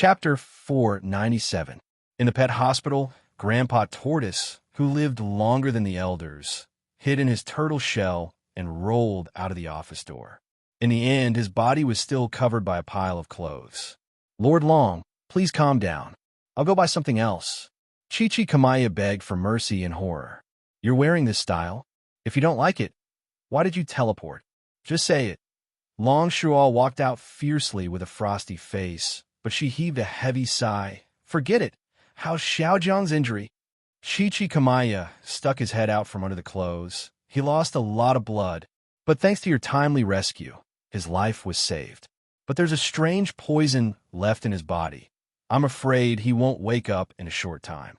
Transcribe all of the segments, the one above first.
Chapter 497. In the pet hospital, Grandpa Tortoise, who lived longer than the elders, hid in his turtle shell and rolled out of the office door. In the end, his body was still covered by a pile of clothes. "Lord Long, please calm down. I'll go buy something else." Chichi Kamaya begged for mercy in horror. "You're wearing this style. If you don't like it, why did you teleport? Just say it." Long Shual walked out fiercely with a frosty face, but she heaved a heavy sigh. "Forget it. How's Xiaojiang's injury?" Chichi Kamaya stuck his head out from under the clothes. "He lost a lot of blood, but thanks to your timely rescue, his life was saved. But there's a strange poison left in his body. I'm afraid he won't wake up in a short time.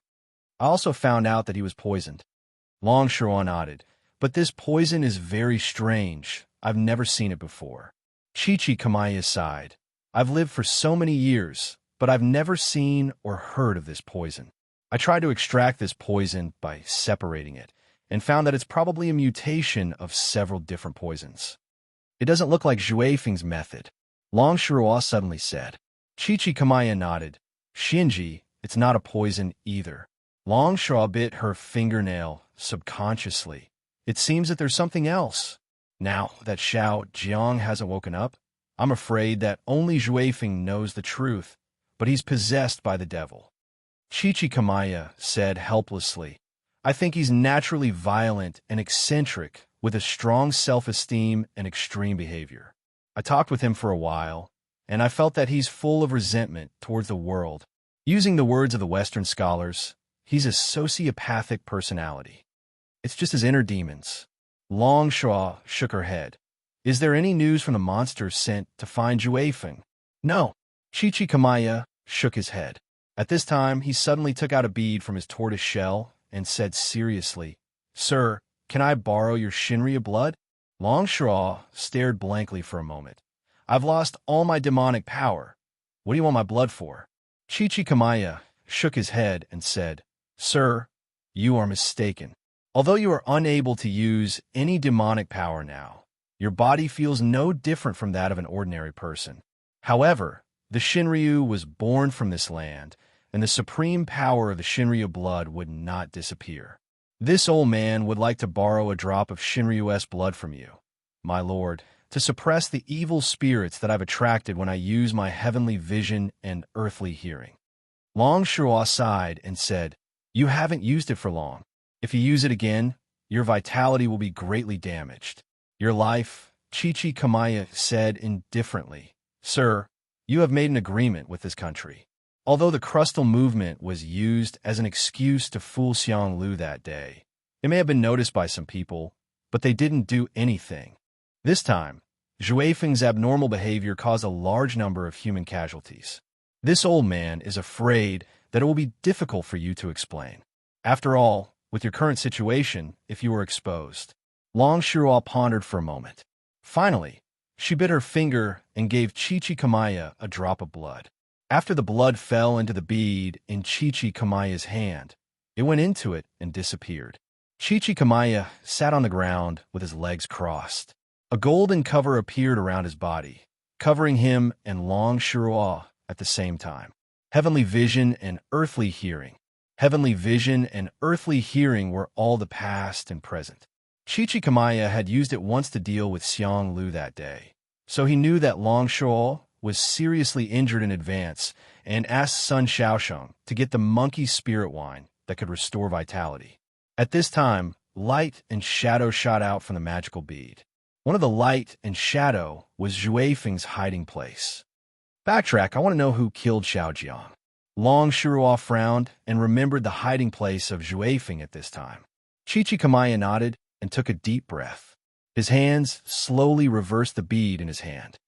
I also found out that he was poisoned." Long Shual nodded. "But this poison is very strange. I've never seen it before." Chichi Kamaya sighed. "I've lived for so many years, but I've never seen or heard of this poison. I tried to extract this poison by separating it, and found that it's probably a mutation of several different poisons. It doesn't look like Zhuifeng's method," Long Shuo suddenly said. Chichi Kamaya nodded. "Shinji, it's not a poison either." Long Shuo bit her fingernail subconsciously. "It seems that there's something else. Now that Xiao Jiang hasn't woken up, I'm afraid that only Zhuifeng knows the truth, but he's possessed by the devil." Chichi Kamaya said helplessly, "I think he's naturally violent and eccentric, with a strong self-esteem and extreme behavior. I talked with him for a while, and I felt that he's full of resentment towards the world. Using the words of the Western scholars, he's a sociopathic personality. It's just his inner demons." Long Shuo shook her head. "Is there any news from the monsters sent to find Zhuifeng?" "No." Chichi Kamaya shook his head. At this time, he suddenly took out a bead from his tortoise shell and said seriously, "Sir, can I borrow your Shinryu blood?" Long Shuo stared blankly for a moment. "I've lost all my demonic power. What do you want my blood for?" Chichi Kamaya shook his head and said, "Sir, you are mistaken. Although you are unable to use any demonic power now, your body feels no different from that of an ordinary person. However, the Shinryu was born from this land, and the supreme power of the Shinryu blood would not disappear. This old man would like to borrow a drop of Shinryu's blood from you, my lord, to suppress the evil spirits that I've attracted when I use my heavenly vision and earthly hearing." Long Shuo sighed and said, "You haven't used it for long. If you use it again, your vitality will be greatly damaged. Your life," Chichi Kamaya said indifferently. "Sir, you have made an agreement with this country." Although the Crustal movement was used as an excuse to fool Xiang Lu that day, it may have been noticed by some people, but they didn't do anything. This time, Zhuifeng's abnormal behavior caused a large number of human casualties. This old man is afraid that it will be difficult for you to explain. After all, with your current situation, if you were exposed. Long Shuo pondered for a moment. Finally, she bit her finger and gave Chichi Kamaya a drop of blood. After the blood fell into the bead in Chichi Kamaya's hand, it went into it and disappeared. Chichi Kamaya sat on the ground with his legs crossed. A golden cover appeared around his body, covering him and Long Shuo at the same time. Heavenly vision and earthly hearing. Heavenly vision and earthly hearing were all the past and present. Chichi Kamaya had used it once to deal with Xiang Lu that day, so he knew that Long Shuo was seriously injured in advance and asked Sun Xiaosheng to get the monkey spirit wine that could restore vitality. At this time, light and shadow shot out from the magical bead. One of the light and shadow was Zhuifeng's hiding place. "Backtrack, I want to know who killed Xiaojiang." Long Shuo frowned and remembered the hiding place of Zhuifeng at this time. Chichi Kamaya nodded and took a deep breath. His hands slowly reversed the bead in his hand.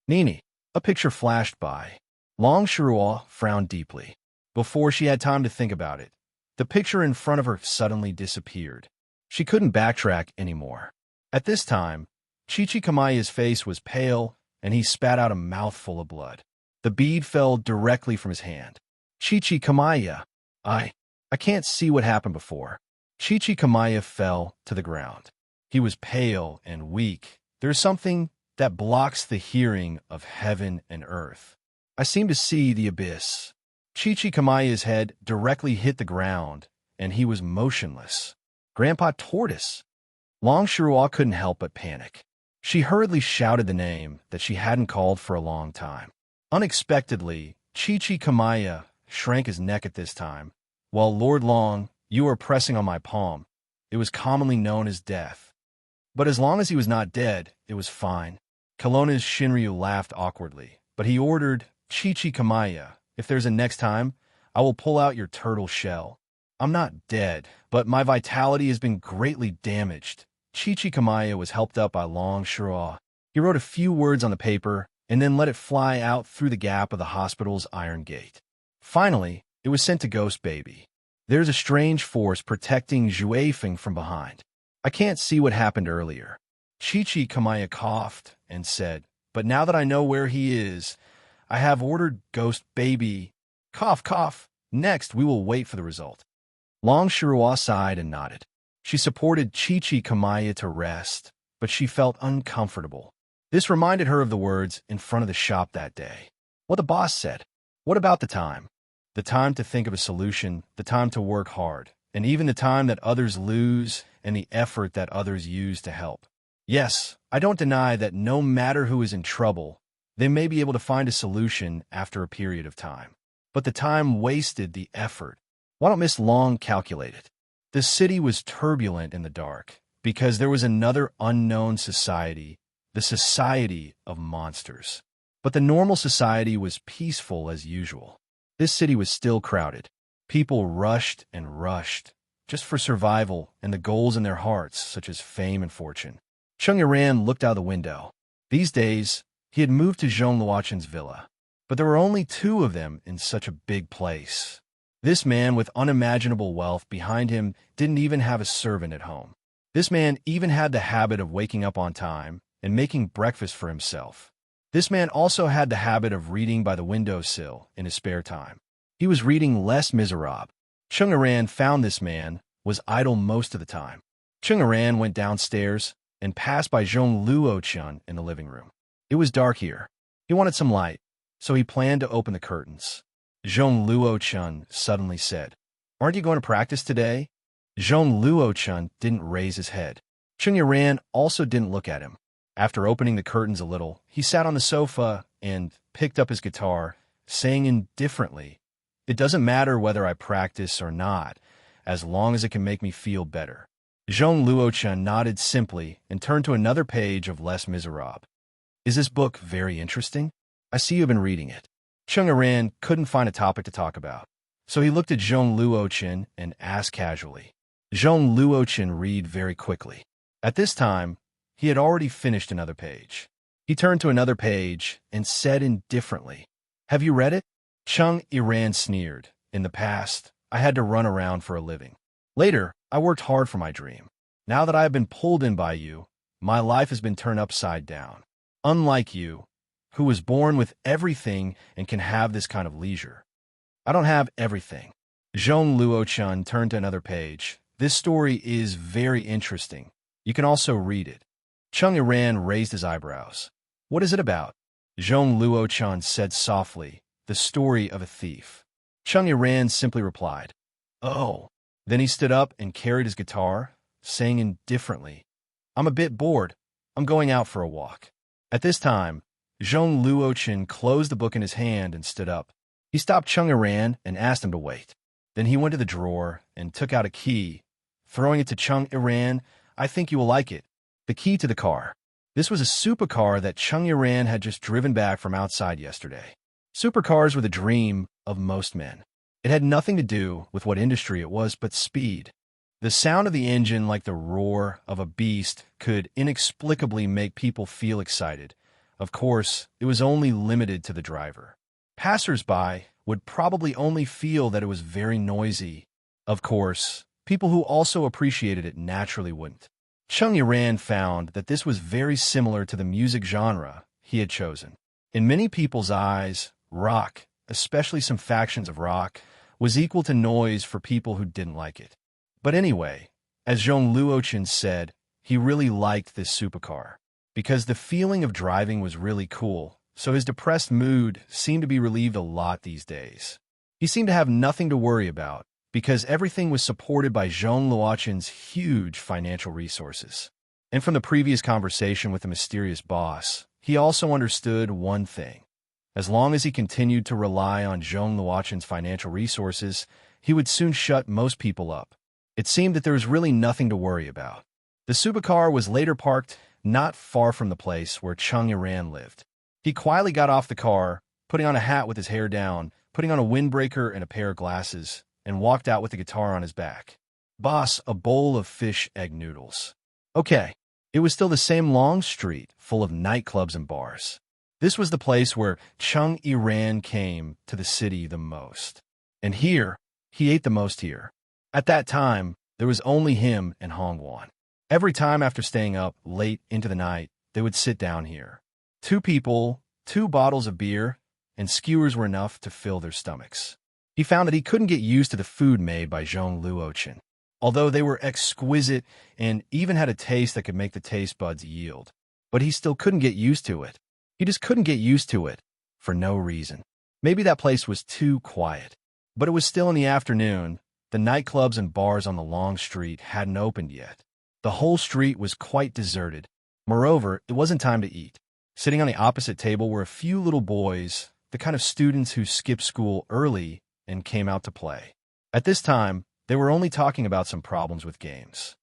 "Nini," a picture flashed by. Long Shuo frowned deeply. Before she had time to think about it, the picture in front of her suddenly disappeared. She couldn't backtrack anymore. At this time, Chichi Kamaya's face was pale, and he spat out a mouthful of blood. The bead fell directly from his hand. "Chichi Kamaya, I can't see what happened before." Chichi Kamaya fell to the ground. He was pale and weak. "There's something that blocks the hearing of heaven and earth. I seem to see the abyss. Chichikamaya's head directly hit the ground, and he was motionless. Grandpa Tortoise! Long Shirua couldn't help but panic. She hurriedly shouted the name that she hadn't called for a long time. Unexpectedly, Chichikamaya shrank his neck at this time. While Lord Long, you were pressing on my palm. It was commonly known as death. But as long as he was not dead, it was fine. Kelowna's Shinryu laughed awkwardly, but he ordered, Chichikamaya, if there's a next time, I will pull out your turtle shell. I'm not dead, but my vitality has been greatly damaged. Chichikamaya was helped up by Long Shirua. He wrote a few words on the paper and then let it fly out through the gap of the hospital's iron gate. Finally, it was sent to Ghost Baby. There's a strange force protecting Zhuefeng from behind. I can't see what happened earlier. Chichikamaya coughed and said, but now that I know where he is, I have ordered Ghost Baby. Cough, cough. Next, we will wait for the result. Long Shirua sighed and nodded. She supported Chichikamaya to rest, but she felt uncomfortable. This reminded her of the words in front of the shop that day. What the boss said. What about the time? The time to think of a solution, the time to work hard, and even the time that others lose and the effort that others use to help. Yes, I don't deny that no matter who is in trouble, they may be able to find a solution after a period of time. But the time wasted the effort. Why don't Miss Long calculate it? The city was turbulent in the dark because there was another unknown society, the society of monsters. But the normal society was peaceful as usual. This city was still crowded. People rushed and rushed, just for survival and the goals in their hearts, such as fame and fortune. Chung Yuran looked out the window. These days, he had moved to Zhong Luochen's villa. But there were only two of them in such a big place. This man with unimaginable wealth behind him didn't even have a servant at home. This man even had the habit of waking up on time and making breakfast for himself. This man also had the habit of reading by the windowsill in his spare time. He was reading Les Miserables. Chung Yuran found this man was idle most of the time. Chung Yuran went downstairs and passed by Zhong Luochen in the living room. It was dark here. He wanted some light, so he planned to open the curtains. Zhong Luochen suddenly said, "Aren't you going to practice today?" Zhong Luochen didn't raise his head. Chung Yuran also didn't look at him. After opening the curtains a little, he sat on the sofa and picked up his guitar, saying indifferently, "It doesn't matter whether I practice or not, as long as it can make me feel better." Zhong Luochen nodded simply and turned to another page of Les Miserables. "Is this book very interesting? I see you've been reading it." Chung Yuran couldn't find a topic to talk about, so he looked at Zhong Luochen and asked casually. Zhong Luochen read very quickly. At this time, he had already finished another page. He turned to another page and said indifferently, "Have you read it?" Chung Yuran sneered. "In the past, I had to run around for a living. Later, I worked hard for my dream. Now that I have been pulled in by you, my life has been turned upside down. Unlike you, who was born with everything and can have this kind of leisure. I don't have everything." Zhong Luochen turned to another page. "This story is very interesting. You can also read it." Chung Yuran raised his eyebrows. "What is it about?" Zhong Luochen said softly, "The story of a thief." Chung Yuran simply replied, "Oh." Then he stood up and carried his guitar, saying indifferently, "I'm a bit bored. I'm going out for a walk." At this time, Zhong Luochen closed the book in his hand and stood up. He stopped Chung Yuran and asked him to wait. Then he went to the drawer and took out a key. Throwing it to Chung Yuran, "I think you will like it." The key to the car. This was a supercar that Chung Yuran had just driven back from outside yesterday. Supercars were the dream of most men. It had nothing to do with what industry it was, but speed. The sound of the engine, like the roar of a beast, could inexplicably make people feel excited. Of course, it was only limited to the driver. Passers-by would probably only feel that it was very noisy. Of course, people who also appreciated it naturally wouldn't. Chung Yuran found that this was very similar to the music genre he had chosen. In many people's eyes, rock, especially some factions of rock, was equal to noise for people who didn't like it. But anyway, as Zhong Luochen said, he really liked this supercar because the feeling of driving was really cool, so his depressed mood seemed to be relieved a lot these days. He seemed to have nothing to worry about, because everything was supported by Zhong Luochen's huge financial resources. And from the previous conversation with the mysterious boss, he also understood one thing. As long as he continued to rely on Zhong Luochen's financial resources, he would soon shut most people up. It seemed that there was really nothing to worry about. The supercar was later parked not far from the place where Chung Yiran lived. He quietly got off the car, putting on a hat with his hair down, putting on a windbreaker and a pair of glasses, and walked out with the guitar on his back. Boss, a bowl of fish egg noodles. Okay, it was still the same long street full of nightclubs and bars. This was the place where Chung Yiran came to the city the most. And here, he ate the most here. At that time, there was only him and Hongwan. Every time after staying up late into the night, they would sit down here. 2 people, 2 bottles of beer, and skewers were enough to fill their stomachs. He found that he couldn't get used to the food made by Zhong Luochen. Although they were exquisite and even had a taste that could make the taste buds yield. But he still couldn't get used to it. He just couldn't get used to it, for no reason. Maybe that place was too quiet. But it was still in the afternoon. The nightclubs and bars on the long street hadn't opened yet. The whole street was quite deserted. Moreover, it wasn't time to eat. Sitting on the opposite table were a few little boys, the kind of students who skipped school early and came out to play. At this time, they were only talking about some problems with games.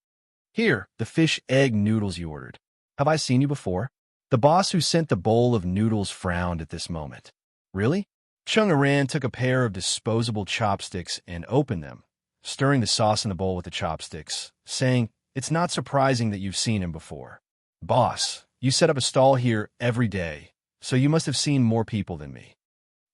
Here, the fish egg noodles you ordered. Have I seen you before? The boss who sent the bowl of noodles frowned at this moment. Really? Chung Yiran took a pair of disposable chopsticks and opened them, stirring the sauce in the bowl with the chopsticks, saying, "It's not surprising that you've seen him before. Boss, you set up a stall here every day, so you must have seen more people than me."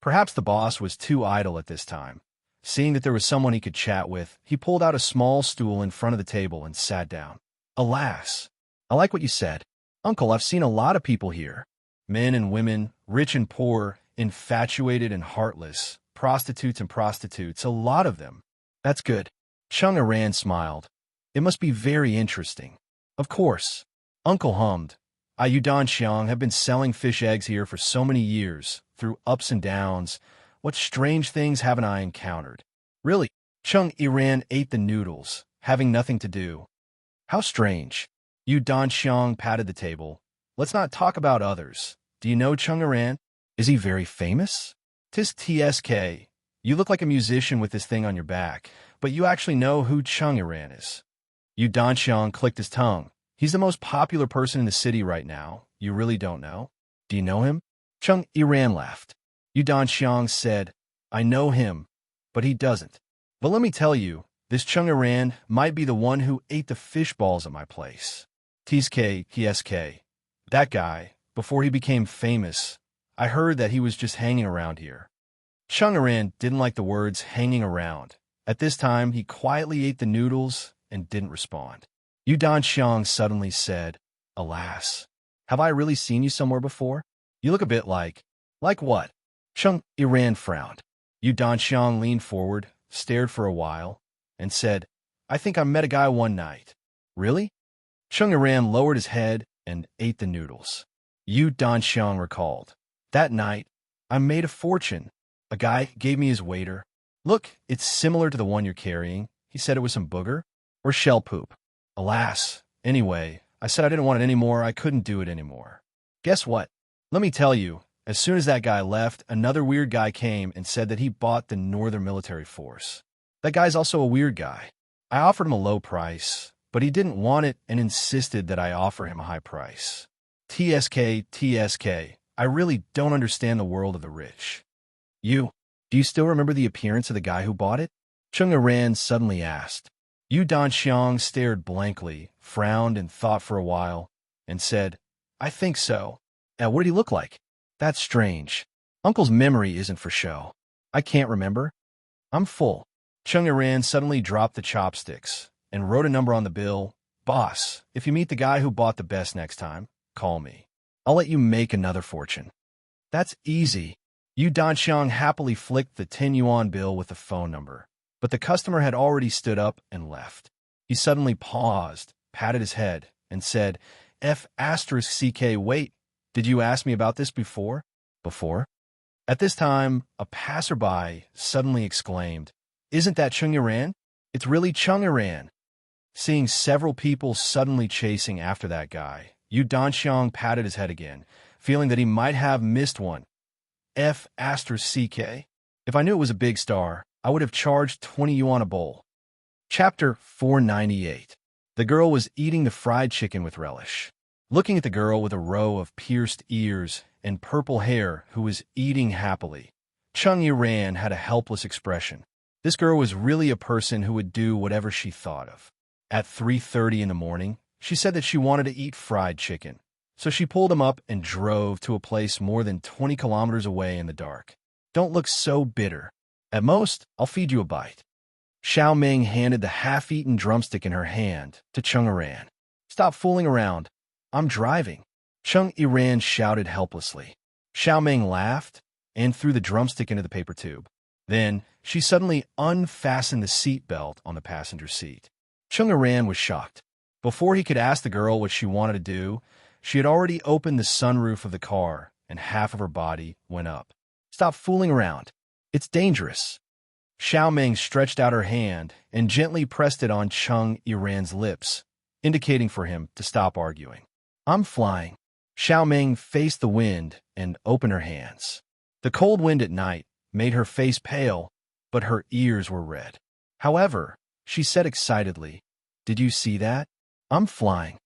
Perhaps the boss was too idle at this time. Seeing that there was someone he could chat with, he pulled out a small stool in front of the table and sat down. "Alas, I like what you said. Uncle, I've seen a lot of people here. Men and women, rich and poor, infatuated and heartless, prostitutes and prostitutes, a lot of them. That's good." Chung Yiran smiled. "It must be very interesting." "Of course." Uncle hummed. "I, Yudan Xiang, have been selling fish eggs here for so many years, through ups and downs. What strange things haven't I encountered?" "Really?" Chung Yiran ate the noodles, having nothing to do. "How strange." Yudan Xiang patted the table. "Let's not talk about others. Do you know Chung Yiran? Is he very famous?" "Tisk tsk. You look like a musician with this thing on your back, but you actually know who Chung Yiran is." Yudan Xiang clicked his tongue. "He's the most popular person in the city right now. You really don't know? Do you know him?" Chung Yiran laughed. Yudan Xiang said, "I know him, but he doesn't. But let me tell you, this Chung Yiran might be the one who ate the fish balls at my place. Tsk. That guy, before he became famous, I heard that he was just hanging around here." Chung Yiran didn't like the words hanging around. At this time, he quietly ate the noodles and didn't respond. Yudan Xiang suddenly said, "Alas, have I really seen you somewhere before? You look a bit like..." "Like what?" Chung Yiran frowned. Yudan Xiang leaned forward, stared for a while, and said, "I think I met a guy one night." "Really?" Chung Yiran lowered his head and ate the noodles. Yudan Xiang recalled. "That night, I made a fortune. A guy gave me his waiter. Look, it's similar to the one you're carrying. He said it was some booger or shell poop. Alas, anyway, I said I didn't want it anymore. I couldn't do it anymore. Guess what? Let me tell you, as soon as that guy left, another weird guy came and said that he bought the Northern Military Force. That guy's also a weird guy. I offered him a low price, but he didn't want it and insisted that I offer him a high price. Tsk. I really don't understand the world of the rich." Do you still remember the appearance of the guy who bought it?" Chung Yiran suddenly asked. Yudan Xiang stared blankly, frowned and thought for a while, and said, "I think so." "What did he look like?" "That's strange. Uncle's memory isn't for show. I can't remember. I'm full." Chung Yiran suddenly dropped the chopsticks and wrote a number on the bill. "Boss, if you meet the guy who bought the best next time, call me. I'll let you make another fortune." "That's easy." Yudan Xiang happily flicked the 10 yuan bill with the phone number, but the customer had already stood up and left. He suddenly paused, patted his head, and said, "F***, wait, did you ask me about this before?" before? At this time, a passerby suddenly exclaimed, "Isn't that Chung Yiran? It's really Chung Yiran." Seeing several people suddenly chasing after that guy, Yu Danxiang patted his head again, feeling that he might have missed one. CK. If I knew it was a big star, I would have charged 20 yuan a bowl. Chapter 498. The girl was eating the fried chicken with relish. Looking at the girl with a row of pierced ears and purple hair who was eating happily, Chung Yiran had a helpless expression. This girl was really a person who would do whatever she thought of. At 3:30 in the morning, she said that she wanted to eat fried chicken, so she pulled him up and drove to a place more than 20 kilometers away in the dark. Don't look so bitter. At most, I'll feed you a bite. Xiao Ming handed the half-eaten drumstick in her hand to Chung Yiran. Stop fooling around. I'm driving. Chung Yiran shouted helplessly. Xiao Ming laughed and threw the drumstick into the paper tube. Then, she suddenly unfastened the seat belt on the passenger seat. Chung Yiran was shocked. Before he could ask the girl what she wanted to do, she had already opened the sunroof of the car, and half of her body went up. Stop fooling around. It's dangerous. Xiao Ming stretched out her hand and gently pressed it on Chung Yiran's lips, indicating for him to stop arguing. I'm flying. Xiao Ming faced the wind and opened her hands. The cold wind at night made her face pale, but her ears were red. However, she said excitedly, "Did you see that? I'm flying.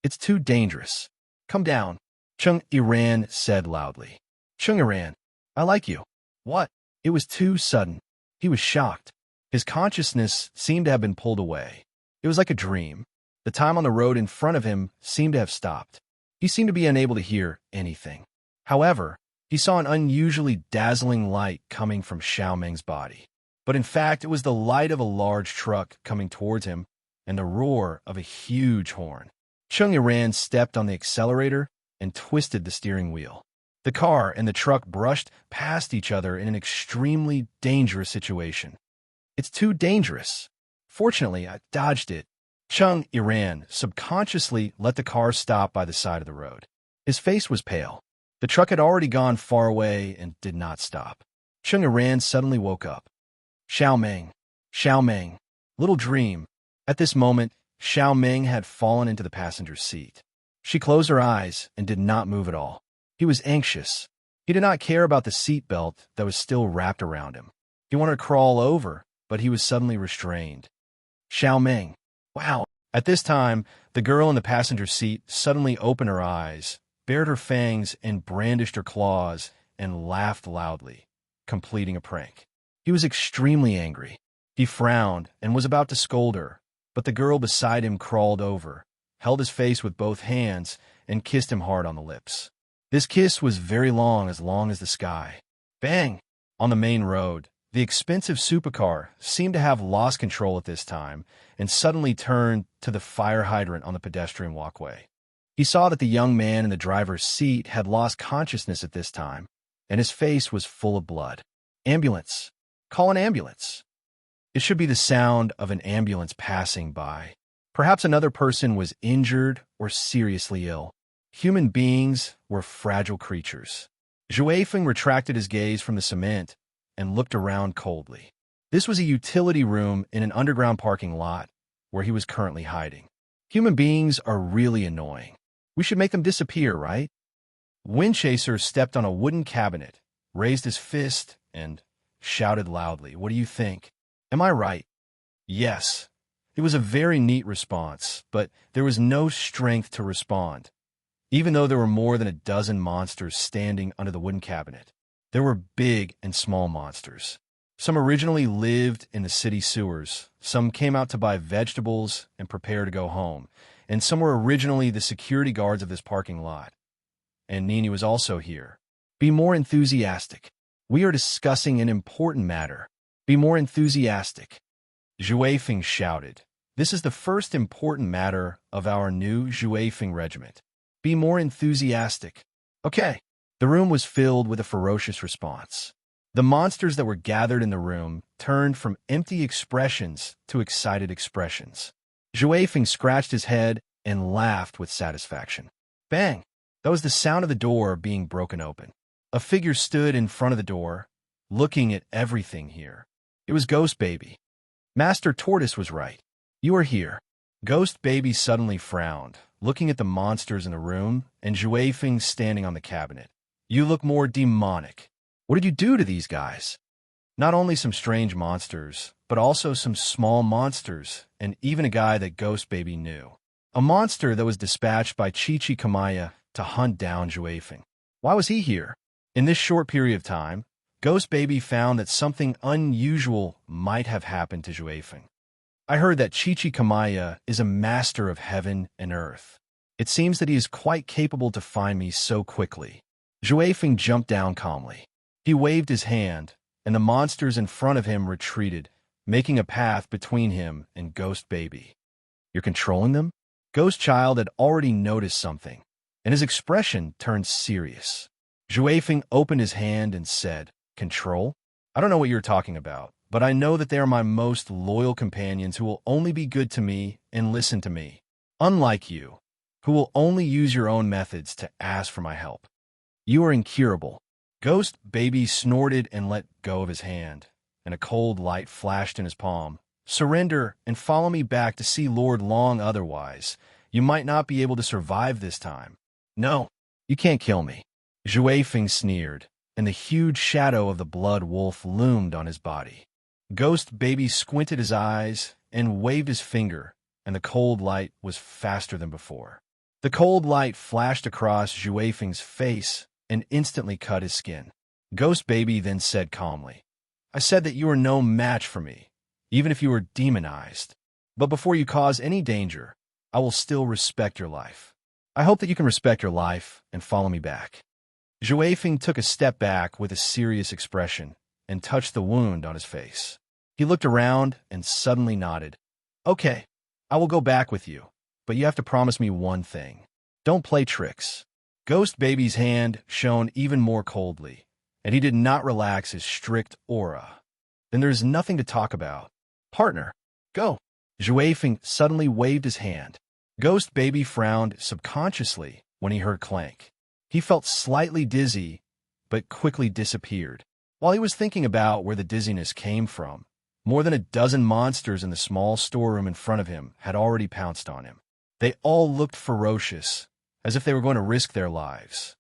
It's too dangerous. Come down," Chung Yiran said loudly. Chung Yiran, I like you. What? It was too sudden. He was shocked. His consciousness seemed to have been pulled away. It was like a dream. The time on the road in front of him seemed to have stopped. He seemed to be unable to hear anything. However, he saw an unusually dazzling light coming from Xiao Ming's body. But in fact, it was the light of a large truck coming towards him and the roar of a huge horn. Chung Yiran stepped on the accelerator and twisted the steering wheel. The car and the truck brushed past each other in an extremely dangerous situation. It's too dangerous. Fortunately, I dodged it. Chung Yiran subconsciously let the car stop by the side of the road. His face was pale. The truck had already gone far away and did not stop. Chung Yiran suddenly woke up. Xiao Ming, little dream. At this moment, Xiao Ming had fallen into the passenger seat. She closed her eyes and did not move at all. He was anxious. He did not care about the seat belt that was still wrapped around him. He wanted to crawl over, but he was suddenly restrained. Xiao Ming. Wow. At this time, the girl in the passenger seat suddenly opened her eyes, bared her fangs, and brandished her claws, and laughed loudly, completing a prank. He was extremely angry. He frowned and was about to scold her, but the girl beside him crawled over, held his face with both hands, and kissed him hard on the lips. This kiss was very long as the sky. Bang! On the main road, the expensive supercar seemed to have lost control at this time and suddenly turned to the fire hydrant on the pedestrian walkway. He saw that the young man in the driver's seat had lost consciousness at this time, and his face was full of blood. Ambulance! Call an ambulance! It should be the sound of an ambulance passing by. Perhaps another person was injured or seriously ill. Human beings were fragile creatures. Zhuai Feng retracted his gaze from the cement and looked around coldly. This was a utility room in an underground parking lot where he was currently hiding. Human beings are really annoying. We should make them disappear, right? Windchaser stepped on a wooden cabinet, raised his fist, and shouted loudly, "What do you think? Am I right?" Yes. It was a very neat response, but there was no strength to respond. Even though there were more than a dozen monsters standing under the wooden cabinet, there were big and small monsters. Some originally lived in the city sewers, some came out to buy vegetables and prepare to go home, and some were originally the security guards of this parking lot. And Nini was also here. Be more enthusiastic. We are discussing an important matter. Be more enthusiastic. Zhuai Feng shouted. This is the first important matter of our new Zhuai Feng regiment. Be more enthusiastic. Okay. The room was filled with a ferocious response. The monsters that were gathered in the room turned from empty expressions to excited expressions. Zhuai Feng scratched his head and laughed with satisfaction. Bang! That was the sound of the door being broken open. A figure stood in front of the door, looking at everything here. It was Ghost Baby. Master Tortoise was right. You are here. Ghost Baby suddenly frowned, looking at the monsters in the room and Juefeng standing on the cabinet. You look more demonic. What did you do to these guys? Not only some strange monsters, but also some small monsters, and even a guy that Ghost Baby knew. A monster that was dispatched by Chichi Kamaya to hunt down Juefeng. Why was he here? In this short period of time, Ghost Baby found that something unusual might have happened to Juefeng. I heard that Chichi Kamaya is a master of heaven and earth. It seems that he is quite capable to find me so quickly. Juefeng jumped down calmly. He waved his hand, and the monsters in front of him retreated, making a path between him and Ghost Baby. You're controlling them? Ghost Child had already noticed something, and his expression turned serious. Juefeng opened his hand and said, Control? I don't know what you're talking about, but I know that they are my most loyal companions who will only be good to me and listen to me. Unlike you, who will only use your own methods to ask for my help. You are incurable. Ghost Baby snorted and let go of his hand, and a cold light flashed in his palm. Surrender and follow me back to see Lord Long, otherwise you might not be able to survive this time. No, you can't kill me. Juefeng sneered, and the huge shadow of the blood wolf loomed on his body. Ghost Baby squinted his eyes and waved his finger, and the cold light was faster than before. The cold light flashed across Juefeng's face and instantly cut his skin. Ghost Baby then said calmly, I said that you are no match for me, even if you were demonized. But before you cause any danger, I will still respect your life. I hope that you can respect your life and follow me back. Juefeng took a step back with a serious expression and touched the wound on his face. He looked around and suddenly nodded. Okay, I will go back with you, but you have to promise me one thing. Don't play tricks. Ghost Baby's hand shone even more coldly, and he did not relax his strict aura. Then there's nothing to talk about. Partner, go. Juefeng suddenly waved his hand. Ghost Baby frowned subconsciously when he heard clank. He felt slightly dizzy, but quickly disappeared. While he was thinking about where the dizziness came from, more than a dozen monsters in the small storeroom in front of him had already pounced on him. They all looked ferocious, as if they were going to risk their lives.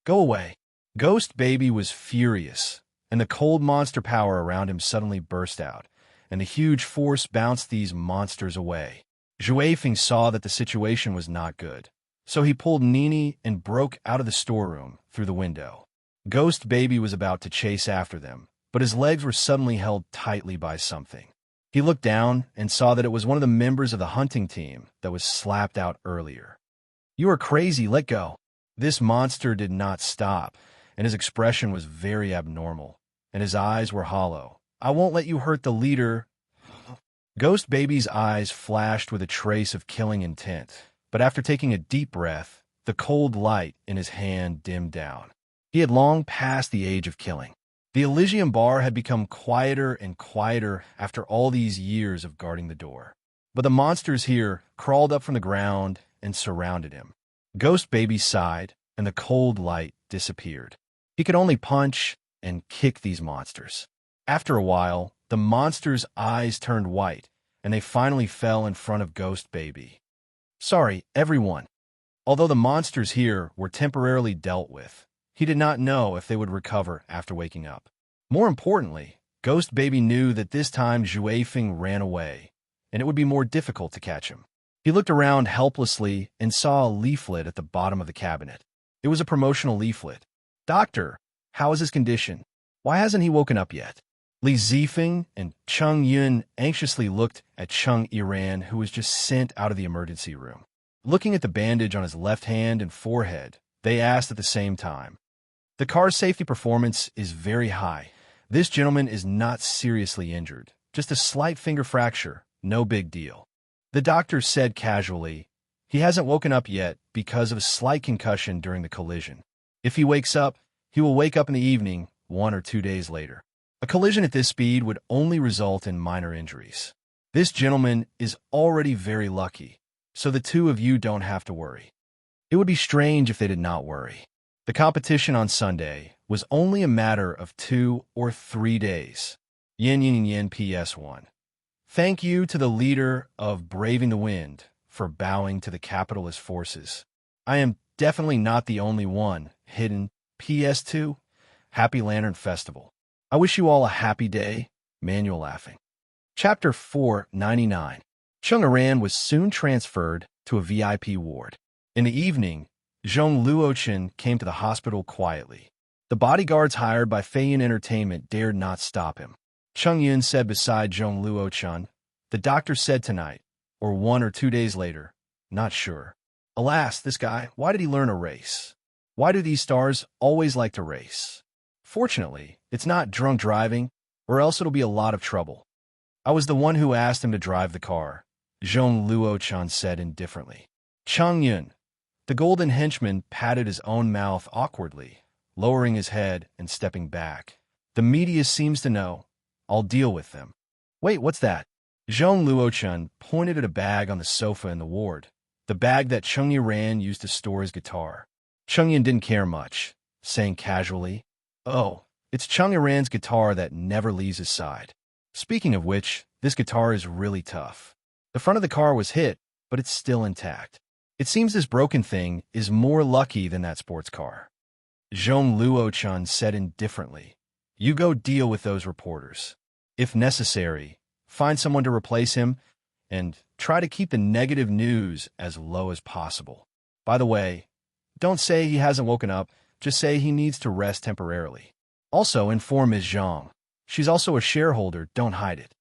Go away. Ghost Baby was furious, and the cold monster power around him suddenly burst out, and the huge force bounced these monsters away. Juefeng saw that the situation was not good, so he pulled Nini and broke out of the storeroom through the window. Ghost Baby was about to chase after them, but his legs were suddenly held tightly by something. He looked down and saw that it was one of the members of the hunting team that was slapped out earlier. You are crazy, let go. This monster did not stop, and his expression was very abnormal, and his eyes were hollow. I won't let you hurt the leader. Ghost Baby's eyes flashed with a trace of killing intent, but after taking a deep breath, the cold light in his hand dimmed down. He had long passed the age of killing. The Elysium bar had become quieter and quieter after all these years of guarding the door. But the monsters here crawled up from the ground and surrounded him. Ghost Baby sighed, and the cold light disappeared. He could only punch and kick these monsters. After a while, the monsters' eyes turned white, and they finally fell in front of Ghost Baby. Sorry, everyone. Although the monsters here were temporarily dealt with, he did not know if they would recover after waking up. More importantly, Ghost Baby knew that this time Juefeng ran away, and it would be more difficult to catch him. He looked around helplessly and saw a leaflet at the bottom of the cabinet. It was a promotional leaflet. Doctor, how is his condition? Why hasn't he woken up yet? Li Zifeng and Cheng Yun anxiously looked at Cheng Yiran, who was just sent out of the emergency room. Looking at the bandage on his left hand and forehead, they asked at the same time. The car's safety performance is very high. This gentleman is not seriously injured. Just a slight finger fracture, no big deal. The doctor said casually, he hasn't woken up yet because of a slight concussion during the collision. If he wakes up, he will wake up in the evening, 1 or 2 days later. A collision at this speed would only result in minor injuries. This gentleman is already very lucky, so the two of you don't have to worry. It would be strange if they did not worry. The competition on Sunday was only a matter of 2 or 3 days. Yin yin yin PS1. Thank you to the leader of Braving the Wind for bowing to the capitalist forces. I am definitely not the only one. Hidden PS2. Happy Lantern Festival. I wish you all a happy day. Manual laughing. Chapter 499. Chung Aran was soon transferred to a VIP ward. In the evening, Zhong Luochen came to the hospital quietly. The bodyguards hired by Feiyan Entertainment dared not stop him. Chung Yun said beside Zhong Luochen, "The doctor said tonight, or 1 or 2 days later, not sure. Alas, this guy, why did he learn a race? Why do these stars always like to race? Fortunately, it's not drunk driving, or else it'll be a lot of trouble. I was the one who asked him to drive the car," Zhong Luochen said indifferently. Chung Yun, the golden henchman, patted his own mouth awkwardly, lowering his head and stepping back. "The media seems to know. I'll deal with them." "Wait, what's that?" Zhong Luochen pointed at a bag on the sofa in the ward, the bag that Chung Yiran used to store his guitar. Chung Yin didn't care much, saying casually, "Oh, it's Chung Yiran's guitar that never leaves his side. Speaking of which, this guitar is really tough. The front of the car was hit, but it's still intact. It seems this broken thing is more lucky than that sports car." Zhong Luochen said indifferently, "You go deal with those reporters. If necessary, find someone to replace him, and try to keep the negative news as low as possible. By the way, don't say he hasn't woken up, just say he needs to rest temporarily. Also inform Ms. Zhang. She's also a shareholder, don't hide it."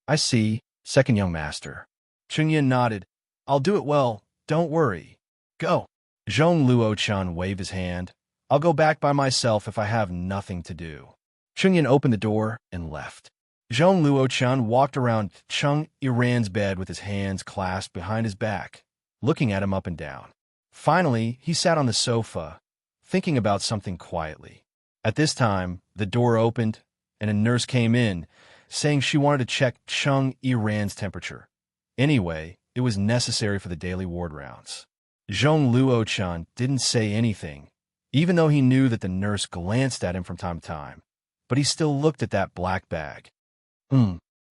"I see, second young master." Chung Yin nodded. "I'll do it well, don't worry. Go." Zhong Luochen waved his hand. "I'll go back by myself if I have nothing to do." Chung Yin opened the door and left. Zhong Luochen walked around Chung Yiran's bed with his hands clasped behind his back, looking at him up and down. Finally, he sat on the sofa, thinking about something quietly. At this time, the door opened, and a nurse came in, saying she wanted to check Chung Yiran's temperature. Anyway, it was necessary for the daily ward rounds. Zhong Luochen didn't say anything, even though he knew that the nurse glanced at him from time to time, but he still looked at that black bag.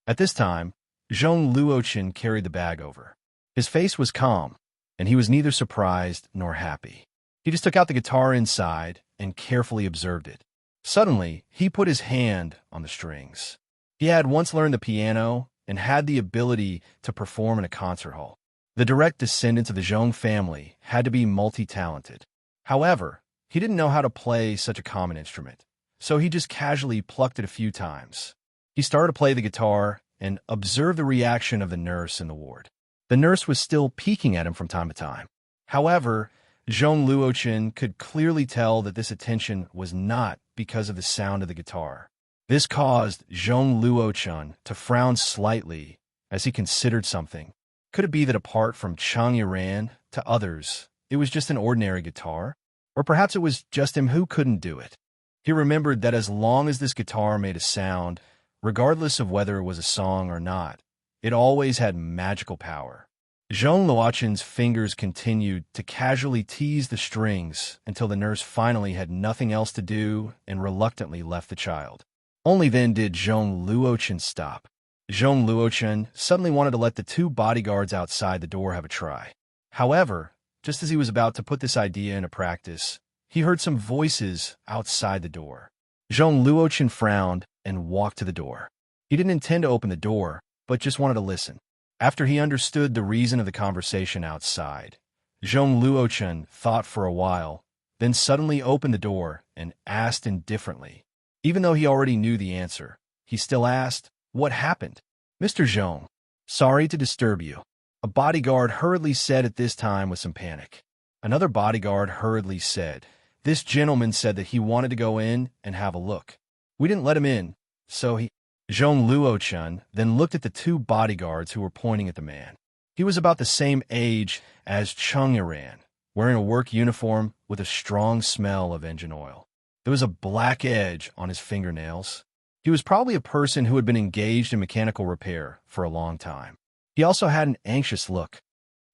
At this time, Zhong Luochen carried the bag over. His face was calm, and he was neither surprised nor happy. He just took out the guitar inside and carefully observed it. Suddenly, he put his hand on the strings. He had once learned the piano and had the ability to perform in a concert hall. The direct descendants of the Zhong family had to be multi-talented. However, he didn't know how to play such a common instrument, so he just casually plucked it a few times. He started to play the guitar and observed the reaction of the nurse in the ward. The nurse was still peeking at him from time to time. However, Zhong Luochen could clearly tell that this attention was not because of the sound of the guitar. This caused Zhong Luochen to frown slightly as he considered something. Could it be that apart from Chung Yiran, to others, it was just an ordinary guitar? Or perhaps it was just him who couldn't do it? He remembered that as long as this guitar made a sound, regardless of whether it was a song or not, it always had magical power. Zhong Luochen's fingers continued to casually tease the strings until the nurse finally had nothing else to do and reluctantly left the child. Only then did Zhong Luochen stop. Zhong Luochen suddenly wanted to let the 2 bodyguards outside the door have a try. However, just as he was about to put this idea into practice, he heard some voices outside the door. Zhong Luochen frowned and walked to the door. He didn't intend to open the door, but just wanted to listen. After he understood the reason of the conversation outside, Zhong Luochen thought for a while, then suddenly opened the door and asked indifferently. Even though he already knew the answer, he still asked, "What happened?" "Mr. Zhong, sorry to disturb you," a bodyguard hurriedly said at this time with some panic. Another bodyguard hurriedly said, "This gentleman said that he wanted to go in and have a look. We didn't let him in, so he—" Zhong Luochen then looked at the 2 bodyguards who were pointing at the man. He was about the same age as Chung Yiran, wearing a work uniform with a strong smell of engine oil. There was a black edge on his fingernails. He was probably a person who had been engaged in mechanical repair for a long time. He also had an anxious look.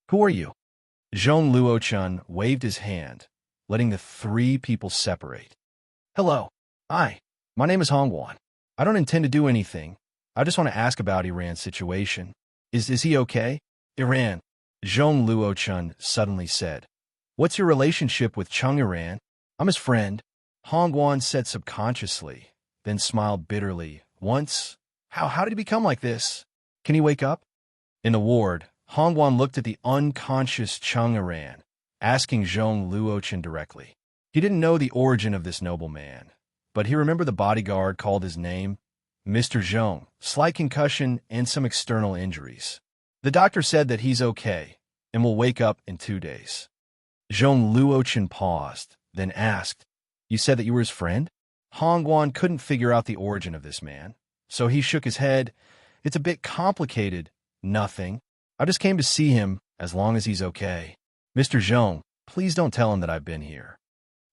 "Who are you?" Zhong Luochen waved his hand, letting the 3 people separate. Hello. Hi. My name is Hongwan. I don't intend to do anything. I just want to ask about Iran's situation. Is he okay? Iran. Zhong Luochun suddenly said. What's your relationship with Chung Iran? I'm his friend. Hongwan said subconsciously, then smiled bitterly. Once? How did he become like this? Can he wake up? In the ward, Hongwan looked at the unconscious Chung Iran, asking Zhong Luochun directly. He didn't know the origin of this noble man, but he remembered the bodyguard called his name, Mr. Zhong, slight concussion and some external injuries. The doctor said that he's okay and will wake up in 2 days. Zhong Luochun paused, then asked, You said that you were his friend? Hongwan couldn't figure out the origin of this man, so he shook his head. It's a bit complicated. Nothing. I just came to see him as long as he's okay. Mr. Zhong, please don't tell him that I've been here.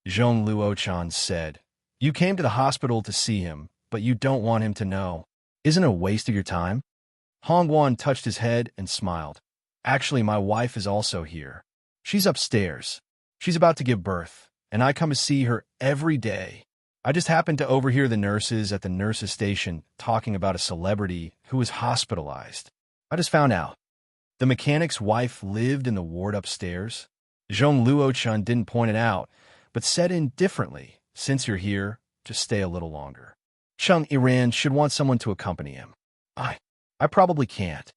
Zhong Luochun said, You came to the hospital to see him, but you don't want him to know. Isn't it a waste of your time? Hongwan touched his head and smiled. Actually, my wife is also here. She's upstairs. She's about to give birth, and I come to see her every day. I just happened to overhear the nurses at the nurses' station talking about a celebrity who was hospitalized. I just found out. The mechanic's wife lived in the ward upstairs. Zhong Luochun didn't point it out, but said indifferently, Since you're here, just stay a little longer. Chung Iran should want someone to accompany him. I probably can't.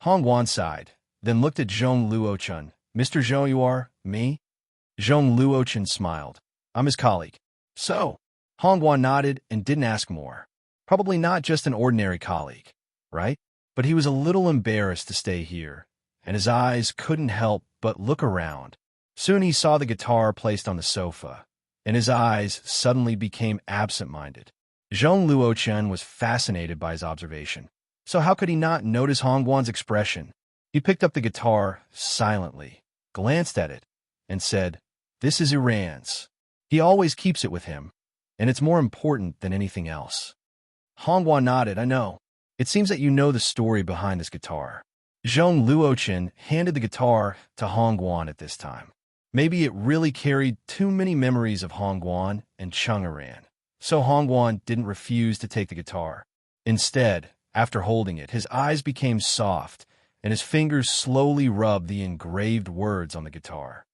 Hongwan sighed, then looked at Zhong Luochun. Mr. Zhong, you are? Me? Zhong Luochun smiled. I'm his colleague. So? Hongwan nodded and didn't ask more. Probably not just an ordinary colleague, right? But he was a little embarrassed to stay here, and his eyes couldn't help but look around. Soon he saw the guitar placed on the sofa, and his eyes suddenly became absent-minded. Zhong Luochun was fascinated by his observation. So how could he not notice Hongwan's expression? He picked up the guitar silently, glanced at it, and said, This is Iran's. He always keeps it with him, and it's more important than anything else. Hongwan nodded. I know. It seems that you know the story behind this guitar. Zhong Luochun handed the guitar to Hongwan at this time. Maybe it really carried too many memories of Hongwan and Chung Iran, so Hongwan didn't refuse to take the guitar. Instead, after holding it, his eyes became soft, and his fingers slowly rubbed the engraved words on the guitar.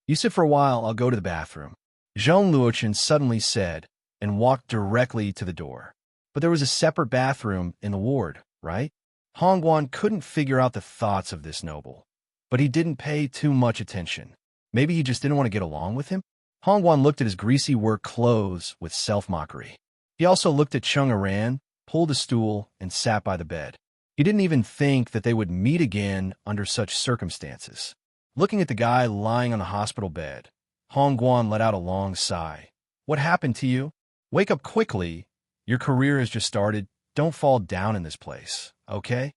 You sit for a while, I'll go to the bathroom. Zhong Luochun suddenly said, and walked directly to the door. But there was a separate bathroom in the ward, right? Hongwan couldn't figure out the thoughts of this noble, but he didn't pay too much attention. Maybe he just didn't want to get along with him? Hongwan looked at his greasy work clothes with self-mockery. He also looked at Chung Iran, pulled a stool, and sat by the bed. He didn't even think that they would meet again under such circumstances. Looking at the guy lying on the hospital bed, Hongwan let out a long sigh. What happened to you? Wake up quickly. Your career has just started. Don't fall down in this place, okay?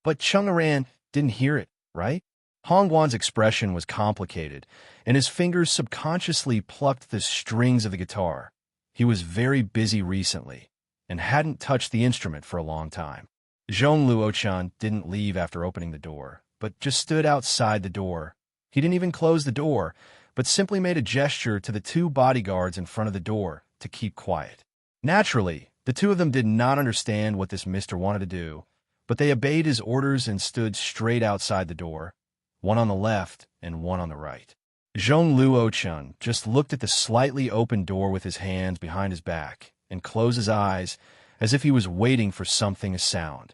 But Chung Iran didn't hear it, right? Hongwan's expression was complicated, and his fingers subconsciously plucked the strings of the guitar. He was very busy recently, and hadn't touched the instrument for a long time. Zhong Luochun didn't leave after opening the door, but just stood outside the door. He didn't even close the door, but simply made a gesture to the 2 bodyguards in front of the door to keep quiet. Naturally, the 2 of them did not understand what this mister wanted to do, but they obeyed his orders and stood straight outside the door, one on the left and one on the right. Zhong Luochun just looked at the slightly open door with his hands behind his back and closed his eyes as if he was waiting for something to sound.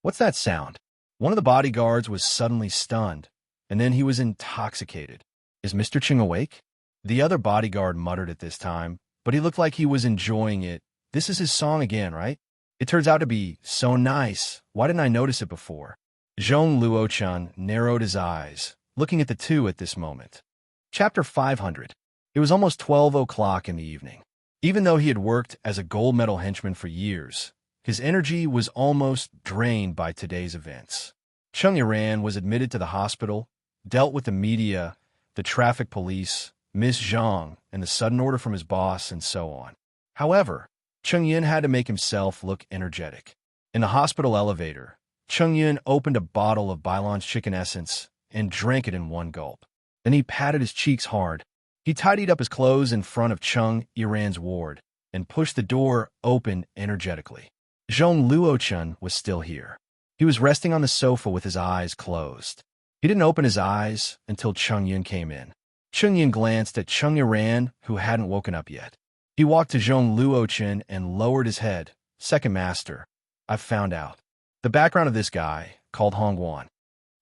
What's that sound? One of the bodyguards was suddenly stunned, and then he was intoxicated. Is Mr. Ching awake? The other bodyguard muttered at this time, but he looked like he was enjoying it. This is his song again, right? It turns out to be so nice. Why didn't I notice it before? Zhong Luochun narrowed his eyes, looking at the 2 at this moment. Chapter 500. It was almost 12 o'clock in the evening. Even though he had worked as a gold medal henchman for years, his energy was almost drained by today's events. Chung Iran was admitted to the hospital, dealt with the media, the traffic police, Miss Zhang, and the sudden order from his boss, and so on. However, Chung Yin had to make himself look energetic. In the hospital elevator, Chung Yin opened a bottle of Bailon's chicken essence and drank it in one gulp. Then he patted his cheeks hard. He tidied up his clothes in front of Chung Iran's ward, and pushed the door open energetically. Zhong Luochun was still here. He was resting on the sofa with his eyes closed. He didn't open his eyes until Chung Yun came in. Chung Yun glanced at Chung Yiran, who hadn't woken up yet. He walked to Zhong Luochun and lowered his head. Second master, I've found out the background of this guy called Hongguan.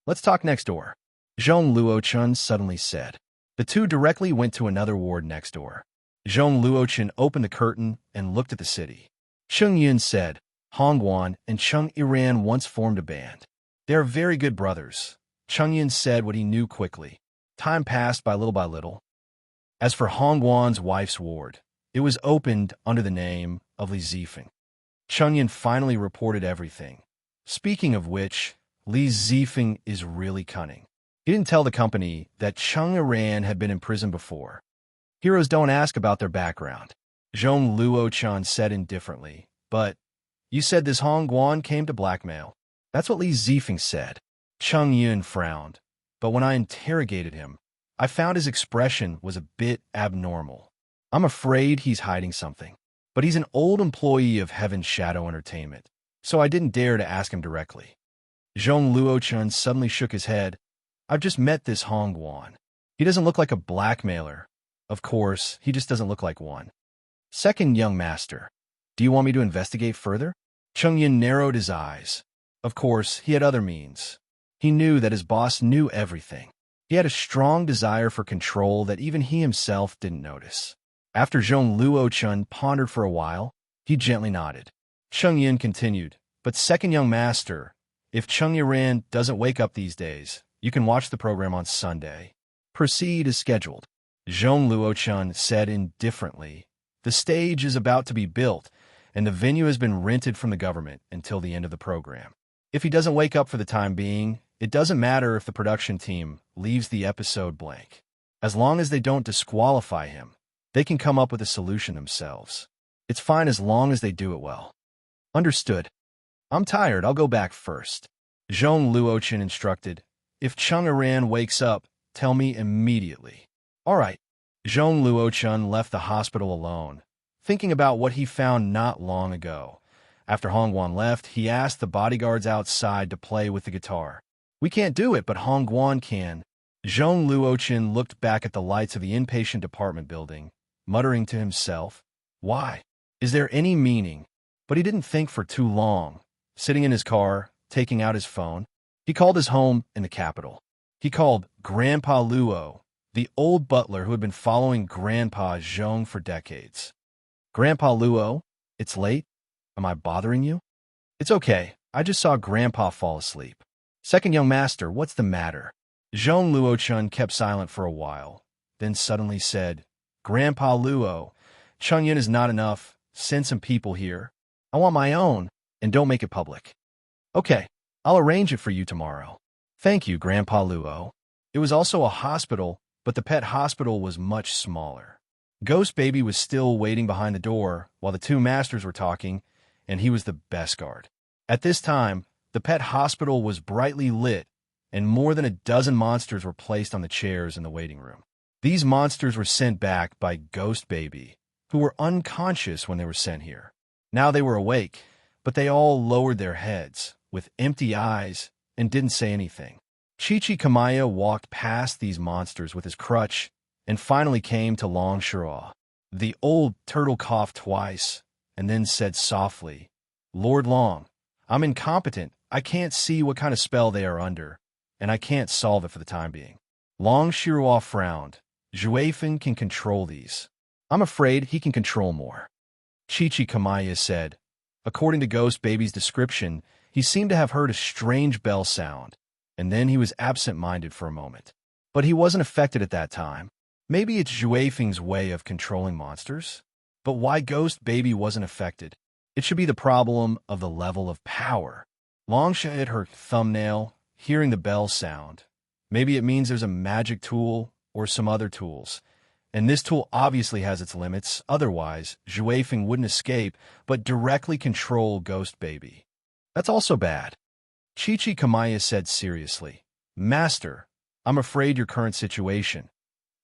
Let's talk next door, Zhong Luochun suddenly said. The two directly went to another ward next door. Zhong Luochun opened the curtain and looked at the city. Chung Yun said, Hongguan and Chung Yiran once formed a band. They are very good brothers. Chung Yun said what he knew quickly. Time passed by little. As for Hongguan's wife's ward, it was opened under the name of Li Zifeng. Chung Yun finally reported everything. Speaking of which, Li Zifeng is really cunning. He didn't tell the company that Chung Yiran had been in prison before. Heroes don't ask about their background, Zhong Luochun said indifferently. But you said this Hongguan came to blackmail. That's what Li Zifeng said. Chung Yun frowned, but when I interrogated him, I found his expression was a bit abnormal. I'm afraid he's hiding something. But he's an old employee of Heaven's Shadow Entertainment, so I didn't dare to ask him directly. Zhong Luochun suddenly shook his head. I've just met this Hongguan. He doesn't look like a blackmailer. Of course, he just doesn't look like one. Second young master, do you want me to investigate further? Chung Yun narrowed his eyes. Of course, he had other means. He knew that his boss knew everything. He had a strong desire for control that even he himself didn't notice. After Zhong Luochun pondered for a while, he gently nodded. Chung Yun continued, but second young master, if Chung Yiran doesn't wake up these days, you can watch the program on Sunday. Proceed as scheduled. Zhong Luochun said indifferently, the stage is about to be built, and the venue has been rented from the government until the end of the program. If he doesn't wake up for the time being, it doesn't matter if the production team leaves the episode blank. As long as they don't disqualify him, they can come up with a solution themselves. It's fine as long as they do it well. Understood. I'm tired, I'll go back first. Zhong Luochun instructed, if Chung Yiran wakes up, tell me immediately. All right. Zhong Luochun left the hospital alone, thinking about what he found not long ago. After Hongguan left, he asked the bodyguards outside to play with the guitar. We can't do it, but Hongguan can. Zhong Luochun looked back at the lights of the inpatient department building, muttering to himself, why? Is there any meaning? But he didn't think for too long. Sitting in his car, taking out his phone, he called his home in the capital. He called Grandpa Luo, the old butler who had been following Grandpa Zhong for decades. Grandpa Luo, it's late. Am I bothering you? It's okay. I just saw Grandpa fall asleep. Second young master, what's the matter? Zhong Luochun kept silent for a while, then suddenly said, Grandpa Luo, Chung Yun is not enough. Send some people here. I want my own, and don't make it public. Okay, I'll arrange it for you tomorrow. Thank you, Grandpa Luo. It was also a hospital, but the pet hospital was much smaller. Ghost Baby was still waiting behind the door while the two masters were talking, and he was the best guard. At this time, the pet hospital was brightly lit, and more than a dozen monsters were placed on the chairs in the waiting room. These monsters were sent back by Ghost Baby, who were unconscious when they were sent here. Now they were awake, but they all lowered their heads, with empty eyes, and didn't say anything. Chi-Chi Kamaya walked past these monsters with his crutch, and finally came to Long Shiraw. The old turtle coughed twice, and then said softly, Lord Long, I'm incompetent. I can't see what kind of spell they are under, and I can't solve it for the time being. Long Shiraw frowned. Zhuefeng can control these. I'm afraid he can control more. Chi-Chi Kamaya said, according to Ghost Baby's description, he seemed to have heard a strange bell sound, and then he was absent-minded for a moment. But he wasn't affected at that time. Maybe it's Zhuefeng's way of controlling monsters? But why Ghost Baby wasn't affected? It should be the problem of the level of power. Longsha hit her thumbnail, hearing the bell sound. Maybe it means there's a magic tool or some other tools. And this tool obviously has its limits. Otherwise, Zhuefeng wouldn't escape, but directly control Ghost Baby. That's also bad. Chi-Chi Kamaya said seriously, Master, I'm afraid your current situation.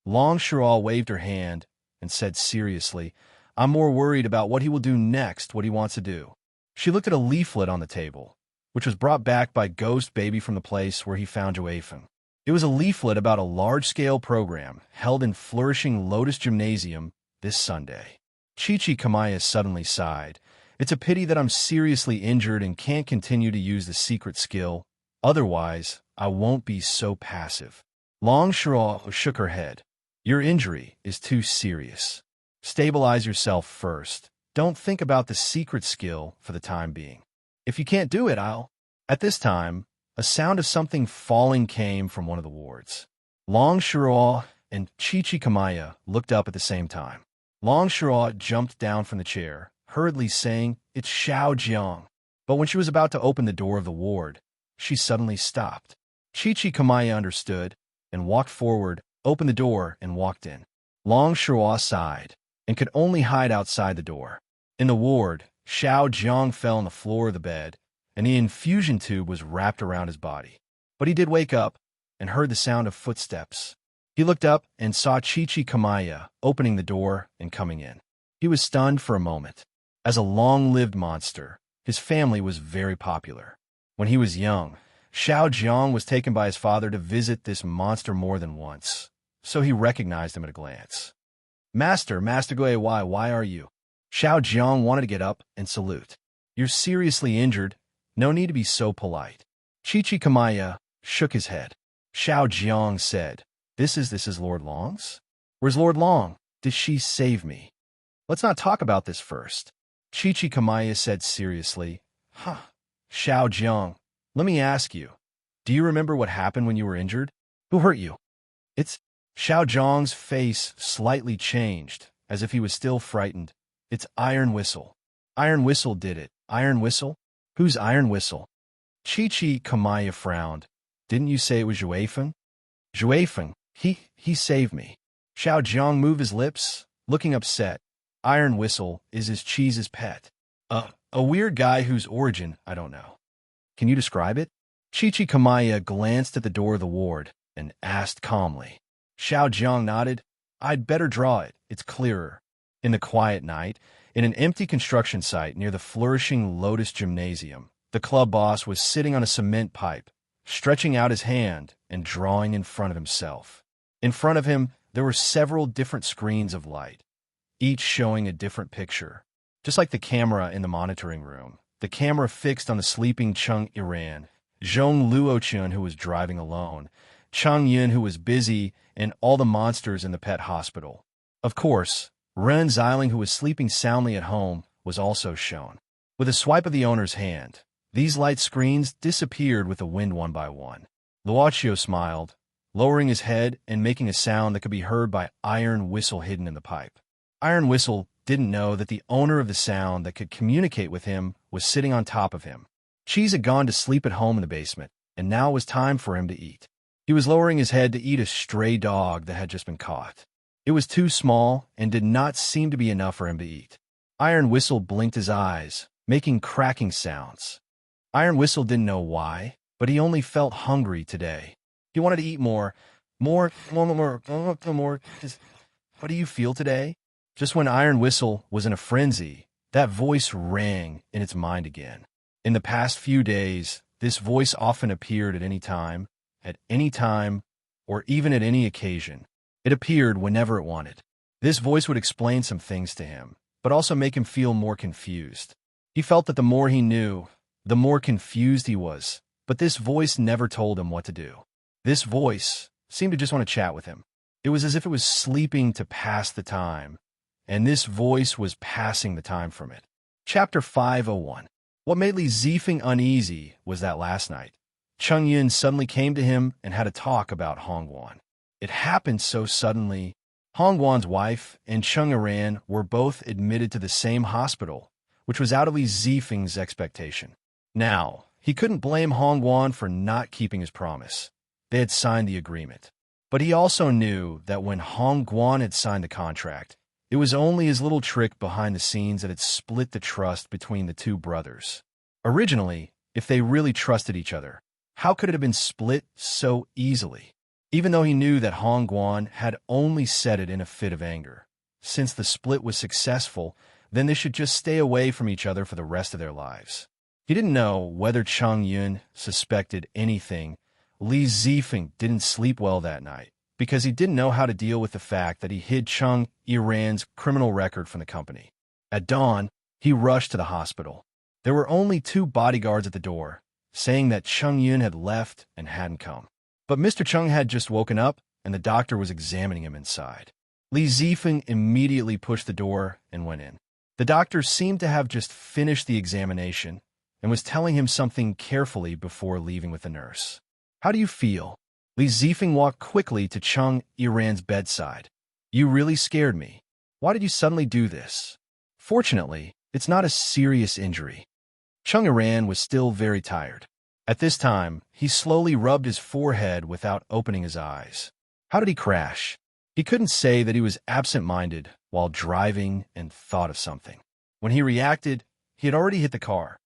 Long Shiral waved her hand and said seriously, I'm more worried about what he will do next, what he wants to do. She looked at a leaflet on the table, which was brought back by Ghost Baby from the place where he found Joafin. It was a leaflet about a large-scale program held in flourishing Lotus Gymnasium this Sunday. Chichi Kamaya suddenly sighed. It's a pity that I'm seriously injured and can't continue to use the secret skill. Otherwise, I won't be so passive. Long Shiro shook her head. Your injury is too serious. Stabilize yourself first. Don't think about the secret skill for the time being. If you can't do it, I'll... At this time, a sound of something falling came from one of the wards. Long Shiro and Chichi Kamaya looked up at the same time. Long Shiro jumped down from the chair, hurriedly saying, "It's Xiao Jiang." But when she was about to open the door of the ward, she suddenly stopped. Chichi Kamaya understood and walked forward, opened the door, and walked in. Long Shiro sighed and could only hide outside the door. In the ward, Xiao Jiang fell on the floor of the bed, and the infusion tube was wrapped around his body. But he did wake up and heard the sound of footsteps. He looked up and saw Chichi Kamaya opening the door and coming in. He was stunned for a moment. As a long-lived monster, his family was very popular. When he was young, Xiao Jiang was taken by his father to visit this monster more than once, so he recognized him at a glance. Master Goe, why are you? Xiao Jiang wanted to get up and salute. You're seriously injured. No need to be so polite. Chichi Kamaya shook his head. Xiao Jiang said, This is Lord Long's? Where's Lord Long? Did she save me? Let's not talk about this first. Chichi Kamaya said seriously. Xiao Jiang, let me ask you, do you remember what happened when you were injured? Who hurt you? It's... Xiao Jiang's face slightly changed, as if he was still frightened. It's Iron Whistle. Iron Whistle did it. Iron Whistle? Who's Iron Whistle? Chichi Kamaya frowned. Didn't you say it was Joafin? Joafin, he saved me. Xiao Jiang moved his lips, looking upset. Iron Whistle is his cheese's pet. A weird guy whose origin I don't know. Can you describe it? Chichi Kamaya glanced at the door of the ward and asked calmly. Xiao Jiang nodded. I'd better draw it. It's clearer. In the quiet night, in an empty construction site near the flourishing Lotus Gymnasium, the club boss was sitting on a cement pipe, stretching out his hand and drawing in front of himself. In front of him, there were several different screens of light, each showing a different picture. Just like the camera in the monitoring room, the camera fixed on the sleeping Chung Iran, Zhong Luochun, who was driving alone, Chang Yun, who was busy, and all the monsters in the pet hospital. Of course, Ren Xiling, who was sleeping soundly at home, was also shown. With a swipe of the owner's hand, these light screens disappeared with the wind one by one. Luochio smiled, lowering his head and making a sound that could be heard by Iron Whistle hidden in the pipe. Iron Whistle didn't know that the owner of the sound that could communicate with him was sitting on top of him. Cheese had gone to sleep at home in the basement, and now it was time for him to eat. He was lowering his head to eat a stray dog that had just been caught. It was too small and did not seem to be enough for him to eat. Iron Whistle blinked his eyes, making cracking sounds. Iron Whistle didn't know why, but he only felt hungry today. He wanted to eat more. More. How do you feel today? Just when Iron Whistle was in a frenzy, that voice rang in its mind again. In the past few days, this voice often appeared at any time, or even at any occasion. It appeared whenever it wanted. This voice would explain some things to him, but also make him feel more confused. He felt that the more he knew, the more confused he was, but this voice never told him what to do. This voice seemed to just want to chat with him. It was as if it was sleeping to pass the time, and this voice was passing the time from it. Chapter 501. What made Li Zifeng uneasy was that last night, Chung Yun suddenly came to him and had a talk about Hongguan. It happened so suddenly. Hongguan's wife and Chung Iran were both admitted to the same hospital, which was out of Li Zifeng's expectation. Now, he couldn't blame Hongguan for not keeping his promise. They had signed the agreement. But he also knew that when Hongguan had signed the contract, it was only his little trick behind the scenes that had split the trust between the two brothers. Originally, if they really trusted each other, how could it have been split so easily? Even though he knew that Hongguan had only said it in a fit of anger. since the split was successful, then they should just stay away from each other for the rest of their lives. He didn't know whether Chung Yun suspected anything. Li Zifeng didn't sleep well that night because he didn't know how to deal with the fact that he hid Chung Yiran's criminal record from the company. At dawn, he rushed to the hospital. There were only 2 bodyguards at the door, saying that Chung Yun had left and hadn't come. But Mr. Chung had just woken up, and the doctor was examining him inside. Li Zifeng immediately pushed the door and went in. The doctor seemed to have just finished the examination and was telling him something carefully before leaving with the nurse. "How do you feel?" Li Zifeng walked quickly to Chung Yiran's bedside. "You really scared me. Why did you suddenly do this?" "Fortunately, it's not a serious injury." Chung Yiran was still very tired. At this time, he slowly rubbed his forehead without opening his eyes. How did he crash? He couldn't say that he was absent-minded while driving and thought of something. When he reacted, he had already hit the car.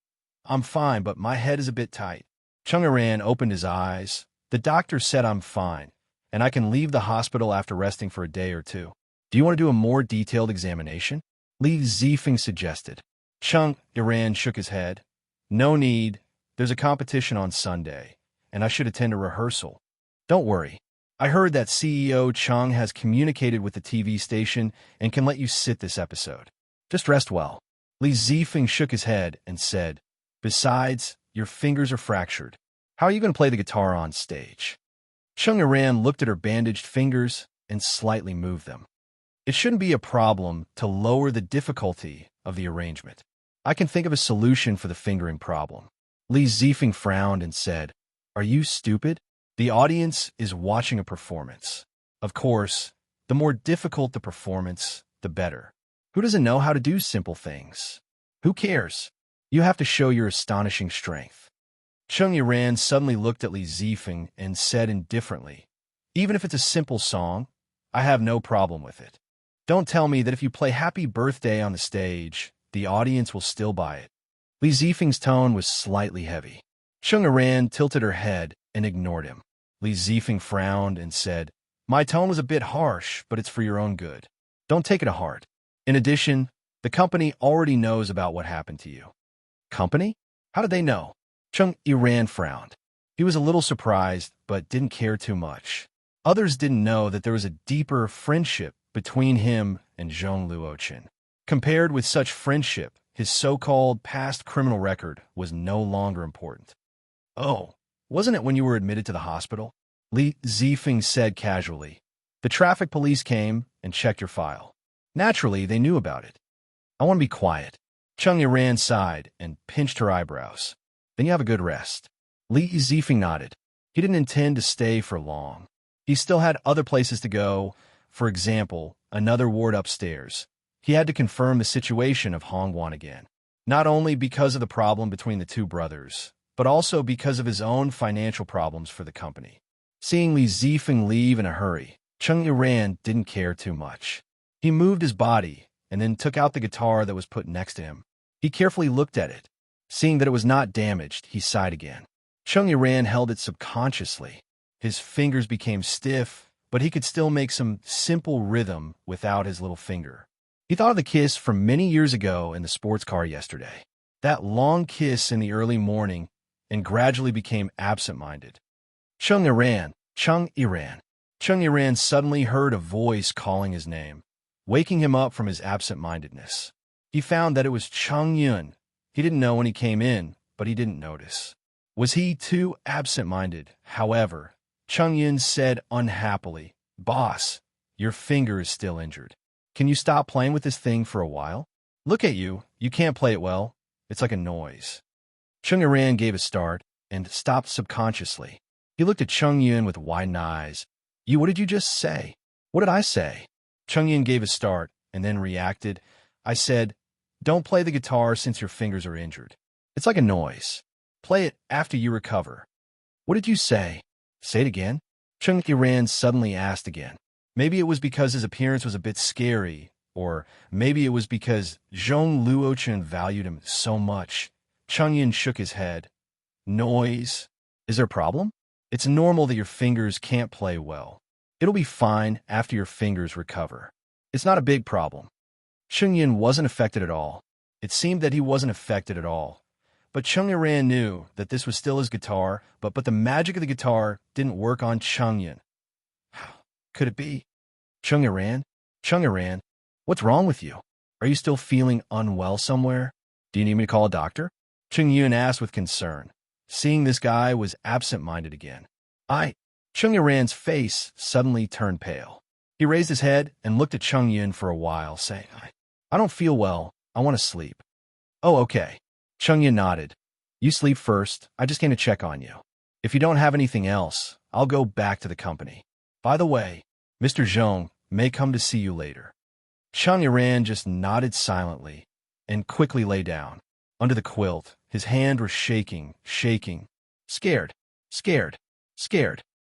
"I'm fine, but my head is a bit tight." Chung Yiran opened his eyes. "The doctor said I'm fine, and I can leave the hospital after resting for a day or 2. Do you want to do a more detailed examination?" Li Zifeng suggested. Chung Yiran shook his head. "No need. There's a competition on Sunday, and I should attend a rehearsal." "Don't worry. I heard that CEO Chung has communicated with the TV station and can let you sit this episode. Just rest well." Li Zifeng shook his head and said, "Besides, your fingers are fractured. How are you going to play the guitar on stage?" Chung Yiran looked at her bandaged fingers and slightly moved them. "It shouldn't be a problem to lower the difficulty of the arrangement. I can think of a solution for the fingering problem." Li Zifeng frowned and said, "Are you stupid? The audience is watching a performance. Of course, the more difficult the performance, the better. Who doesn't know how to do simple things? Who cares? You have to show your astonishing strength." Chung Yiran suddenly looked at Li Zifeng and said indifferently, "Even if it's a simple song, I have no problem with it. Don't tell me that if you play Happy Birthday on the stage, the audience will still buy it." Li Zifeng's tone was slightly heavy. Chung Yiran tilted her head and ignored him. Li Zifeng frowned and said, "My tone was a bit harsh, but it's for your own good. Don't take it to heart. In addition, the company already knows about what happened to you." "Company? How did they know?" Chung Yiran frowned. He was a little surprised, but didn't care too much. Others didn't know that there was a deeper friendship between him and Zhong Luochen. Compared with such friendship, his so-called past criminal record was no longer important. "Oh, wasn't it when you were admitted to the hospital?" Li Zifeng said casually. "The traffic police came and checked your file. Naturally, they knew about it." "I want to be quiet." Chung Yiran sighed and pinched her eyebrows. "Then you have a good rest." Li Zifeng nodded. He didn't intend to stay for long. He still had other places to go, for example, another ward upstairs. He had to confirm the situation of Hongguan again, not only because of the problem between the 2 brothers, but also because of his own financial problems for the company. Seeing Li Zifeng leave in a hurry, Chung Yiran didn't care too much. He moved his body and then took out the guitar that was put next to him. He carefully looked at it. Seeing that it was not damaged, he sighed again. Chung Yiran held it subconsciously. His fingers became stiff, but he could still make some simple rhythm without his little finger. He thought of the kiss from many years ago in the sports car yesterday. That long kiss in the early morning, and gradually became absent-minded. "Chung Yiran, Chung Yiran." Chung Yiran suddenly heard a voice calling his name, waking him up from his absent-mindedness. He found that it was Chung Yun. He didn't know when he came in, but he didn't notice. Was he too absent-minded? However, Chung Yun said unhappily, "Boss, your finger is still injured. Can you stop playing with this thing for a while? Look at you. You can't play it well. It's like a noise." Chung Yiran gave a start and stopped subconsciously. He looked at Chung Yun with widened eyes. What did you just say?" "What did I say?" Chung Yun gave a start and then reacted. "I said, don't play the guitar since your fingers are injured. It's like a noise. Play it after you recover." "What did you say?" "Say it again." Chung Yiran suddenly asked again. Maybe it was because his appearance was a bit scary, or maybe it was because Zhong Luochen valued him so much. Chung Yun shook his head. "Noise? Is there a problem?" "It's normal that your fingers can't play well. It'll be fine after your fingers recover." It's not a big problem. Chung Yun wasn't affected at all. It seemed that he wasn't affected at all. But Chung Yuan knew that this was still his guitar, but the magic of the guitar didn't work on Chung Yun. Could it be? Chung Yuan? Chung Yuan, what's wrong with you? Are you still feeling unwell somewhere? Do you need me to call a doctor? Chung Yun asked with concern, seeing this guy was absent-minded again. Chung Yuan's face suddenly turned pale. He raised his head and looked at Chung Yun for a while, saying, I don't feel well. I want to sleep. Oh, okay. Chung Yun nodded. You sleep first. I just came to check on you. If you don't have anything else, I'll go back to the company. By the way, Mr. Zhong may come to see you later. Chung Yuan just nodded silently and quickly lay down. Under the quilt, his hand was shaking. Scared.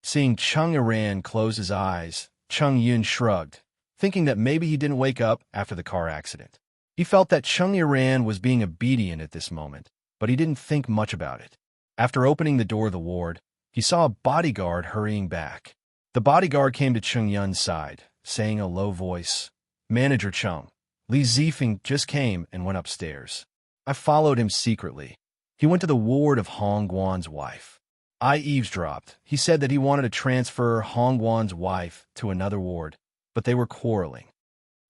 Seeing Chung Yuan close his eyes, Chung Yun shrugged, thinking that maybe he didn't wake up after the car accident. He felt that Chung Yuan was being obedient at this moment, but he didn't think much about it. After opening the door of the ward, he saw a bodyguard hurrying back. The bodyguard came to Chung Yun's side, saying in a low voice, Manager Chung, Li Zifeng just came and went upstairs. I followed him secretly. He went to the ward of Hong Guan's wife. I eavesdropped. He said that he wanted to transfer Hong Guan's wife to another ward, but they were quarreling.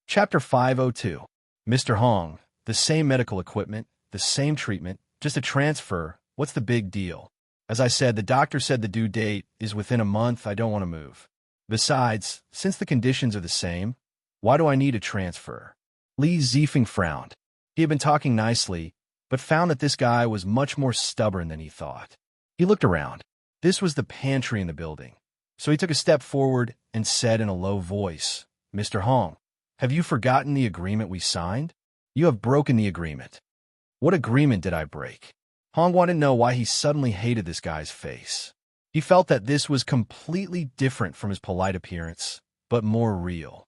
Chapter 502. Mr. Hong, the same medical equipment, the same treatment, just a transfer. What's the big deal? As I said, the doctor said the due date is within a month. I don't want to move. Besides, since the conditions are the same, why do I need a transfer? Li Zifeng frowned. He had been talking nicely, but found that this guy was much more stubborn than he thought. He looked around. This was the pantry in the building. So he took a step forward and said in a low voice, Mr. Hong, have you forgotten the agreement we signed? You have broken the agreement. What agreement did I break? Hong wanted to know why he suddenly hated this guy's face. He felt that this was completely different from his polite appearance, but more real.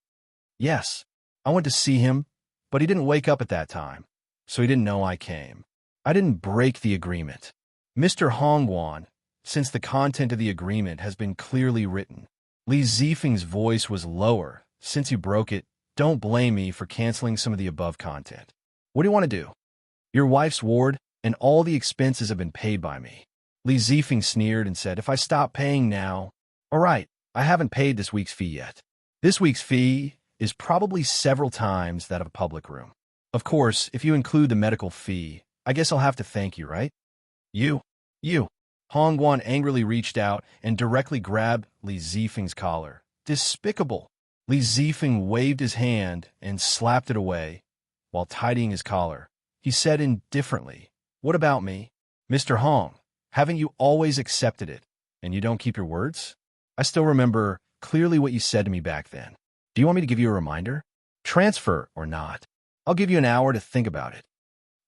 Yes, I went to see him, but he didn't wake up at that time, so he didn't know I came. I didn't break the agreement. Mr. Hongguan, since the content of the agreement has been clearly written. Li Zifeng's voice was lower. Since you broke it, don't blame me for canceling some of the above content. What do you want to do? Your wife's ward and all the expenses have been paid by me. Li Zifeng sneered and said, if I stop paying now, all right, I haven't paid this week's fee yet. This week's fee is probably several times that of a public room. Of course, if you include the medical fee, I guess I'll have to thank you, right? You. Hongguan angrily reached out and directly grabbed Li Zifeng's collar. Despicable. Li Zifeng waved his hand and slapped it away while tidying his collar. He said indifferently, what about me? Mr. Hong, haven't you always accepted it, and you don't keep your words? I still remember clearly what you said to me back then. Do you want me to give you a reminder? Transfer or not? I'll give you an hour to think about it.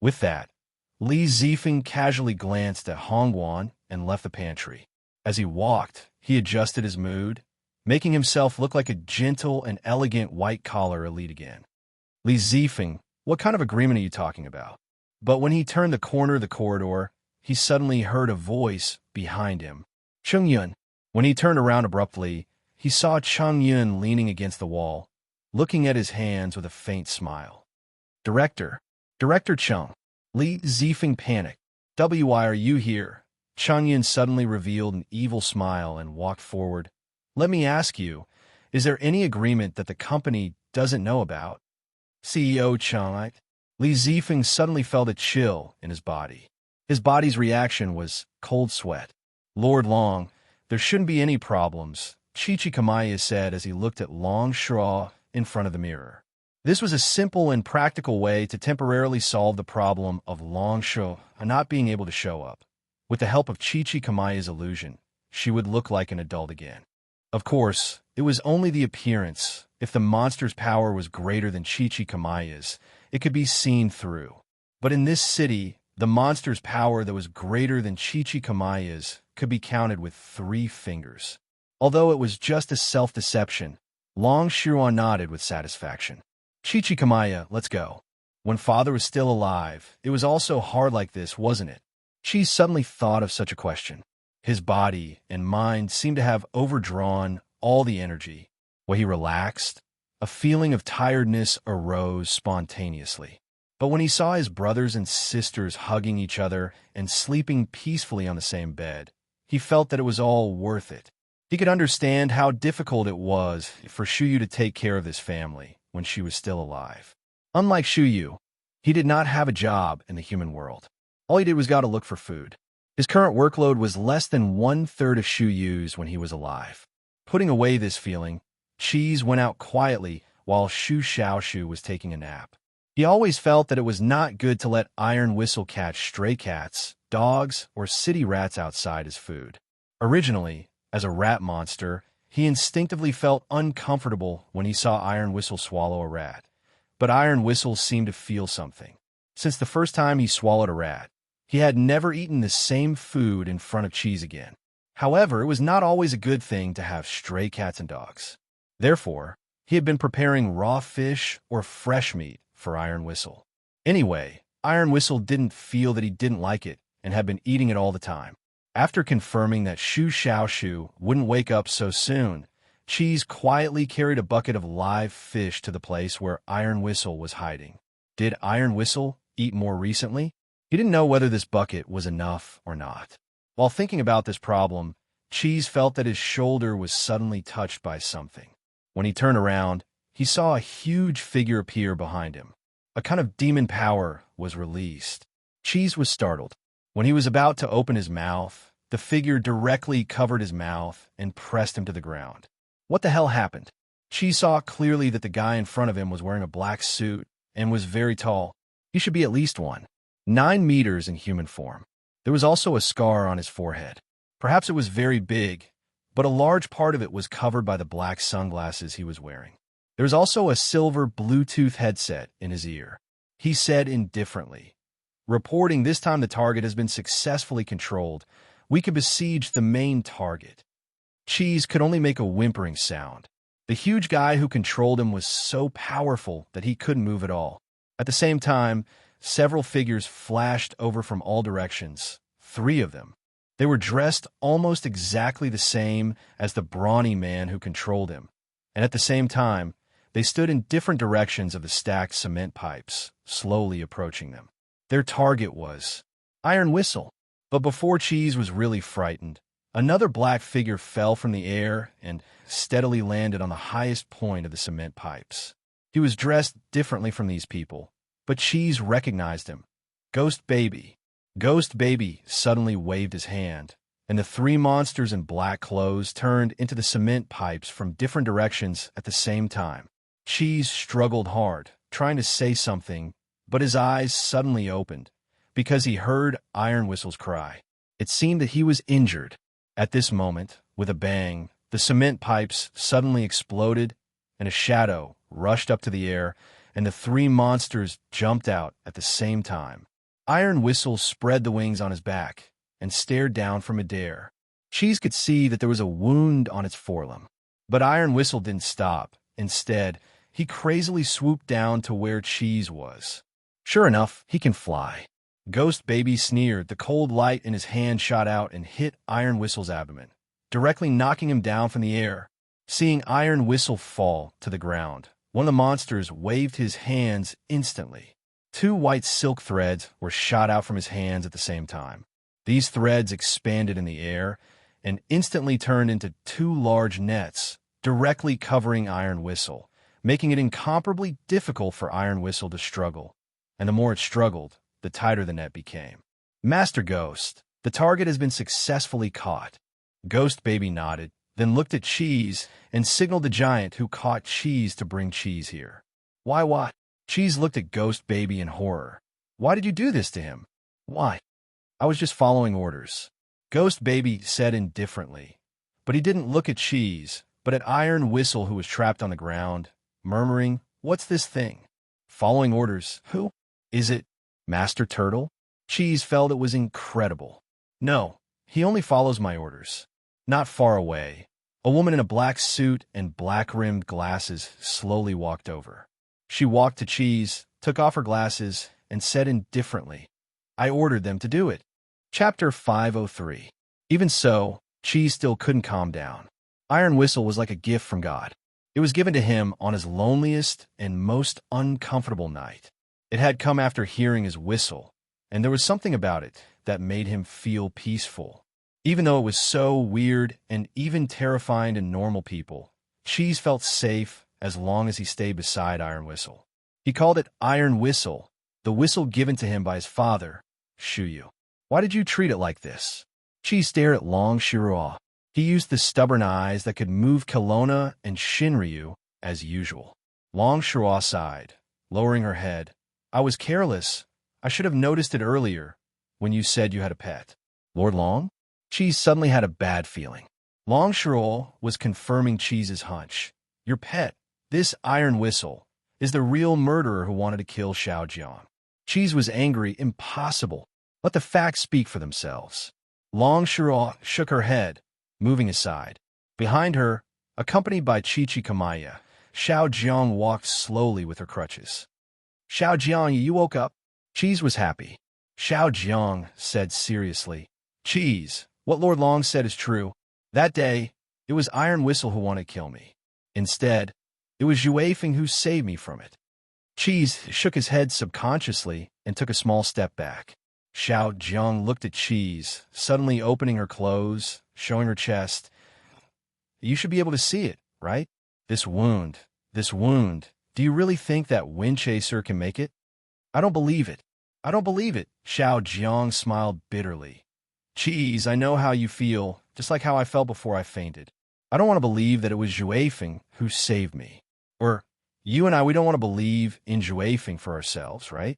With that, Li Zifeng casually glanced at Hongguan and left the pantry. As he walked, he adjusted his mood, making himself look like a gentle and elegant white-collar elite again. Li Zifeng, what kind of agreement are you talking about? But when he turned the corner of the corridor, he suddenly heard a voice behind him. Chung Yun. When he turned around abruptly, he saw Chung Yun leaning against the wall, looking at his hands with a faint smile. Director Chung. Li Zifeng panicked. Why are you here? Chung Yun suddenly revealed an evil smile and walked forward. Let me ask you, is there any agreement that the company doesn't know about? CEO Chung. Li Zifeng suddenly felt a chill in his body. His body's reaction was cold sweat. Lord Long, there shouldn't be any problems, Chichikamaya said as he looked at Long Shua in front of the mirror. This was a simple and practical way to temporarily solve the problem of Long Shua not being able to show up. With the help of Chichikamaya's illusion, she would look like an adult again. Of course, it was only the appearance. If the monster's power was greater than Chichikamaya's, it could be seen through. But in this city, the monster's power that was greater than Chichikamaya's could be counted with 3 fingers. Although it was just a self-deception, Long Shua nodded with satisfaction. Chichikamaya, let's go. When father was still alive, it was also hard like this, wasn't it? Chi suddenly thought of such a question. His body and mind seemed to have overdrawn all the energy. Was he relaxed? A feeling of tiredness arose spontaneously. But when he saw his brothers and sisters hugging each other and sleeping peacefully on the same bed, he felt that it was all worth it. He could understand how difficult it was for Shuyu to take care of this family when she was still alive. Unlike Shuyu, he did not have a job in the human world. All he did was go to look for food. His current workload was less than one-third of Shuyu's when he was alive. Putting away this feeling, Cheese went out quietly while Shu Xiaoshu was taking a nap. He always felt that it was not good to let Iron Whistle catch stray cats, dogs, or city rats outside his food. Originally, as a rat monster, he instinctively felt uncomfortable when he saw Iron Whistle swallow a rat. But Iron Whistle seemed to feel something. Since the first time he swallowed a rat, he had never eaten the same food in front of Cheese again. However, it was not always a good thing to have stray cats and dogs. Therefore, he had been preparing raw fish or fresh meat for Iron Whistle. Anyway, Iron Whistle didn't feel that he didn't like it and had been eating it all the time. After confirming that Shu Xiaoshu wouldn't wake up so soon, Cheese quietly carried a bucket of live fish to the place where Iron Whistle was hiding. Did Iron Whistle eat more recently? He didn't know whether this bucket was enough or not. While thinking about this problem, Cheese felt that his shoulder was suddenly touched by something. When he turned around, he saw a huge figure appear behind him. A kind of demon power was released. Cheese was startled. When he was about to open his mouth, the figure directly covered his mouth and pressed him to the ground. What the hell happened? Cheese saw clearly that the guy in front of him was wearing a black suit and was very tall. He should be at least 9 meters in human form. There was also a scar on his forehead. Perhaps it was very big, but a large part of it was covered by the black sunglasses he was wearing. There was also a silver Bluetooth headset in his ear. He said indifferently, reporting this time the target has been successfully controlled. We can besiege the main target. Cheese could only make a whimpering sound. The huge guy who controlled him was so powerful that he couldn't move at all. At the same time, several figures flashed over from all directions, 3 of them. They were dressed almost exactly the same as the brawny man who controlled him, and at the same time, they stood in different directions of the stacked cement pipes, slowly approaching them. Their target was Iron Whistle. But before Cheese was really frightened, another black figure fell from the air and steadily landed on the highest point of the cement pipes. He was dressed differently from these people, but Cheese recognized him. Ghost Baby. Ghost Baby suddenly waved his hand, and the 3 monsters in black clothes turned into the cement pipes from different directions at the same time. Cheese struggled hard, trying to say something, but his eyes suddenly opened, because he heard Iron Whistle's cry. It seemed that he was injured. At this moment, with a bang, the cement pipes suddenly exploded, and a shadow rushed up to the air, and the 3 monsters jumped out at the same time. Iron Whistle spread the wings on his back and stared down from midair. Cheese could see that there was a wound on its forelimb. But Iron Whistle didn't stop. Instead, he crazily swooped down to where Cheese was. Sure enough, he can fly. Ghost Baby sneered. The cold light in his hand shot out and hit Iron Whistle's abdomen, directly knocking him down from the air. Seeing Iron Whistle fall to the ground, one of the monsters waved his hands instantly. 2 white silk threads were shot out from his hands at the same time. These threads expanded in the air and instantly turned into 2 large nets, directly covering Iron Whistle, making it incomparably difficult for Iron Whistle to struggle. And the more it struggled, the tighter the net became. Master Ghost, the target has been successfully caught. Ghost Baby nodded, then looked at Cheese and signaled the giant who caught Cheese to bring Cheese here. Why, what? Cheese looked at Ghost Baby in horror. Why did you do this to him? Why? I was just following orders. Ghost Baby said indifferently. But he didn't look at Cheese, but at Iron Whistle who was trapped on the ground, murmuring, "What's this thing?" Following orders. Who? Is it Master Turtle? Cheese felt it was incredible. No, he only follows my orders. Not far away, a woman in a black suit and black-rimmed glasses slowly walked over. She walked to Cheese, took off her glasses, and said indifferently, "I ordered them to do it." Chapter 503. Even so, Cheese still couldn't calm down. Iron Whistle was like a gift from God. It was given to him on his loneliest and most uncomfortable night. It had come after hearing his whistle, and there was something about it that made him feel peaceful. Even though it was so weird and even terrifying to normal people, Cheese felt safe as long as he stayed beside Iron Whistle. He called it Iron Whistle, the whistle given to him by his father, Shuyu. Why did you treat it like this? Cheese stared at Long Shirua. He used the stubborn eyes that could move Kelowna and Shinryu as usual. Long Shirua sighed, lowering her head. I was careless. I should have noticed it earlier when you said you had a pet. Lord Long? Cheese suddenly had a bad feeling. Long Shirua was confirming Cheese's hunch. Your pet, this Iron Whistle, is the real murderer who wanted to kill Xiao Jiang. Cheese was angry. Impossible. Let the facts speak for themselves. Long Shirua shook her head, moving aside. Behind her, accompanied by Chi-Chi Kamaya, Xiao Jiang walked slowly with her crutches. Xiao Jiang, you woke up? Cheese was happy. Xiao Jiang said seriously, Cheese, what Lord Long said is true. That day, it was Iron Whistle who wanted to kill me. Instead, it was Yue Feng who saved me from it. Cheese shook his head subconsciously and took a small step back. Xiao Jiang looked at Cheese, suddenly opening her clothes, showing her chest. You should be able to see it, right? This wound. Do you really think that Wind Chaser can make it? I don't believe it. Xiao Jiang smiled bitterly. Cheese, I know how you feel, just like how I felt before I fainted. I don't want to believe that it was Yue Feng who saved me. Or, you and I, we don't want to believe in Yue Feng for ourselves, right?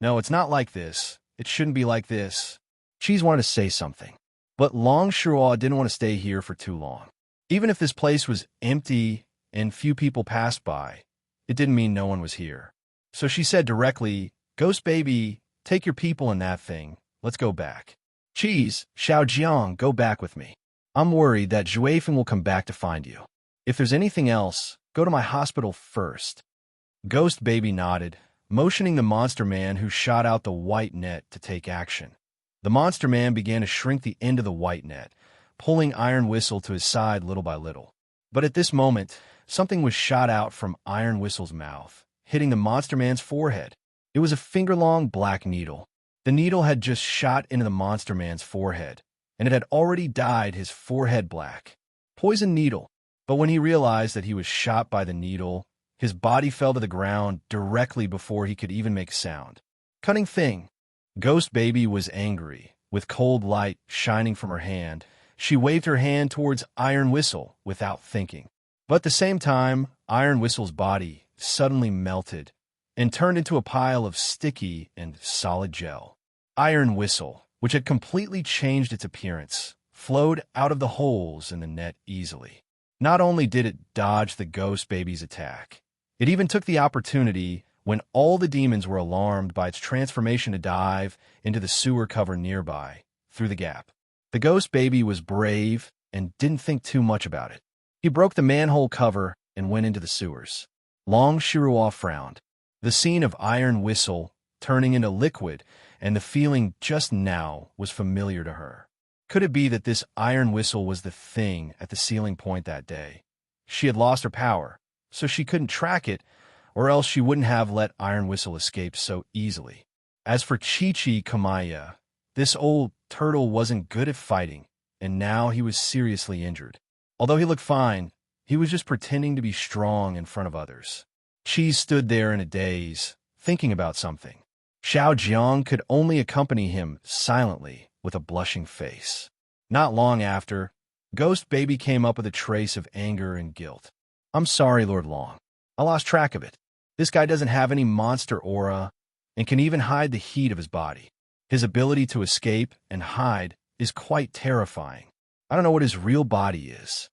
No, it's not like this. It shouldn't be like this. Cheese wanted to say something, but Long Shirua didn't want to stay here for too long. Even if this place was empty and few people passed by, it didn't mean no one was here. So she said directly, Ghost Baby, take your people and that thing. Let's go back. Cheese, Xiao Jiang, go back with me. I'm worried that Yue Feng will come back to find you. If there's anything else, go to my hospital first. Ghost Baby nodded, motioning the monster man who shot out the white net to take action. The monster man began to shrink the end of the white net, pulling Iron Whistle to his side little by little. But at this moment, something was shot out from Iron Whistle's mouth, hitting the monster man's forehead. It was a finger-long black needle. The needle had just shot into the monster man's forehead, and it had already dyed his forehead black. Poison needle. But when he realized that he was shot by the needle, his body fell to the ground directly before he could even make sound. Cunning thing. Ghost Baby was angry. With cold light shining from her hand, she waved her hand towards Iron Whistle without thinking. But at the same time, Iron Whistle's body suddenly melted and turned into a pile of sticky and solid gel. Iron Whistle, which had completely changed its appearance, flowed out of the holes in the net easily. Not only did it dodge the Ghost Baby's attack, it even took the opportunity when all the demons were alarmed by its transformation to dive into the sewer cover nearby, through the gap. The Ghost Baby was brave and didn't think too much about it. He broke the manhole cover and went into the sewers. Long Shirua frowned. The scene of Iron Whistle turning into liquid and the feeling just now was familiar to her. Could it be that this Iron Whistle was the thing at the ceiling point that day? She had lost her power, so she couldn't track it, or else she wouldn't have let Iron Whistle escape so easily. As for Chi-Chi Kamaya, this old turtle wasn't good at fighting, and now he was seriously injured. Although he looked fine, he was just pretending to be strong in front of others. Cheese stood there in a daze, thinking about something. Xiao Jiang could only accompany him silently with a blushing face. Not long after, Ghost Baby came up with a trace of anger and guilt. I'm sorry, Lord Long. I lost track of it. This guy doesn't have any monster aura and can even hide the heat of his body. His ability to escape and hide is quite terrifying. I don't know what his real body is.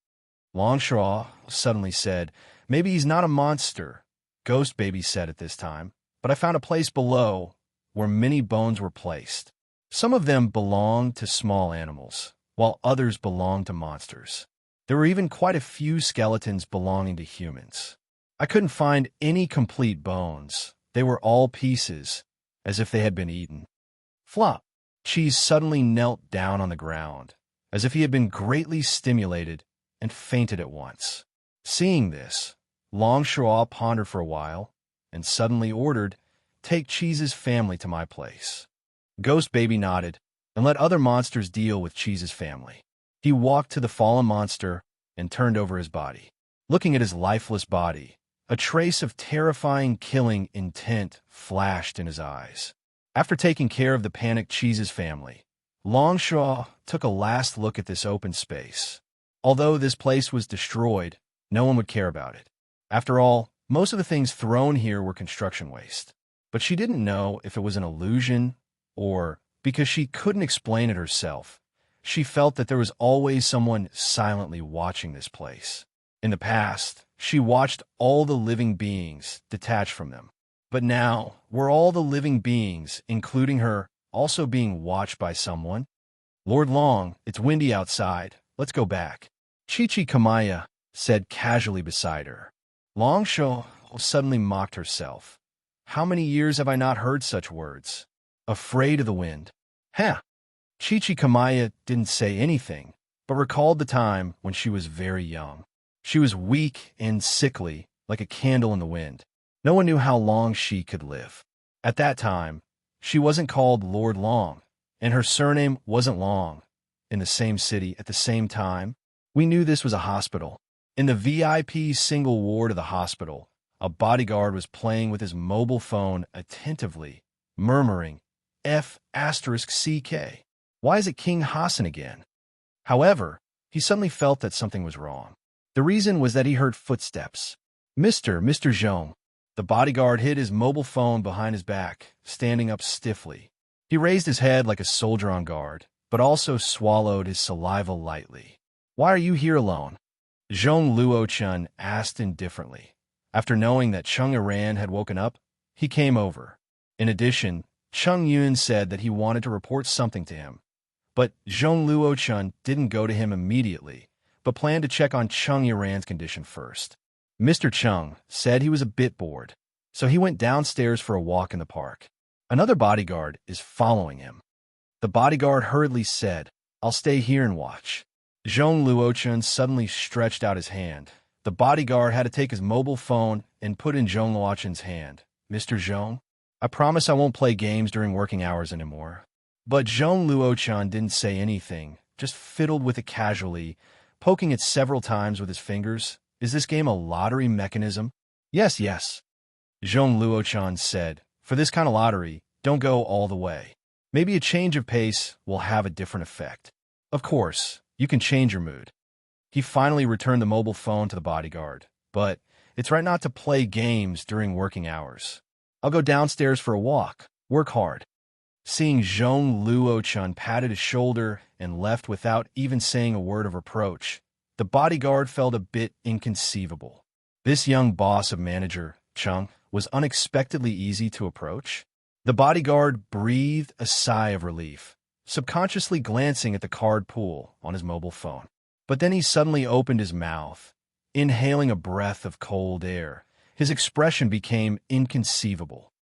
Longshaw suddenly said, maybe he's not a monster, Ghost Baby said at this time, but I found a place below where many bones were placed. Some of them belonged to small animals, while others belonged to monsters. There were even quite a few skeletons belonging to humans. I couldn't find any complete bones. They were all pieces, as if they had been eaten. Flop! Cheese suddenly knelt down on the ground, as if he had been greatly stimulated, and fainted at once. Seeing this, Longshaw pondered for a while and suddenly ordered, "Take Cheese's family to my place." Ghost Baby nodded and let other monsters deal with Cheese's family. He walked to the fallen monster and turned over his body. Looking at his lifeless body, a trace of terrifying killing intent flashed in his eyes. After taking care of the panicked Cheese's family, Longshaw took a last look at this open space. Although this place was destroyed, no one would care about it. After all, most of the things thrown here were construction waste. But she didn't know if it was an illusion or, because she couldn't explain it herself, she felt that there was always someone silently watching this place. In the past, she watched all the living beings detached from them. But now, were all the living beings, including her, also being watched by someone? "Lord Long, it's windy outside. Let's go back," Chichi Kamaya said casually beside her. Longshaw suddenly mocked herself. How many years have I not heard such words? Afraid of the wind. Huh. Chichi Kamaya didn't say anything, but recalled the time when she was very young. She was weak and sickly, like a candle in the wind. No one knew how long she could live. At that time, she wasn't called Lord Long, and her surname wasn't Long. In the same city at the same time, we knew this was a hospital. In the VIP single ward of the hospital, a bodyguard was playing with his mobile phone attentively, murmuring, F***CK. Why is it King Hassan again? However, he suddenly felt that something was wrong. The reason was that he heard footsteps. Mr. Zhong. The bodyguard hid his mobile phone behind his back, standing up stiffly. He raised his head like a soldier on guard, but also swallowed his saliva lightly. Why are you here alone? Zhong Luo-chun asked indifferently. After knowing that Chung Iran had woken up, he came over. In addition, Chung Yun said that he wanted to report something to him. But Zhong Luo-chun didn't go to him immediately, but planned to check on Chung Iran's condition first. Mr. Chung said he was a bit bored, so he went downstairs for a walk in the park. Another bodyguard is following him. The bodyguard hurriedly said, I'll stay here and watch. Zhong Luo-chun suddenly stretched out his hand. The bodyguard had to take his mobile phone and put in Zhong Luo-chun's hand. Mr. Zhong, I promise I won't play games during working hours anymore. But Zhong Luo-chun didn't say anything, just fiddled with it casually, poking it several times with his fingers. Is this game a lottery mechanism? Yes. Zhong Luo-chun said, for this kind of lottery, don't go all the way. Maybe a change of pace will have a different effect. Of course, you can change your mood. He finally returned the mobile phone to the bodyguard, but it's right not to play games during working hours. I'll go downstairs for a walk. Work hard. Seeing Zhong Luo-chun patted his shoulder and left without even saying a word of reproach, the bodyguard felt a bit inconceivable. This young boss of manager, Chung, was unexpectedly easy to approach. The bodyguard breathed a sigh of relief, subconsciously glancing at the card pool on his mobile phone. But then he suddenly opened his mouth, inhaling a breath of cold air. His expression became inconceivable.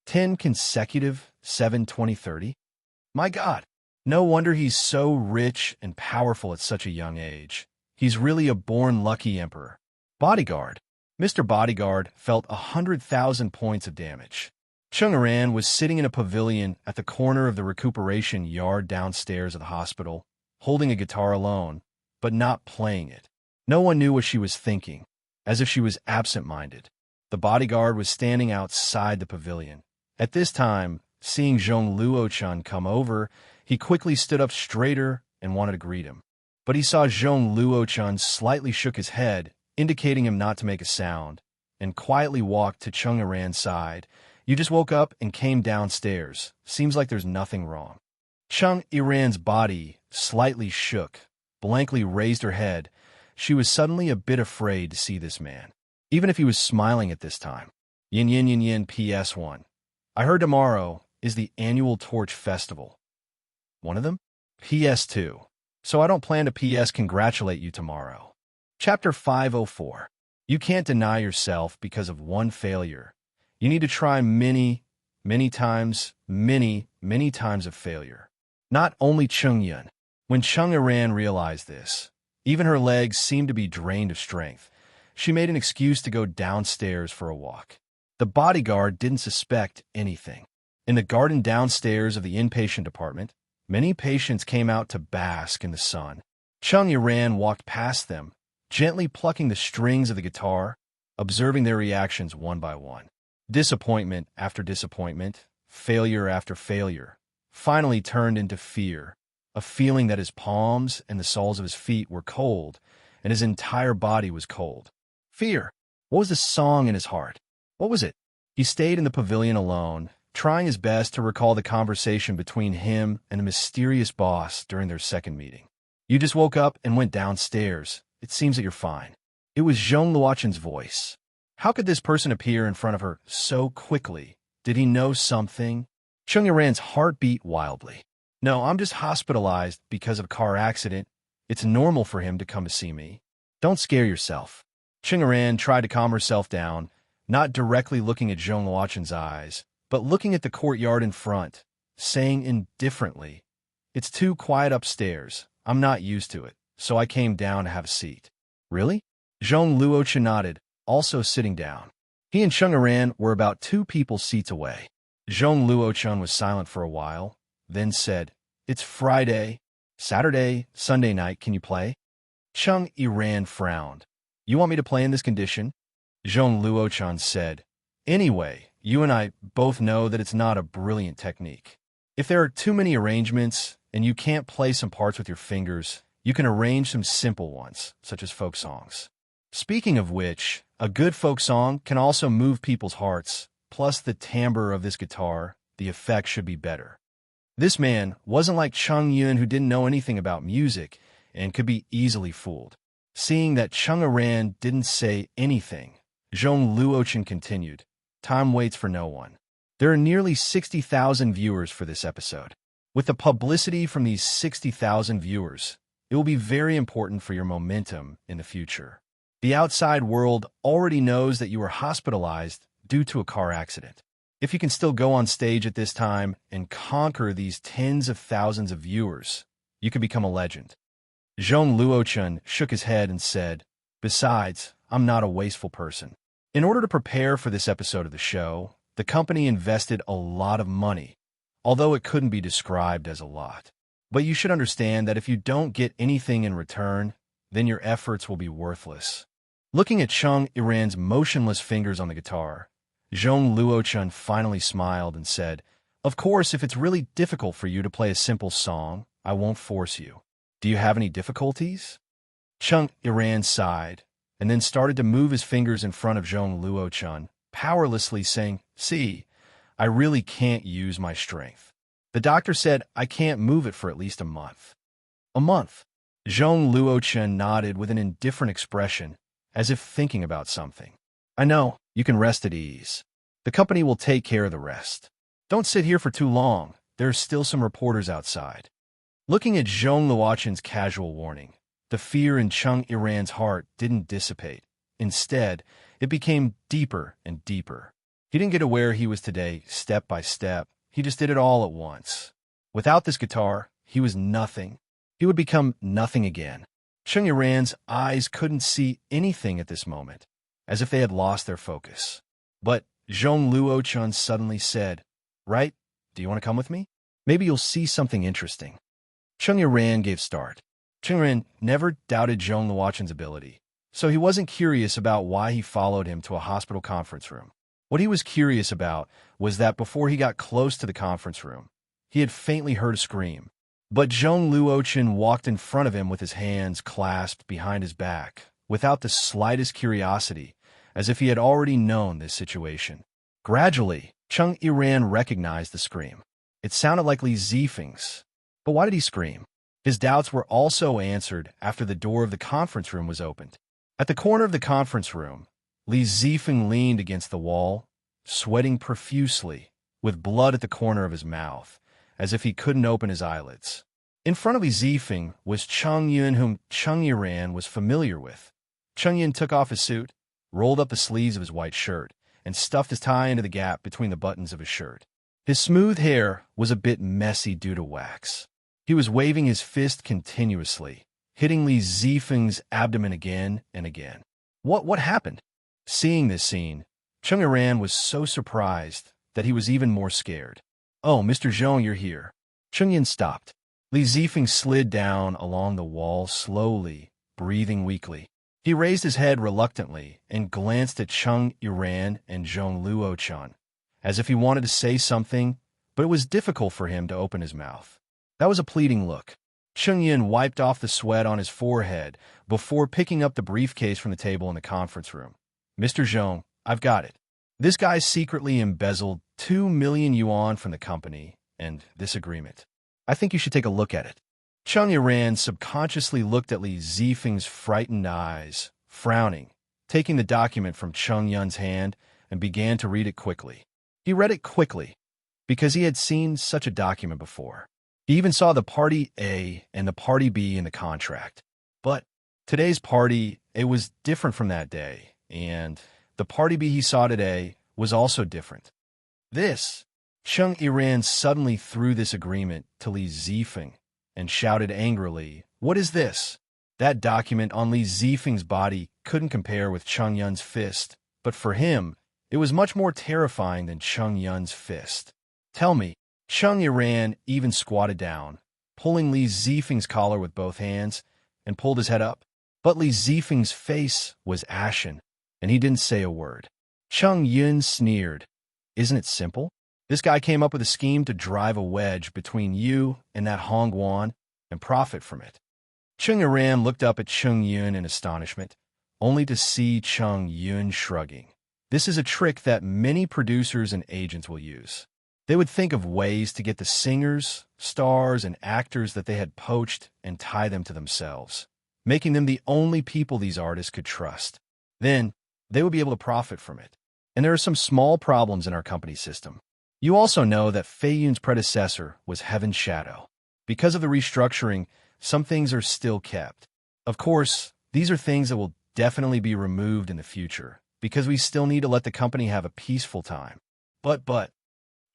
10 consecutive 7/20/30? My God, no wonder he's so rich and powerful at such a young age. He's really a born lucky emperor. Bodyguard. Mr. Bodyguard felt 100,000 points of damage. Chung Iran was sitting in a pavilion at the corner of the recuperation yard downstairs of the hospital, holding a guitar alone, but not playing it. No one knew what she was thinking, as if she was absent-minded. The bodyguard was standing outside the pavilion. At this time, seeing Zhong Luo-chun come over, he quickly stood up straighter and wanted to greet him. But he saw Zhong Luo-chun slightly shook his head, indicating him not to make a sound, and quietly walked to Chung Iran's side. You just woke up and came downstairs. Seems like there's nothing wrong. Chung Iran's body slightly shook, blankly raised her head. She was suddenly a bit afraid to see this man, even if he was smiling at this time. Yin PS1. I heard tomorrow is the annual Torch Festival. One of them? PS2. So I don't plan to PS congratulate you tomorrow. Chapter 504. You can't deny yourself because of one failure. You need to try many times of failure. Not only Chung Yun. When Chung Iran realized this, even her legs seemed to be drained of strength. She made an excuse to go downstairs for a walk. The bodyguard didn't suspect anything. In the garden downstairs of the inpatient department, many patients came out to bask in the sun. Chung Yiran walked past them, gently plucking the strings of the guitar, observing their reactions one by one. Disappointment after disappointment, failure after failure, finally turned into fear, a feeling that his palms and the soles of his feet were cold, and his entire body was cold. Fear. What was the song in his heart? What was it? He stayed in the pavilion alone, trying his best to recall the conversation between him and a mysterious boss during their second meeting. You just woke up and went downstairs. It seems that you're fine. It was Zhong Luochen's voice. How could this person appear in front of her so quickly? Did he know something? Chung Yiran's heart beat wildly. No, I'm just hospitalized because of a car accident. It's normal for him to come to see me. Don't scare yourself. Chung Yiran tried to calm herself down, not directly looking at Zhong Luochen's eyes, but looking at the courtyard in front, saying indifferently, "It's too quiet upstairs. I'm not used to it, so I came down to have a seat." Really? Zhong Luochen nodded, also sitting down. He and Chung Yiran were about 2 people's seats away. Zhong Luochen was silent for a while, then said, "It's Friday, Saturday, Sunday night. Can you play?" Chung Yiran frowned. "You want me to play in this condition?" Zhong Luochen said, "Anyway, you and I both know that it's not a brilliant technique. If there are too many arrangements and you can't play some parts with your fingers, you can arrange some simple ones, such as folk songs. Speaking of which, a good folk song can also move people's hearts, plus the timbre of this guitar, the effect should be better." This man wasn't like Chung Yun, who didn't know anything about music and could be easily fooled. Seeing that Chung Yiran didn't say anything, Zhong Luochen continued, "Time waits for no one. There are nearly 60,000 viewers for this episode. With the publicity from these 60,000 viewers, it will be very important for your momentum in the future. The outside world already knows that you were hospitalized due to a car accident. If you can still go on stage at this time and conquer these tens of thousands of viewers, you can become a legend." Zhong Luochen shook his head and said, "Besides, I'm not a wasteful person. In order to prepare for this episode of the show, the company invested a lot of money, although it couldn't be described as a lot. But you should understand that if you don't get anything in return, then your efforts will be worthless." Looking at Chung Yiran's motionless fingers on the guitar, Zhong Luochen finally smiled and said, "Of course, if it's really difficult for you to play a simple song, I won't force you. Do you have any difficulties?" Chung Yiran sighed, and then started to move his fingers in front of Zhong Luochen, powerlessly saying, "See, I really can't use my strength. The doctor said I can't move it for at least a month." "A month?" Zhong Luochen nodded with an indifferent expression, as if thinking about something. "I know, you can rest at ease. The company will take care of the rest. Don't sit here for too long. There are still some reporters outside." Looking at Zhong Luochen's casual warning, the fear in Chung Yiran's heart didn't dissipate. Instead, it became deeper and deeper. He didn't get to where he was today step by step. He just did it all at once. Without this guitar, he was nothing. He would become nothing again. Chung Yiran's eyes couldn't see anything at this moment, as if they had lost their focus. But Zhong Luochen suddenly said, "Right? Do you want to come with me? Maybe you'll see something interesting." Chung Yiran gave start. Chung Yiran never doubted Zhong Luochen's ability, so he wasn't curious about why he followed him to a hospital conference room. What he was curious about was that before he got close to the conference room, he had faintly heard a scream. But Zhong Luochen walked in front of him with his hands clasped behind his back, without the slightest curiosity, as if he had already known this situation. Gradually, Chung Yiran recognized the scream. It sounded like Li Zifeng's. But why did he scream? His doubts were also answered after the door of the conference room was opened. At the corner of the conference room, Li Zifeng leaned against the wall, sweating profusely, with blood at the corner of his mouth, as if he couldn't open his eyelids. In front of Li Zifeng was Chung Yun, whom Chung Yiran was familiar with. Chung Yun took off his suit, rolled up the sleeves of his white shirt, and stuffed his tie into the gap between the buttons of his shirt. His smooth hair was a bit messy due to wax. He was waving his fist continuously, hitting Li Zifeng's abdomen again and again. What happened? Seeing this scene, Chung Iran was so surprised that he was even more scared. Oh, Mr. Zhong, you're here. Chung Yin stopped. Li Zifeng slid down along the wall slowly, breathing weakly. He raised his head reluctantly and glanced at Chung Iran and Zhong Luo-chan, as if he wanted to say something, but it was difficult for him to open his mouth. That was a pleading look. Chung Yin wiped off the sweat on his forehead before picking up the briefcase from the table in the conference room. Mr. Zhong, I've got it. This guy secretly embezzled 2 million yuan from the company and this agreement. I think you should take a look at it. Chung Iran subconsciously looked at Li Zifeng's frightened eyes, frowning, taking the document from Chung Yun's hand and began to read it quickly. He read it quickly because he had seen such a document before. He even saw the Party A and the Party B in the contract. But today's Party A was different from that day, and the Party B he saw today was also different. Chung Iran suddenly threw this agreement to Li Zifeng and shouted angrily, "What is this?" That document on Li Zifeng's body couldn't compare with Chung Yun's fist, but for him, it was much more terrifying than Chung Yun's fist. Tell me. Chung Iran even squatted down, pulling Li Zifeng's collar with both hands, and pulled his head up. But Li Zifeng's face was ashen, and he didn't say a word. Chung Yun sneered. Isn't it simple? This guy came up with a scheme to drive a wedge between you and that Hong Guan and profit from it. Chung Iran looked up at Chung Yun in astonishment, only to see Chung Yun shrugging. This is a trick that many producers and agents will use. They would think of ways to get the singers, stars, and actors that they had poached and tie them to themselves, making them the only people these artists could trust. Then, they would be able to profit from it. And there are some small problems in our company system. You also know that Fei Yun's predecessor was Heaven's Shadow. Because of the restructuring, some things are still kept. Of course, these are things that will definitely be removed in the future, because we still need to let the company have a peaceful time. But,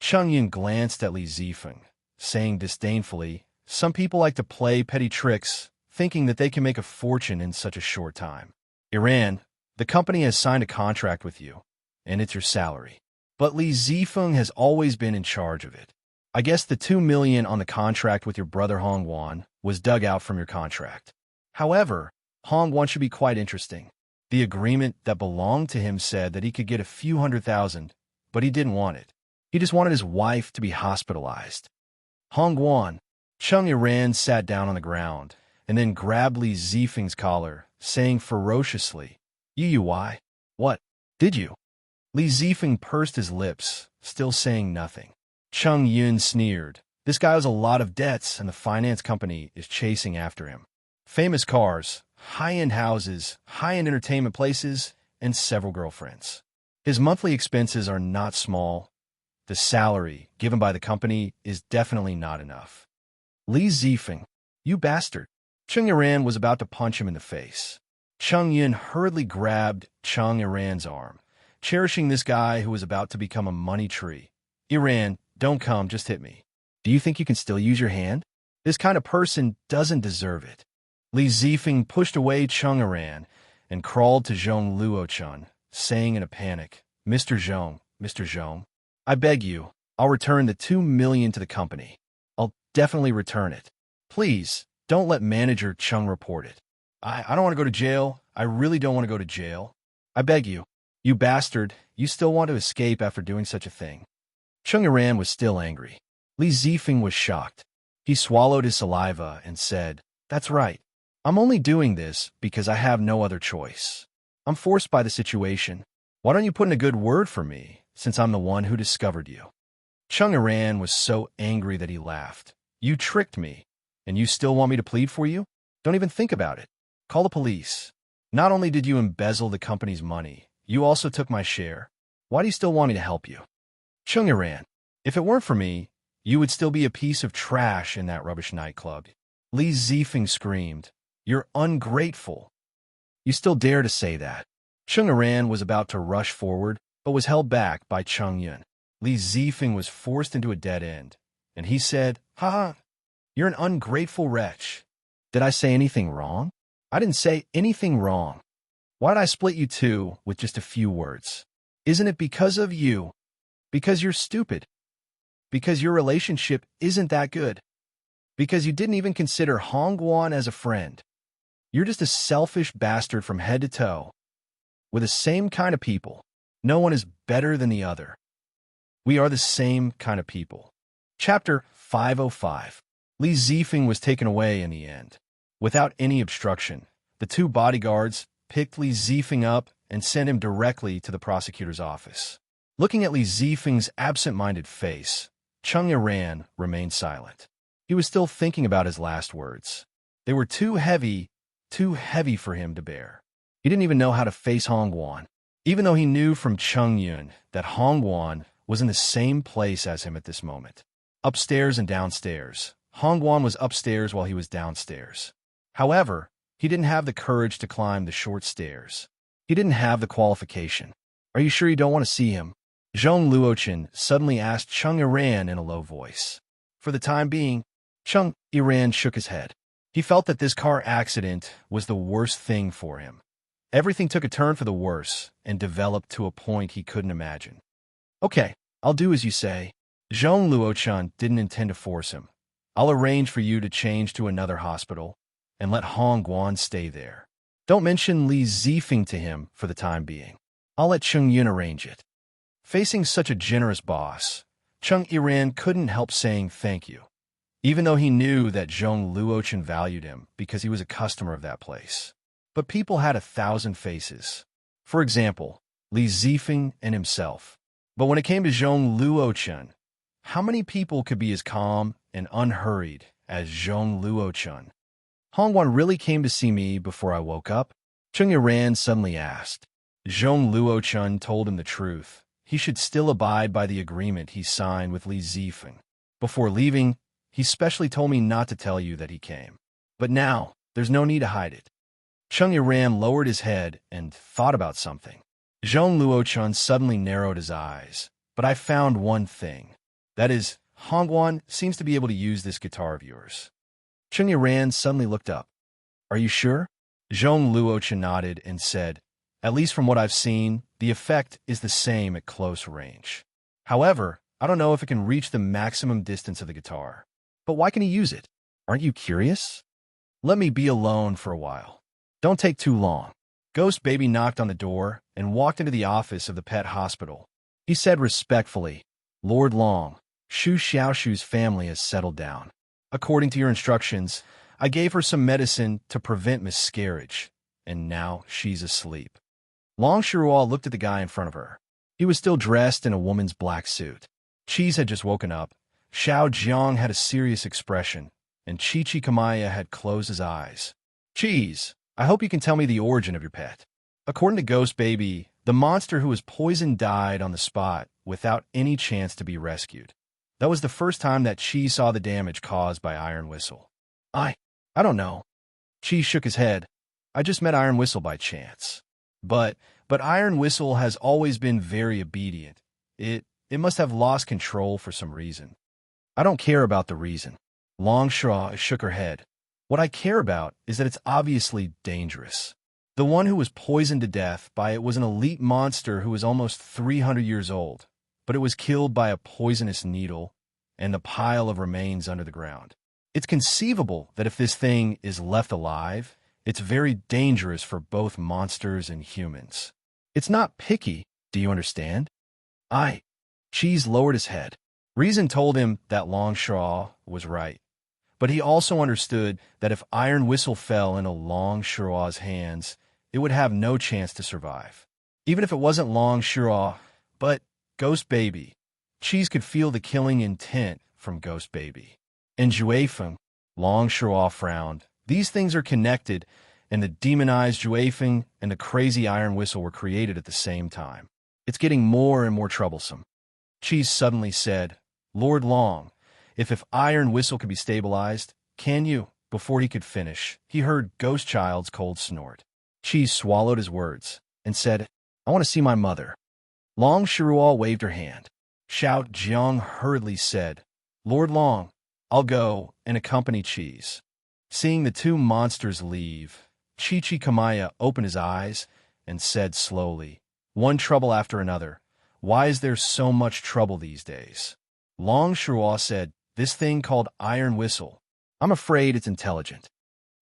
Chung Yun glanced at Li Zifeng, saying disdainfully, some people like to play petty tricks, thinking that they can make a fortune in such a short time. Iran, the company has signed a contract with you, and it's your salary. But Li Zifeng has always been in charge of it. I guess the 2 million on the contract with your brother Hong Guan was dug out from your contract. However, Hong Guan should be quite interesting. The agreement that belonged to him said that he could get a few $100,000, but he didn't want it. He just wanted his wife to be hospitalized. Hong Guan. Chung Iran sat down on the ground and then grabbed Li Zifeng's collar, saying ferociously, "Why? What? Did you?" Li Zifeng pursed his lips, still saying nothing. Chung Yun sneered. This guy has a lot of debts, and the finance company is chasing after him. Famous cars, high-end houses, high-end entertainment places, and several girlfriends. His monthly expenses are not small. The salary given by the company is definitely not enough. Li Zifeng, you bastard. Chung Iran was about to punch him in the face. Chung Yun hurriedly grabbed Chung Iran's arm, cherishing this guy who was about to become a money tree. Iran, don't come, just hit me. Do you think you can still use your hand? This kind of person doesn't deserve it. Li Zifeng pushed away Chung Iran and crawled to Zhong Luo-chan, saying in a panic, Mr. Zhong, I beg you, I'll return the 2 million to the company. I'll definitely return it. Please, don't let manager Chung report it. I don't want to go to jail. I really don't want to go to jail. I beg you. You bastard, you still want to escape after doing such a thing. Chung Iran was still angry. Li Zifeng was shocked. He swallowed his saliva and said, That's right. I'm only doing this because I have no other choice. I'm forced by the situation. Why don't you put in a good word for me, since I'm the one who discovered you? Chung Iran was so angry that he laughed. You tricked me, and you still want me to plead for you? Don't even think about it. Call the police. Not only did you embezzle the company's money, you also took my share. Why do you still want me to help you? Chung Iran, if it weren't for me, you would still be a piece of trash in that rubbish nightclub. Li Zifeng screamed, You're ungrateful. You still dare to say that. Chung Iran was about to rush forward, but was held back by Chung Yun. Li Zifeng was forced into a dead end, and he said, You're an ungrateful wretch. Did I say anything wrong? I didn't say anything wrong. Why'd I split you two with just a few words? Isn't it because of you? Because you're stupid? Because your relationship isn't that good? Because you didn't even consider Hongguan as a friend? You're just a selfish bastard from head to toe. We're the same kind of people. No one is better than the other. We are the same kind of people. Chapter 505. Li Zifeng was taken away in the end. Without any obstruction, the two bodyguards picked Li Zifeng up and sent him directly to the prosecutor's office. Looking at Li Zifeng's absent-minded face, Chung Yiran remained silent. He was still thinking about his last words. They were too heavy for him to bear. He didn't even know how to face Hongguan, even though he knew from Chung Yun that Hongguan was in the same place as him at this moment. Upstairs and downstairs. Hongguan was upstairs while he was downstairs. However, he didn't have the courage to climb the short stairs. He didn't have the qualification. Are you sure you don't want to see him? Zhong Luochen suddenly asked Chung Yiran in a low voice. For the time being, Chung Yiran shook his head. He felt that this car accident was the worst thing for him. Everything took a turn for the worse and developed to a point he couldn't imagine. Okay, I'll do as you say. Zhong Luochen didn't intend to force him. I'll arrange for you to change to another hospital and let Hongguan stay there. Don't mention Li Zifeng to him for the time being. I'll let Chung Yun arrange it. Facing such a generous boss, Chung Yiran couldn't help saying thank you, even though he knew that Zhong Luochen valued him because he was a customer of that place. But people had 1,000 faces. For example, Li Zifeng and himself. But when it came to Zhong Luochen, how many people could be as calm and unhurried as Zhong Luochen? Hongguan really came to see me before I woke up? Chung Yiran suddenly asked. Zhong Luochen told him the truth. He should still abide by the agreement he signed with Li Zifeng. Before leaving, he specially told me not to tell you that he came. But now, there's no need to hide it. Chung Yiran lowered his head and thought about something. Zhong Luochen suddenly narrowed his eyes. But I found one thing. That is, Hongguan seems to be able to use this guitar of yours. Chung Yiran suddenly looked up. Are you sure? Zhong Luochen nodded and said, at least from what I've seen, the effect is the same at close range. However, I don't know if it can reach the maximum distance of the guitar. But why can he use it? Aren't you curious? Let me be alone for a while. Don't take too long. Ghost Baby knocked on the door and walked into the office of the pet hospital. He said respectfully, Lord Long, Xu Xiaoshu's family has settled down. According to your instructions, I gave her some medicine to prevent miscarriage, and now she's asleep. Long Shuruo looked at the guy in front of her. He was still dressed in a woman's black suit. Cheese had just woken up. Xiao Jiang had a serious expression, and Chi-Chi Kamaya had closed his eyes. Cheese, I hope you can tell me the origin of your pet. According to Ghost Baby, the monster who was poisoned died on the spot without any chance to be rescued. That was the first time that Chi saw the damage caused by Iron Whistle. I don't know. Chi shook his head. I just met Iron Whistle by chance. But Iron Whistle has always been very obedient. It must have lost control for some reason. I don't care about the reason. Long Shuruo shook her head. What I care about is that it's obviously dangerous. The one who was poisoned to death by it was an elite monster who was almost 300 years old, but it was killed by a poisonous needle and the pile of remains under the ground. It's conceivable that if this thing is left alive, it's very dangerous for both monsters and humans. It's not picky, do you understand? Cheese lowered his head. Reason told him that Long Shuruo was right, but he also understood that if Iron Whistle fell into Long Shuruo's hands, it would have no chance to survive. Even if it wasn't Long Shuruo, but Ghost Baby. Cheese could feel the killing intent from Ghost Baby. And Juefeng, Long Shuruo frowned. These things are connected, and the demonized Juefeng and the crazy Iron Whistle were created at the same time. It's getting more and more troublesome. Cheese suddenly said, Lord Long, if Iron Whistle could be stabilized, can you? Before he could finish, he heard Ghost Child's cold snort. Cheese swallowed his words and said, I want to see my mother. Long Shuruo waved her hand. Xiao Jiang hurriedly said, Lord Long, I'll go and accompany Cheese. Seeing the two monsters leave, Chi-Chi Kamaya opened his eyes and said slowly, "One trouble after another. Why is there so much trouble these days?" Long Shirua said, "This thing called Iron Whistle. I'm afraid it's intelligent."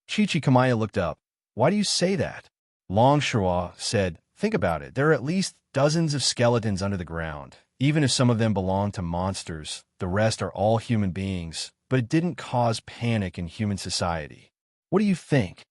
Chichikamaya looked up. "Why do you say that?" Long Shirua said, "Think about it. There are at least dozens of skeletons under the ground. Even if some of them belong to monsters, the rest are all human beings, but it didn't cause panic in human society. What do you think?"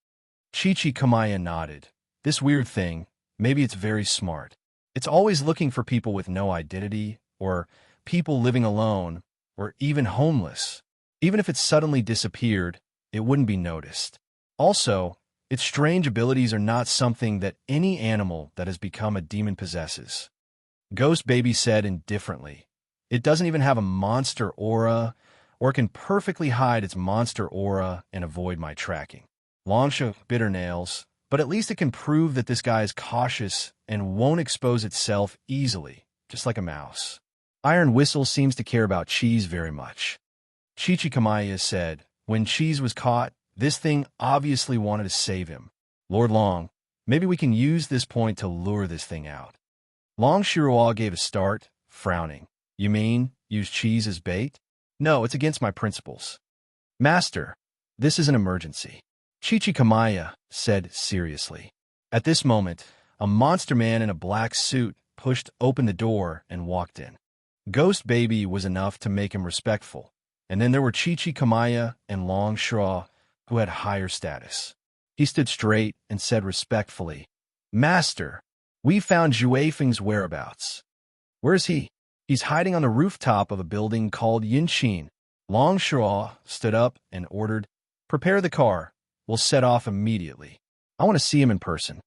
Chichikamaya nodded. "This weird thing, maybe it's very smart. It's always looking for people with no identity, or people living alone, or even homeless. Even if it suddenly disappeared, it wouldn't be noticed. Also, its strange abilities are not something that any animal that has become a demon possesses." Ghost Baby said indifferently, "It doesn't even have a monster aura, or it can perfectly hide its monster aura and avoid my tracking." Longsha bit her nails, "But at least it can prove that this guy is cautious and won't expose itself easily, just like a mouse." Iron Whistle seems to care about Cheese very much. Chichikamaya said, "When Cheese was caught, this thing obviously wanted to save him. Lord Long, maybe we can use this point to lure this thing out." Long Shirua gave a start, frowning. "You mean use Cheese as bait?" "No, it's against my principles." "Master, this is an emergency," Chichikamaya said seriously. At this moment, a monster man in a black suit pushed open the door and walked in. Ghost Baby was enough to make him respectful, and then there were Chichikamaya and Long Shirua, who had higher status. He stood straight and said respectfully, "Master, we found Juefeng's whereabouts." "Where is he?" "He's hiding on the rooftop of a building called Yinshin." Long Shirua stood up and ordered, "Prepare the car. We'll set off immediately. I want to see him in person."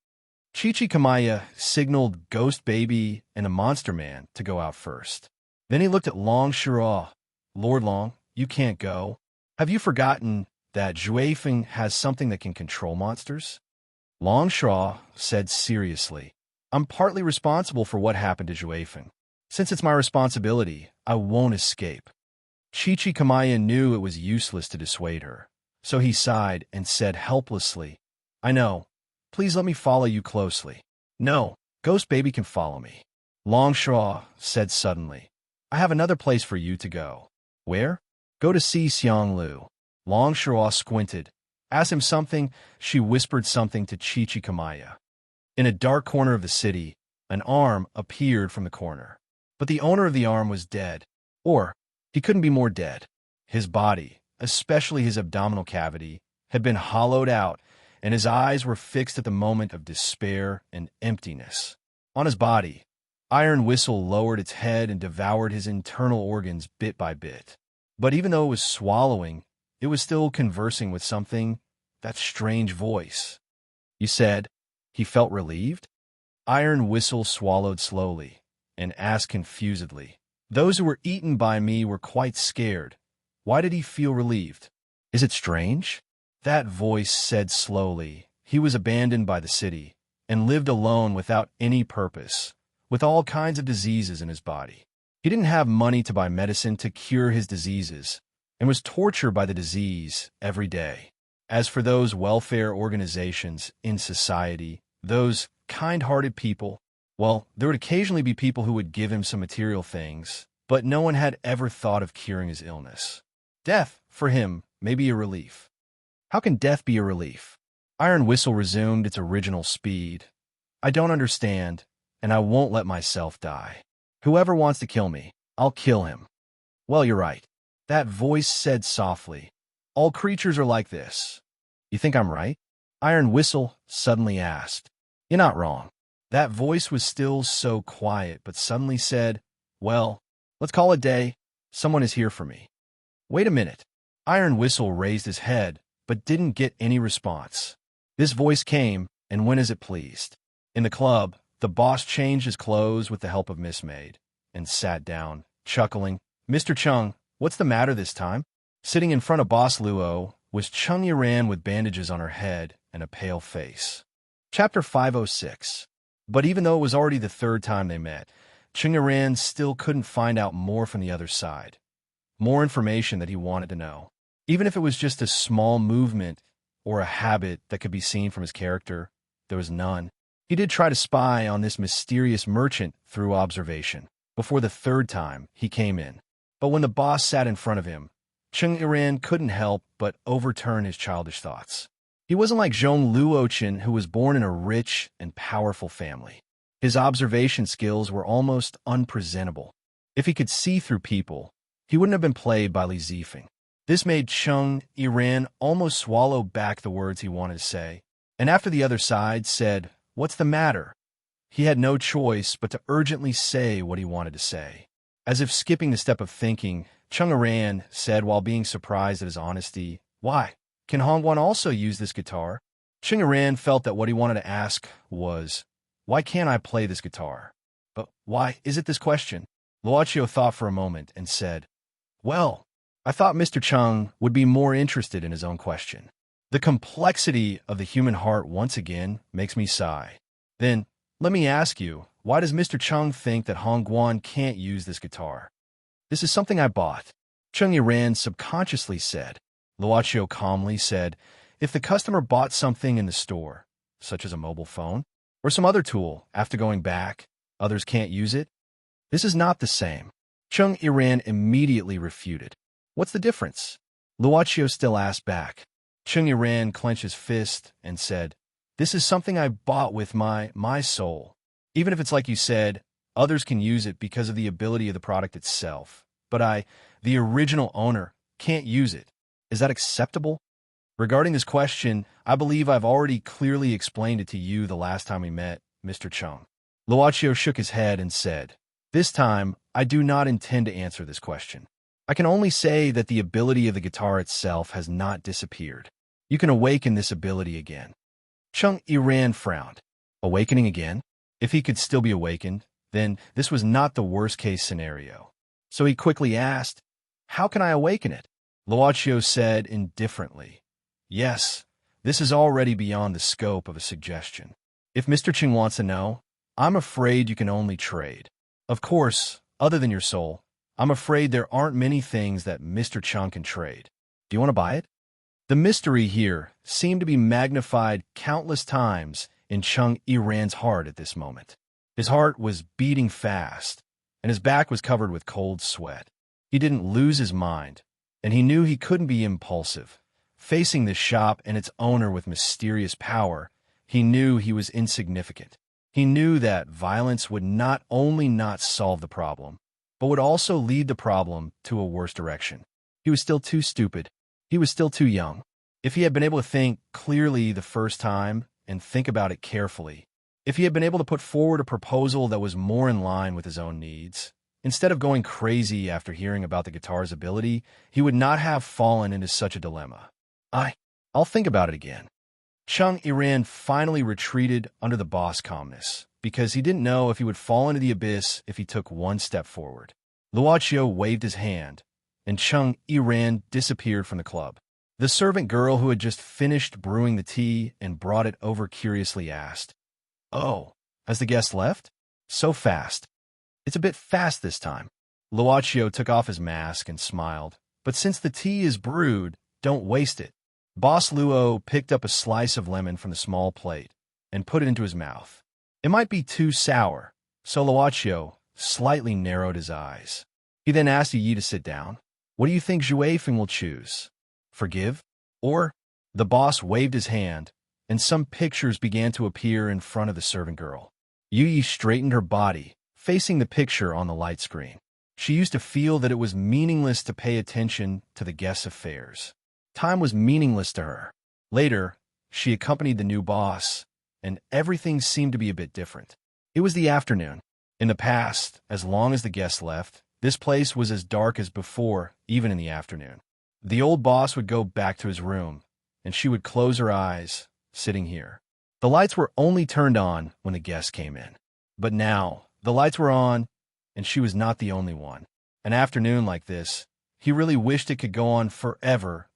Chichikamaya signaled Ghost Baby and the Monster Man to go out first. Then he looked at Long Shirua. "Lord Long, you can't go. Have you forgotten that Juefeng has something that can control monsters?" Long Shirua said seriously, "I'm partly responsible for what happened to Juefeng. Since it's my responsibility, I won't escape." Chichikamaya knew it was useless to dissuade her, so he sighed and said helplessly, "I know. Please let me follow you closely." "No, Ghost Baby can follow me." Long Shirua said suddenly, "I have another place for you to go." "Where?" "Go to see Xiang Lu." Long Shirua squinted. "Ask him something." She whispered something to Chichikamaya. In a dark corner of the city, an arm appeared from the corner. But the owner of the arm was dead. Or, he couldn't be more dead. His body, especially his abdominal cavity, had been hollowed out, and his eyes were fixed at the moment of despair and emptiness. On his body, Iron Whistle lowered its head and devoured his internal organs bit by bit. But even though it was swallowing, it was still conversing with something, that strange voice. "You said he felt relieved?" Iron Whistle swallowed slowly and asked confusedly, "Those who were eaten by me were quite scared. Why did he feel relieved? Is it strange?" That voice said slowly, "He was abandoned by the city and lived alone without any purpose, with all kinds of diseases in his body. He didn't have money to buy medicine to cure his diseases and was tortured by the disease every day. As for those welfare organizations in society, those kind-hearted people, well, there would occasionally be people who would give him some material things, but no one had ever thought of curing his illness. Death, for him, may be a relief." "How can death be a relief?" Iron Whistle resumed its original speed. "I don't understand, and I won't let myself die. Whoever wants to kill me, I'll kill him." "Well, you're right," that voice said softly. "All creatures are like this." "You think I'm right?" Iron Whistle suddenly asked. "You're not wrong." That voice was still so quiet, but suddenly said, "Well, let's call it day. Someone is here for me." "Wait a minute." Iron Whistle raised his head, but didn't get any response. This voice came and went as it pleased. In the club, the boss changed his clothes with the help of Miss Maid and sat down, chuckling. "Mr. Chung, what's the matter this time?" Sitting in front of Boss Luo was Chung Yaran with bandages on her head and a pale face. Chapter 506. But even though it was already the third time they met, Chung Yaran still couldn't find out more from the other side. More information that he wanted to know. Even if it was just a small movement or a habit that could be seen from his character, there was none. He did try to spy on this mysterious merchant through observation before the third time he came in. But when the boss sat in front of him, Chung Iran couldn't help but overturn his childish thoughts. He wasn't like Zhong Luochen, who was born in a rich and powerful family. His observation skills were almost unpresentable. If he could see through people, he wouldn't have been played by Li Zifeng. This made Chung Iran almost swallow back the words he wanted to say, and after the other side said, "What's the matter?" he had no choice but to urgently say what he wanted to say. As if skipping the step of thinking, Chung Iran said while being surprised at his honesty, "Why? Can Hongguan also use this guitar?" Chung Iran felt that what he wanted to ask was, "Why can't I play this guitar?" But why is it this question? Luochio thought for a moment and said, "Well, I thought Mr. Chung would be more interested in his own question. The complexity of the human heart once again makes me sigh. Then, let me ask you, why does Mr. Chung think that Hongguan can't use this guitar?" "This is something I bought," Chung Iran subconsciously said. Luochio calmly said, "If the customer bought something in the store, such as a mobile phone, or some other tool, after going back, others can't use it? This is not the same." Chung Iran immediately refuted. "What's the difference?" Luochio still asked back. Chung Iran clenched his fist and said, "This is something I bought with my soul. Even if it's like you said, others can use it because of the ability of the product itself. But I, the original owner, can't use it. Is that acceptable?" "Regarding this question, I believe I've already clearly explained it to you the last time we met, Mr. Chung." Luochio shook his head and said, "This time, I do not intend to answer this question. I can only say that the ability of the guitar itself has not disappeared. You can awaken this ability again." Chung Iran frowned. Awakening again? If he could still be awakened, then this was not the worst-case scenario. So he quickly asked, "How can I awaken it?" Luochio said indifferently, "Yes, this is already beyond the scope of a suggestion. If Mr. Chung wants to know, I'm afraid you can only trade. Of course, other than your soul, I'm afraid there aren't many things that Mr. Chung can trade. Do you want to buy it?" The mystery here seemed to be magnified countless times in Chung Iran's heart at this moment. His heart was beating fast, and his back was covered with cold sweat. He didn't lose his mind, and he knew he couldn't be impulsive. Facing this shop and its owner with mysterious power, he knew he was insignificant. He knew that violence would not only not solve the problem, but would also lead the problem to a worse direction. He was still too stupid. He was still too young. If he had been able to think clearly the first time and think about it carefully, if he had been able to put forward a proposal that was more in line with his own needs, instead of going crazy after hearing about the guitar's ability, he would not have fallen into such a dilemma. I'll think about it again." Chung Iran finally retreated under the boss' calmness, because he didn't know if he would fall into the abyss if he took one step forward. Luochio waved his hand, and Chung Iran disappeared from the club. The servant girl who had just finished brewing the tea and brought it over curiously asked, "Oh, has the guest left? So fast." "It's a bit fast this time." Luochio took off his mask and smiled. "But since the tea is brewed, don't waste it." Boss Luo picked up a slice of lemon from the small plate and put it into his mouth. It might be too sour, so Luochio slightly narrowed his eyes. He then asked Yi to sit down. "What do you think Zhuefeng will choose? Forgive? Or?" The boss waved his hand, and some pictures began to appear in front of the servant girl. Yi straightened her body, facing the picture on the light screen. She used to feel that it was meaningless to pay attention to the guest's affairs. Time was meaningless to her. Later, she accompanied the new boss, and everything seemed to be a bit different. It was the afternoon. In the past, as long as the guests left, this place was as dark as before, even in the afternoon. The old boss would go back to his room, and she would close her eyes, sitting here. The lights were only turned on when the guests came in. But now, the lights were on, and she was not the only one. An afternoon like this, he really wished it could go on forever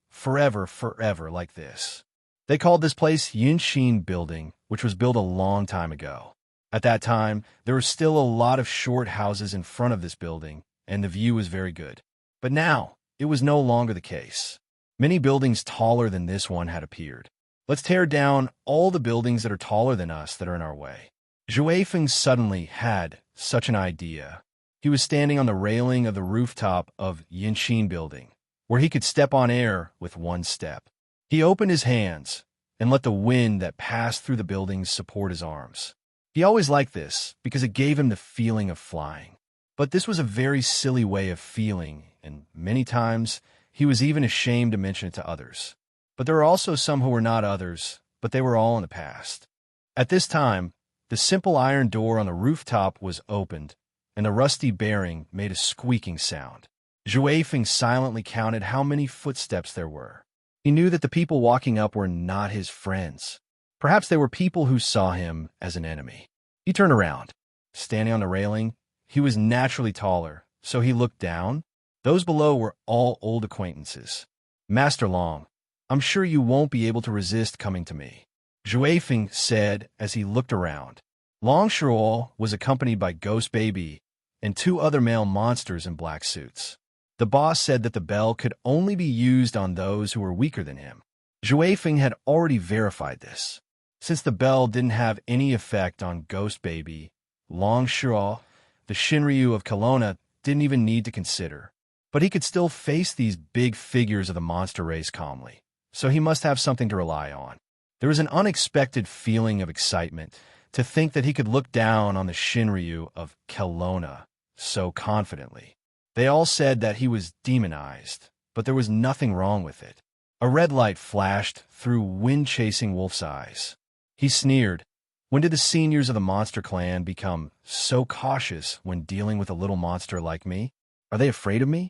like this. They called this place Yunxin Building, which was built a long time ago. At that time, there were still a lot of short houses in front of this building, and the view was very good. But now, it was no longer the case. Many buildings taller than this one had appeared. Let's tear down all the buildings that are taller than us that are in our way. Zhui Feng suddenly had such an idea. He was standing on the railing of the rooftop of Yinxin building, where he could step on air with one step. He opened his hands and let the wind that passed through the buildings support his arms. He always liked this because it gave him the feeling of flying. But this was a very silly way of feeling, and many times he was even ashamed to mention it to others. But there were also some who were not others, but they were all in the past. At this time, the simple iron door on the rooftop was opened, and the rusty bearing made a squeaking sound. Zhui Feng silently counted how many footsteps there were. He knew that the people walking up were not his friends. Perhaps they were people who saw him as an enemy. He turned around. Standing on the railing, he was naturally taller, so he looked down. Those below were all old acquaintances. Master Long, I'm sure you won't be able to resist coming to me, Zhui Feng said as he looked around. Long Shuo was accompanied by Ghost Baby and two other male monsters in black suits. The boss said that the bell could only be used on those who were weaker than him. Zhui Feng had already verified this. Since the bell didn't have any effect on Ghost Baby, Long Shuo, the Shinryu of Kelowna, didn't even need to consider. But he could still face these big figures of the monster race calmly, so he must have something to rely on. There was an unexpected feeling of excitement to think that he could look down on the Shinryu of Kelowna so confidently. They all said that he was demonized, but there was nothing wrong with it. A red light flashed through wind-chasing Wolf's eyes. He sneered. When did the seniors of the monster clan become so cautious when dealing with a little monster like me? Are they afraid of me?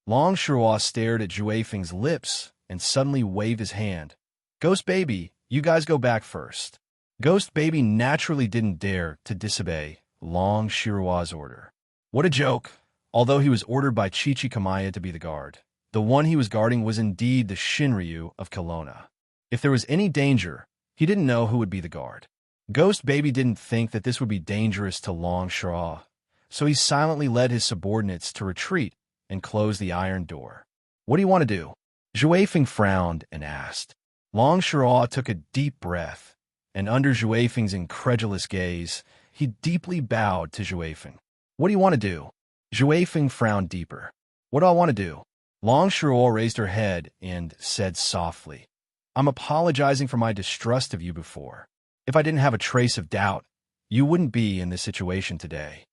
Long Shuo stared at Zhui Feng's lips and suddenly waved his hand. Ghost Baby, you guys go back first. Ghost Baby naturally didn't dare to disobey Long Shuo's order. What a joke! Although he was ordered by Chi-Chi Kamaya to be the guard, the one he was guarding was indeed the Shinryu of Kelowna. If there was any danger, he didn't know who would be the guard. Ghost Baby didn't think that this would be dangerous to Long Shuo, so he silently led his subordinates to retreat and close the iron door. What do you want to do? Zhui Feng frowned and asked. Long Shuo took a deep breath, and under Zhui Feng's incredulous gaze, he deeply bowed to Zhui Feng. What do you want to do? Zhui Feng frowned deeper. What do I want to do? Long Shuo raised her head and said softly, I'm apologizing for my distrust of you before. If I didn't have a trace of doubt, you wouldn't be in this situation today.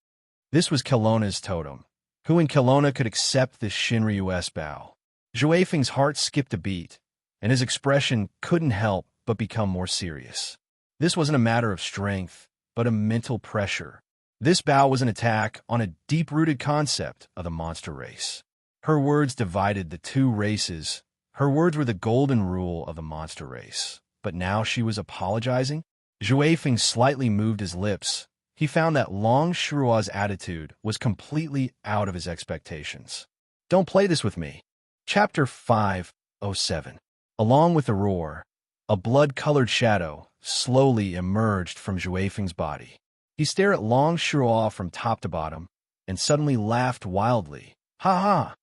This was Kelowna's totem. Who in Kelowna could accept this Shinryu-esque bow? Zhui Feng's heart skipped a beat, and his expression couldn't help but become more serious. This wasn't a matter of strength, but a mental pressure. This bow was an attack on a deep-rooted concept of the monster race. Her words divided the two races. Her words were the golden rule of the monster race. But now she was apologizing? Zhui Feng slightly moved his lips. He found that Long Shuo's attitude was completely out of his expectations. Don't play this with me. Chapter 507. Along with the roar, a blood-colored shadow slowly emerged from Zhui Feng's body. He stared at Long Shuo from top to bottom and suddenly laughed wildly. Ha ha!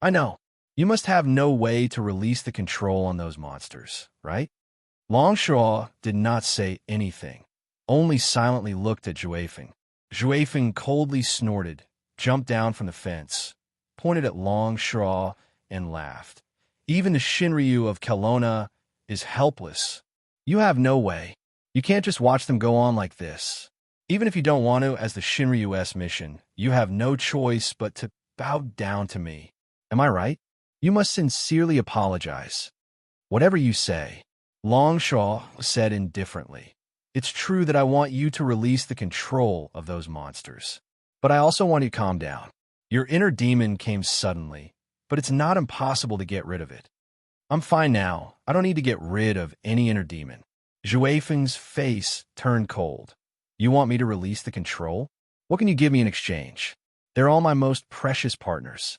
I know. You must have no way to release the control on those monsters, right? Long Shuo did not say anything, only silently looked at Zhui Feng. Zhui Feng coldly snorted, jumped down from the fence, pointed at Long Shuo, and laughed. Even the Shinryu of Kelowna is helpless. You have no way. You can't just watch them go on like this. Even if you don't want to, as the Shinryu-esque mission, you have no choice but to bow down to me. Am I right? You must sincerely apologize. Whatever you say, Long Shuo said indifferently. It's true that I want you to release the control of those monsters. But I also want you to calm down. Your inner demon came suddenly, but it's not impossible to get rid of it. I'm fine now. I don't need to get rid of any inner demon. Zhui Feng's face turned cold. You want me to release the control? What can you give me in exchange? They're all my most precious partners.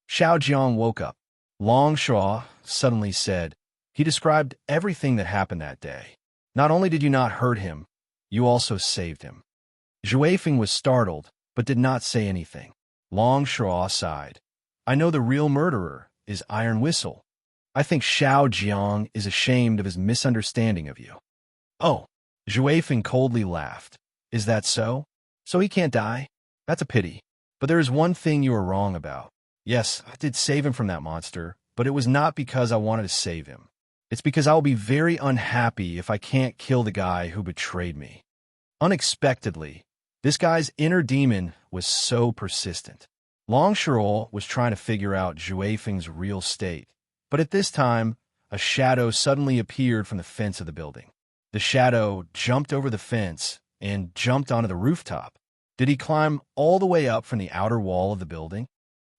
Xiao Jiang woke up. Long Shuo suddenly said. He described everything that happened that day. Not only did you not hurt him, you also saved him. Zhui Feng was startled, but did not say anything. Long Shuo sighed. I know the real murderer is Iron Whistle. I think Xiao Jiang is ashamed of his misunderstanding of you. Oh, Zhui Feng coldly laughed. Is that so? So he can't die? That's a pity. But there is one thing you are wrong about. Yes, I did save him from that monster, but it was not because I wanted to save him. It's because I will be very unhappy if I can't kill the guy who betrayed me. Unexpectedly, this guy's inner demon was so persistent. Long Shirol was trying to figure out Zhui Feng's real state, but at this time, a shadow suddenly appeared from the fence of the building. The shadow jumped over the fence and jumped onto the rooftop. Did he climb all the way up from the outer wall of the building?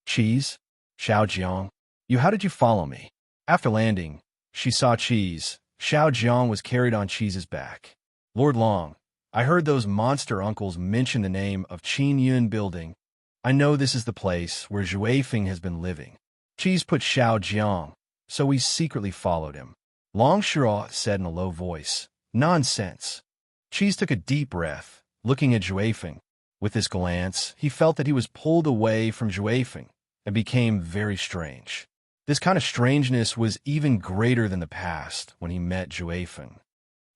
Cheese? Xiao Jiang? How did you follow me? After landing, she saw Cheese. Xiao Jiang was carried on Cheese's back. Lord Long, I heard those monster uncles mention the name of Qin Yun Building. I know this is the place where Zhui Feng has been living. Cheese put Xiao Jiang, so we secretly followed him. Long Shiro said in a low voice, Nonsense. Cheese took a deep breath, looking at Zhui Feng. With this glance, he felt that he was pulled away from Zhui Feng and became very strange. This kind of strangeness was even greater than the past when he met Zhui Feng.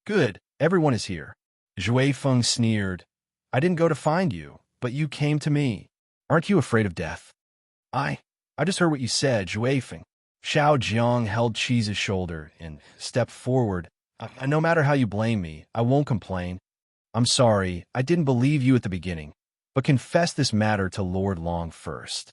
Good, everyone is here. Zhui Feng sneered. I didn't go to find you, but you came to me. Aren't you afraid of death? I just heard what you said, Zhui Feng. Xiao Jiang held Cheese's shoulder and stepped forward. No matter how you blame me, I won't complain. I'm sorry, I didn't believe you at the beginning, but confess this matter to Lord Long first.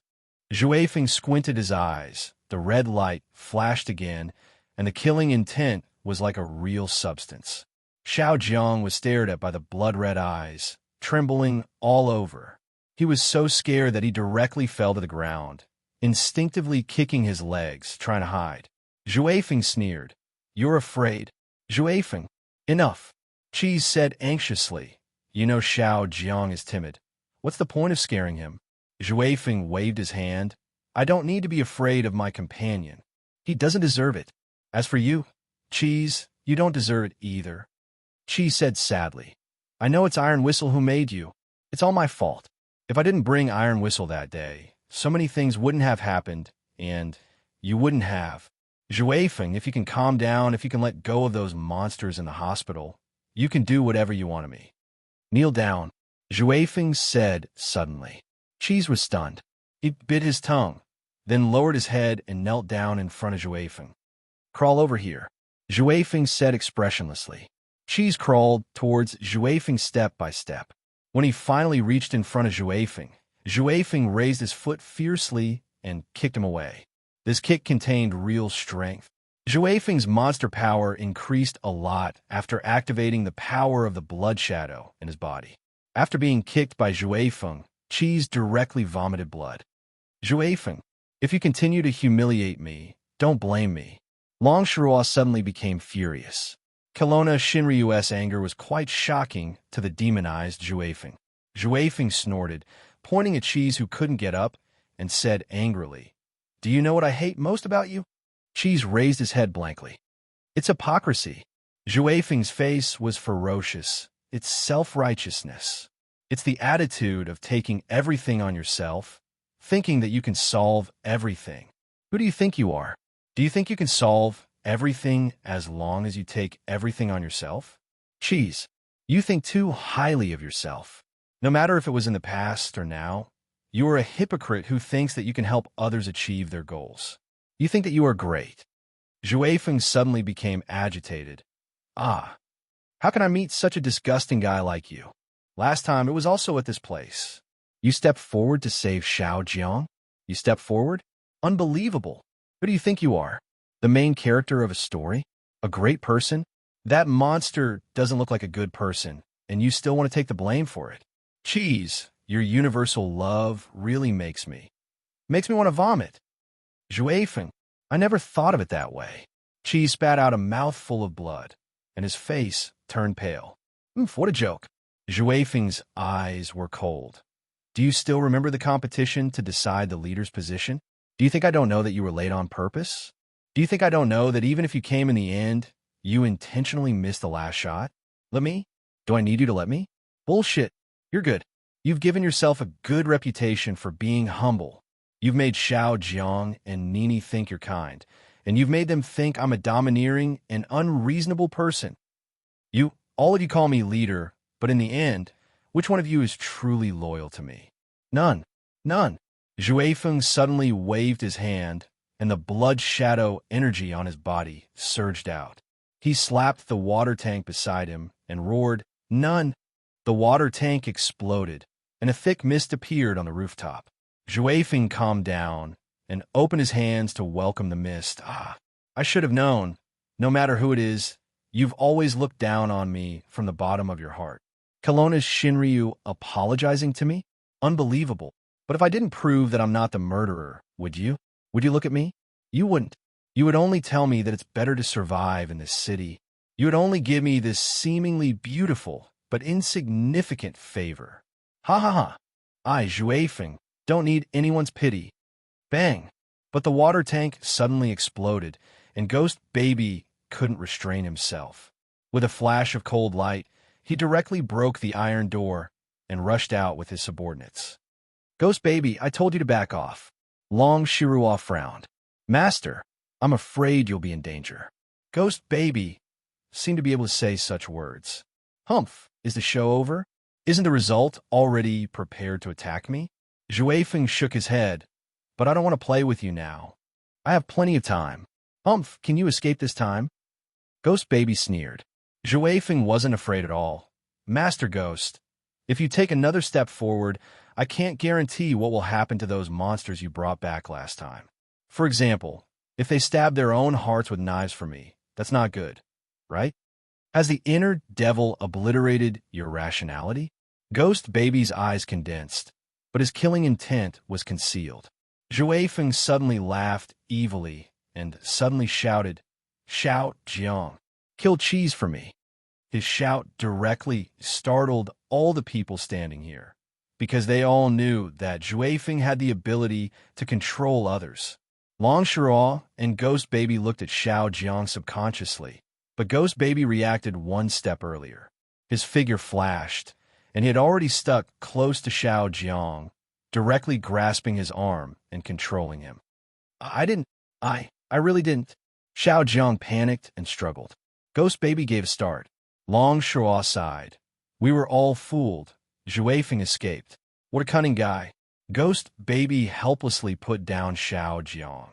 Zhui Feng squinted his eyes. The red light flashed again, and the killing intent was like a real substance. Xiao Jiang was stared at by the blood-red eyes, trembling all over. He was so scared that he directly fell to the ground, instinctively kicking his legs, trying to hide. Zhui Feng sneered. You're afraid? Zhui Feng, enough. Cheese said anxiously. You know Xiao Jiang is timid. What's the point of scaring him? Zhui Feng waved his hand. I don't need to be afraid of my companion. He doesn't deserve it. As for you, Cheese, you don't deserve it either. Cheese said sadly. I know it's Iron Whistle who made you. It's all my fault. If I didn't bring Iron Whistle that day, so many things wouldn't have happened, and you wouldn't have. Zhui Feng, if you can calm down, if you can let go of those monsters in the hospital, you can do whatever you want of me. Kneel down, Zhui Feng said suddenly. Cheese was stunned. He bit his tongue, then lowered his head and knelt down in front of Zhui Feng. Crawl over here, Zhui Feng said expressionlessly. Cheese crawled towards Zhui Feng step by step. When he finally reached in front of Zhui Feng raised his foot fiercely and kicked him away. This kick contained real strength. Zhui Feng's monster power increased a lot after activating the power of the blood shadow in his body. After being kicked by Zhui Feng, Cheese directly vomited blood. Zhui Feng, if you continue to humiliate me, don't blame me. Long Shirua suddenly became furious. Kelowna Shinryu's anger was quite shocking to the demonized Zhui Feng. Zhui Feng snorted, pointing at Cheese who couldn't get up, and said angrily, Do you know what I hate most about you? Cheese raised his head blankly. It's hypocrisy. Zhui Feng's face was ferocious. It's self-righteousness. It's the attitude of taking everything on yourself, thinking that you can solve everything. Who do you think you are? Do you think you can solve everything as long as you take everything on yourself? Cheese, you think too highly of yourself. No matter if it was in the past or now, you are a hypocrite who thinks that you can help others achieve their goals. You think that you are great. Zhui Feng suddenly became agitated. Ah, how can I meet such a disgusting guy like you? Last time, it was also at this place. You stepped forward to save Xiao Jiang? You stepped forward? Unbelievable. Who do you think you are? The main character of a story? A great person? That monster doesn't look like a good person, and you still want to take the blame for it. Cheese, your universal love really makes me want to vomit. Zhui Feng, I never thought of it that way. Cheese spat out a mouthful of blood, and his face turned pale. What a joke. Zhui Feng's eyes were cold. Do you still remember the competition to decide the leader's position? Do you think I don't know that you were late on purpose? Do you think I don't know that even if you came in the end, you intentionally missed the last shot? Let me? Do I need you to let me? Bullshit. You're good. You've given yourself a good reputation for being humble. You've made Xiao Jiang and Nini think you're kind, and you've made them think I'm a domineering and unreasonable person. All of you call me leader, but in the end, which one of you is truly loyal to me? None. None. Feng suddenly waved his hand, and the blood shadow energy on his body surged out. He slapped the water tank beside him and roared, "None!" The water tank exploded, and a thick mist appeared on the rooftop. Feng calmed down and opened his hands to welcome the mist. I should have known. No matter who it is, you've always looked down on me from the bottom of your heart. Kelowna's Shinryu apologizing to me? Unbelievable. But if I didn't prove that I'm not the murderer, would you? Would you look at me? You wouldn't. You would only tell me that it's better to survive in this city. You would only give me this seemingly beautiful but insignificant favor. Ha ha ha. I, Feng, don't need anyone's pity. Bang! But the water tank suddenly exploded, and Ghost Baby couldn't restrain himself. With a flash of cold light, he directly broke the iron door and rushed out with his subordinates. Ghost Baby, I told you to back off. Long Shirua frowned. Master, I'm afraid you'll be in danger. Ghost Baby seemed to be able to say such words. Humph, is the show over? Isn't the result already prepared to attack me? Feng shook his head. But I don't want to play with you now. I have plenty of time. Humph, can you escape this time? Ghost Baby sneered. Feng wasn't afraid at all. Master Ghost, if you take another step forward, I can't guarantee what will happen to those monsters you brought back last time. For example, if they stab their own hearts with knives for me, that's not good, right? Has the inner devil obliterated your rationality? Ghost Baby's eyes condensed, but his killing intent was concealed. Feng suddenly laughed evilly and suddenly shouted, Shout, Jiang, kill cheese for me. His shout directly startled all the people standing here, because they all knew that Feng had the ability to control others. Long Shirao and Ghost Baby looked at Xiao Jiang subconsciously, but Ghost Baby reacted one step earlier. His figure flashed, and he had already stuck close to Xiao Jiang, directly grasping his arm and controlling him. I really didn't. Xiao Jiang panicked and struggled. Ghost Baby gave a start. Long Shirao sighed. We were all fooled. Feng escaped. What a cunning guy. Ghost Baby helplessly put down Xiao Jiang.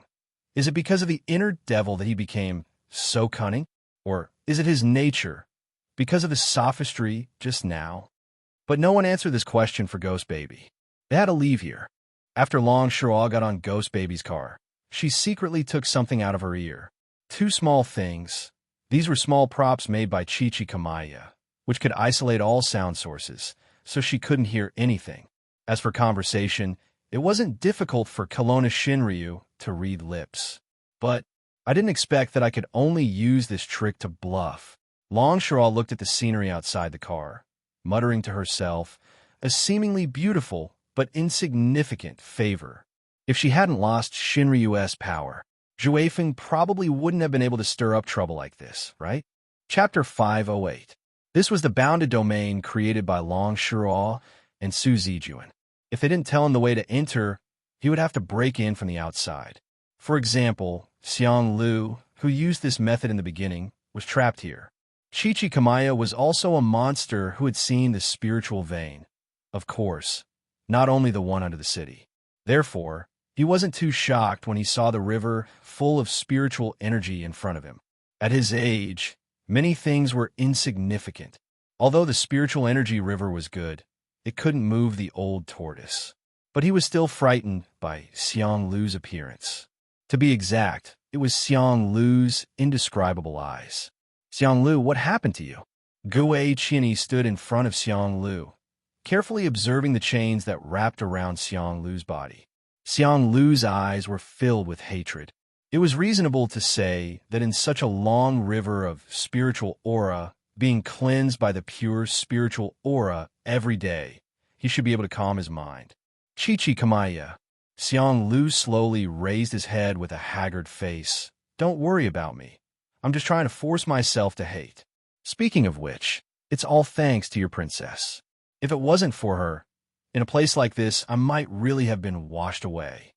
Is it because of the inner devil that he became so cunning? Or is it his nature? Because of the sophistry just now? But no one answered this question for Ghost Baby. They had to leave here. After Long Shirao got on Ghost Baby's car, she secretly took something out of her ear. Two small things. These were small props made by Chichi Kamaya, which could isolate all sound sources, so she couldn't hear anything. As for conversation, it wasn't difficult for Kelowna Shinryu to read lips. But I didn't expect that I could only use this trick to bluff. Long Shirao looked at the scenery outside the car, muttering to herself, a seemingly beautiful but insignificant favor. If she hadn't lost Shinryu's power, Feng probably wouldn't have been able to stir up trouble like this, right? Chapter 508. This was the bounded domain created by Long Shirao and Su Zijuan. If they didn't tell him the way to enter, he would have to break in from the outside. For example, Xiang Lu, who used this method in the beginning, was trapped here. Chichi Kamaya was also a monster who had seen the spiritual vein. Of course, not only the one under the city. Therefore, he wasn't too shocked when he saw the river full of spiritual energy in front of him. At his age, many things were insignificant. Although the spiritual energy river was good, it couldn't move the old tortoise. But he was still frightened by Xiang Lu's appearance. To be exact, it was Xiang Lu's indescribable eyes. Xiang Lu, what happened to you? Gue Qinyi stood in front of Xiang Lu, carefully observing the chains that wrapped around Xiang Lu's body. Xiang Lu's eyes were filled with hatred. It was reasonable to say that in such a long river of spiritual aura, being cleansed by the pure spiritual aura every day, he should be able to calm his mind. Chichi Kamaya. Xiang Lu slowly raised his head with a haggard face. Don't worry about me. I'm just trying to force myself to hate. Speaking of which, it's all thanks to your princess. If it wasn't for her, in a place like this, I might really have been washed away.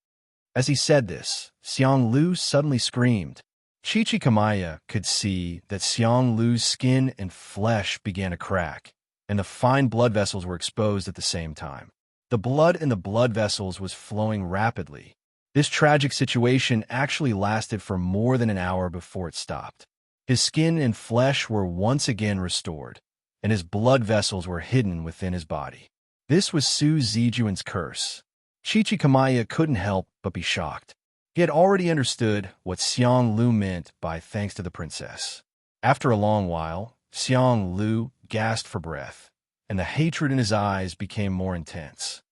As he said this, Xiang Lu suddenly screamed. Chichikamaya could see that Xiang Lu's skin and flesh began to crack, and the fine blood vessels were exposed at the same time. The blood in the blood vessels was flowing rapidly. This tragic situation actually lasted for more than an hour before it stopped. His skin and flesh were once again restored, and his blood vessels were hidden within his body. This was Su Zijuan's curse. Chichikamaya couldn't help but be shocked. He had already understood what Xiang Lu meant by thanks to the princess. After a long while, Xiang Lu gasped for breath, and the hatred in his eyes became more intense.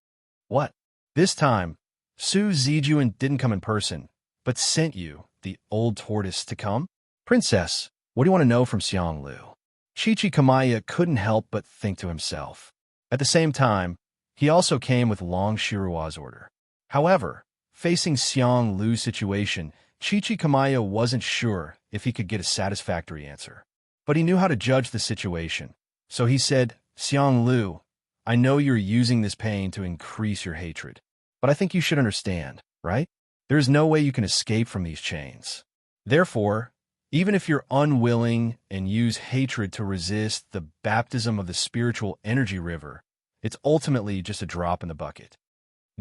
What? This time, Su Zijuan didn't come in person, but sent you, the old tortoise, to come? Princess, what do you want to know from Xiang Lu? Chichikamaya couldn't help but think to himself. At the same time, he also came with Long Shirua's order. However, facing Xiang Lu's situation, Chichikamaya wasn't sure if he could get a satisfactory answer. But he knew how to judge the situation. So he said, Xiang Lu, I know you're using this pain to increase your hatred. But I think you should understand, right? There is no way you can escape from these chains. Therefore, even if you're unwilling and use hatred to resist the baptism of the spiritual energy river, it's ultimately just a drop in the bucket.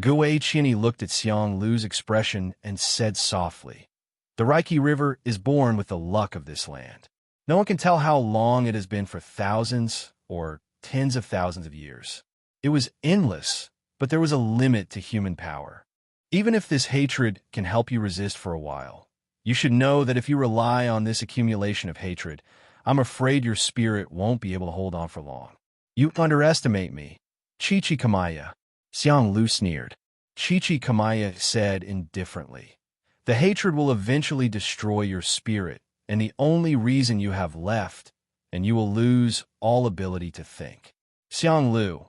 Gue Qianni looked at Xiang Lu's expression and said softly, The Reiki River is born with the luck of this land. No one can tell how long it has been for thousands or tens of thousands of years. It was endless, but there was a limit to human power. Even if this hatred can help you resist for a while, you should know that if you rely on this accumulation of hatred, I'm afraid your spirit won't be able to hold on for long. You underestimate me. Chichikamaya. Xiang Lu sneered. Chichikamaya said indifferently, The hatred will eventually destroy your spirit, and the only reason you have left, and you will lose all ability to think. Xiang Lu,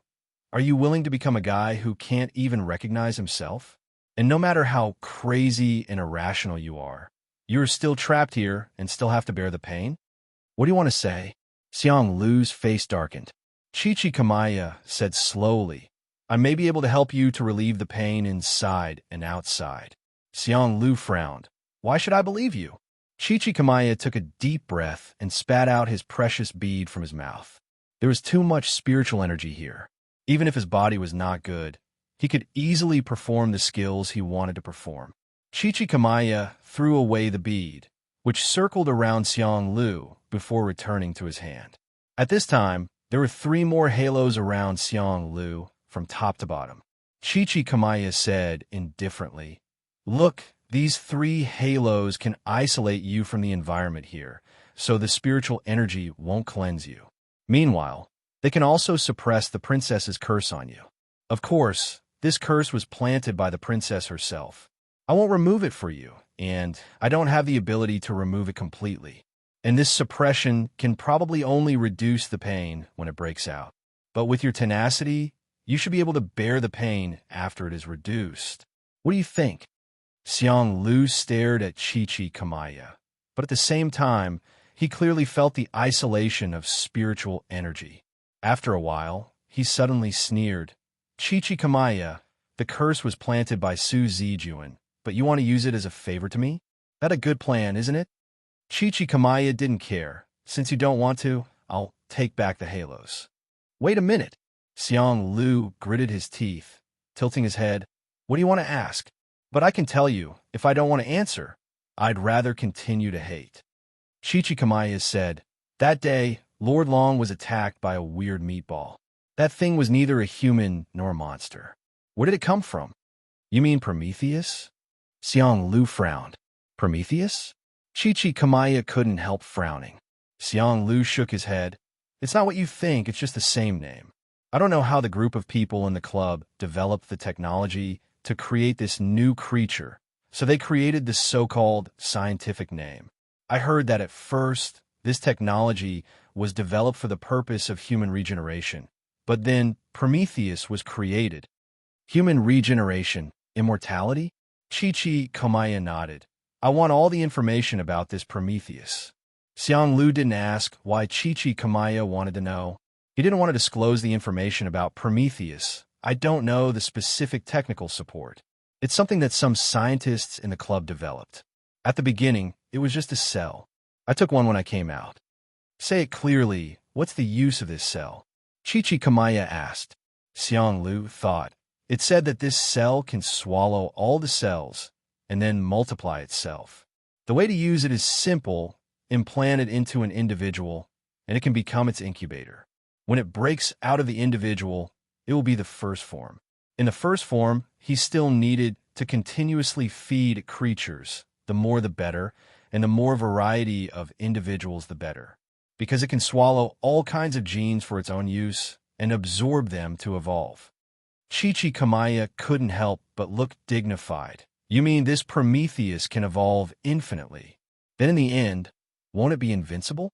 are you willing to become a guy who can't even recognize himself? And no matter how crazy and irrational you are, you're still trapped here and still have to bear the pain? What do you want to say? Xiang Lu's face darkened. Chichikamaya said slowly, I may be able to help you to relieve the pain inside and outside. Xiang Lu frowned. Why should I believe you? Chichikamaya took a deep breath and spat out his precious bead from his mouth. There was too much spiritual energy here. Even if his body was not good, he could easily perform the skills he wanted to perform. Chichikamaya threw away the bead, which circled around Xiang Lu before returning to his hand. At this time, there were 3 more halos around Xiang Lu from top to bottom. Chichikamaya said indifferently, Look, these 3 halos can isolate you from the environment here, so the spiritual energy won't cleanse you. Meanwhile, they can also suppress the princess's curse on you. Of course, this curse was planted by the princess herself. I won't remove it for you, and I don't have the ability to remove it completely. And this suppression can probably only reduce the pain when it breaks out. But with your tenacity, you should be able to bear the pain after it is reduced. What do you think? Xiang Lu stared at Chichikamaya, but at the same time, he clearly felt the isolation of spiritual energy. After a while, he suddenly sneered. Chichikamaya, the curse was planted by Su Zijuan, but you want to use it as a favor to me? That a good plan, isn't it? Chichikamaya didn't care. Since you don't want to, I'll take back the halos. Wait a minute. Xiang Lu gritted his teeth, tilting his head. What do you want to ask? But I can tell you, if I don't want to answer, I'd rather continue to hate. Chichikamaya said, That day, Lord Long was attacked by a weird meatball. That thing was neither a human nor a monster. Where did it come from? You mean Prometheus? Xiang Lu frowned. Prometheus? Chichikamaya couldn't help frowning. Xiang Lu shook his head. It's not what you think, it's just the same name. I don't know how the group of people in the club developed the technology to create this new creature, so they created this so-called scientific name. I heard that at first, this technology was developed for the purpose of human regeneration, but then Prometheus was created. Human regeneration, immortality? Chichikamaya nodded. I want all the information about this Prometheus. Xiang Lu didn't ask why Chichikamaya wanted to know. He didn't want to disclose the information about Prometheus. I don't know the specific technical support. It's something that some scientists in the club developed. At the beginning, it was just a cell. I took one when I came out. Say it clearly, what's the use of this cell? Chichi Kamaya asked. Xiang Lu thought. It said that this cell can swallow all the cells and then multiply itself. The way to use it is simple, implant it into an individual, and it can become its incubator. When it breaks out of the individual, it will be the first form. In the first form, he still needed to continuously feed creatures, the more the better, and the more variety of individuals the better, because it can swallow all kinds of genes for its own use and absorb them to evolve. Chichi Kamaya couldn't help but look dignified. You mean this Prometheus can evolve infinitely? Then in the end, won't it be invincible?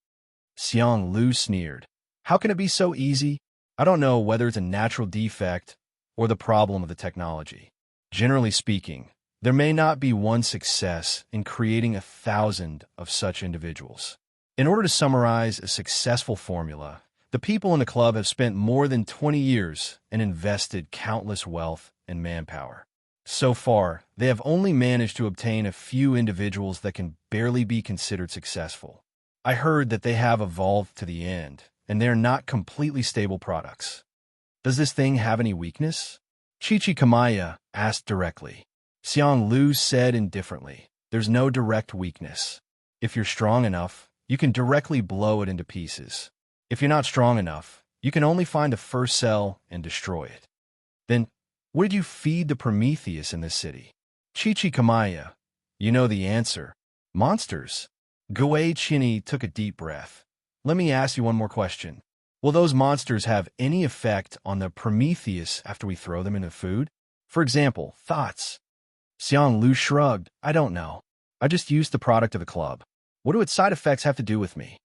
Xiang Lu sneered. How can it be so easy? I don't know whether it's a natural defect or the problem of the technology. Generally speaking, there may not be one success in creating 1,000 of such individuals. In order to summarize a successful formula, the people in the club have spent more than 20 years and invested countless wealth and manpower. So far, they have only managed to obtain a few individuals that can barely be considered successful. I heard that they have evolved to the end, and they are not completely stable products. Does this thing have any weakness? Chichi Kamaya asked directly. Xiang Lu said indifferently, there's no direct weakness. If you're strong enough, you can directly blow it into pieces. If you're not strong enough, you can only find the first cell and destroy it. Then, what did you feed the Prometheus in this city? Chichi Kamaya, you know the answer. Monsters. Gui Chini took a deep breath. Let me ask you one more question. Will those monsters have any effect on the Prometheus after we throw them into food? For example, thoughts. Xiang Lu shrugged. I don't know. I just used the product of the club. What do its side effects have to do with me?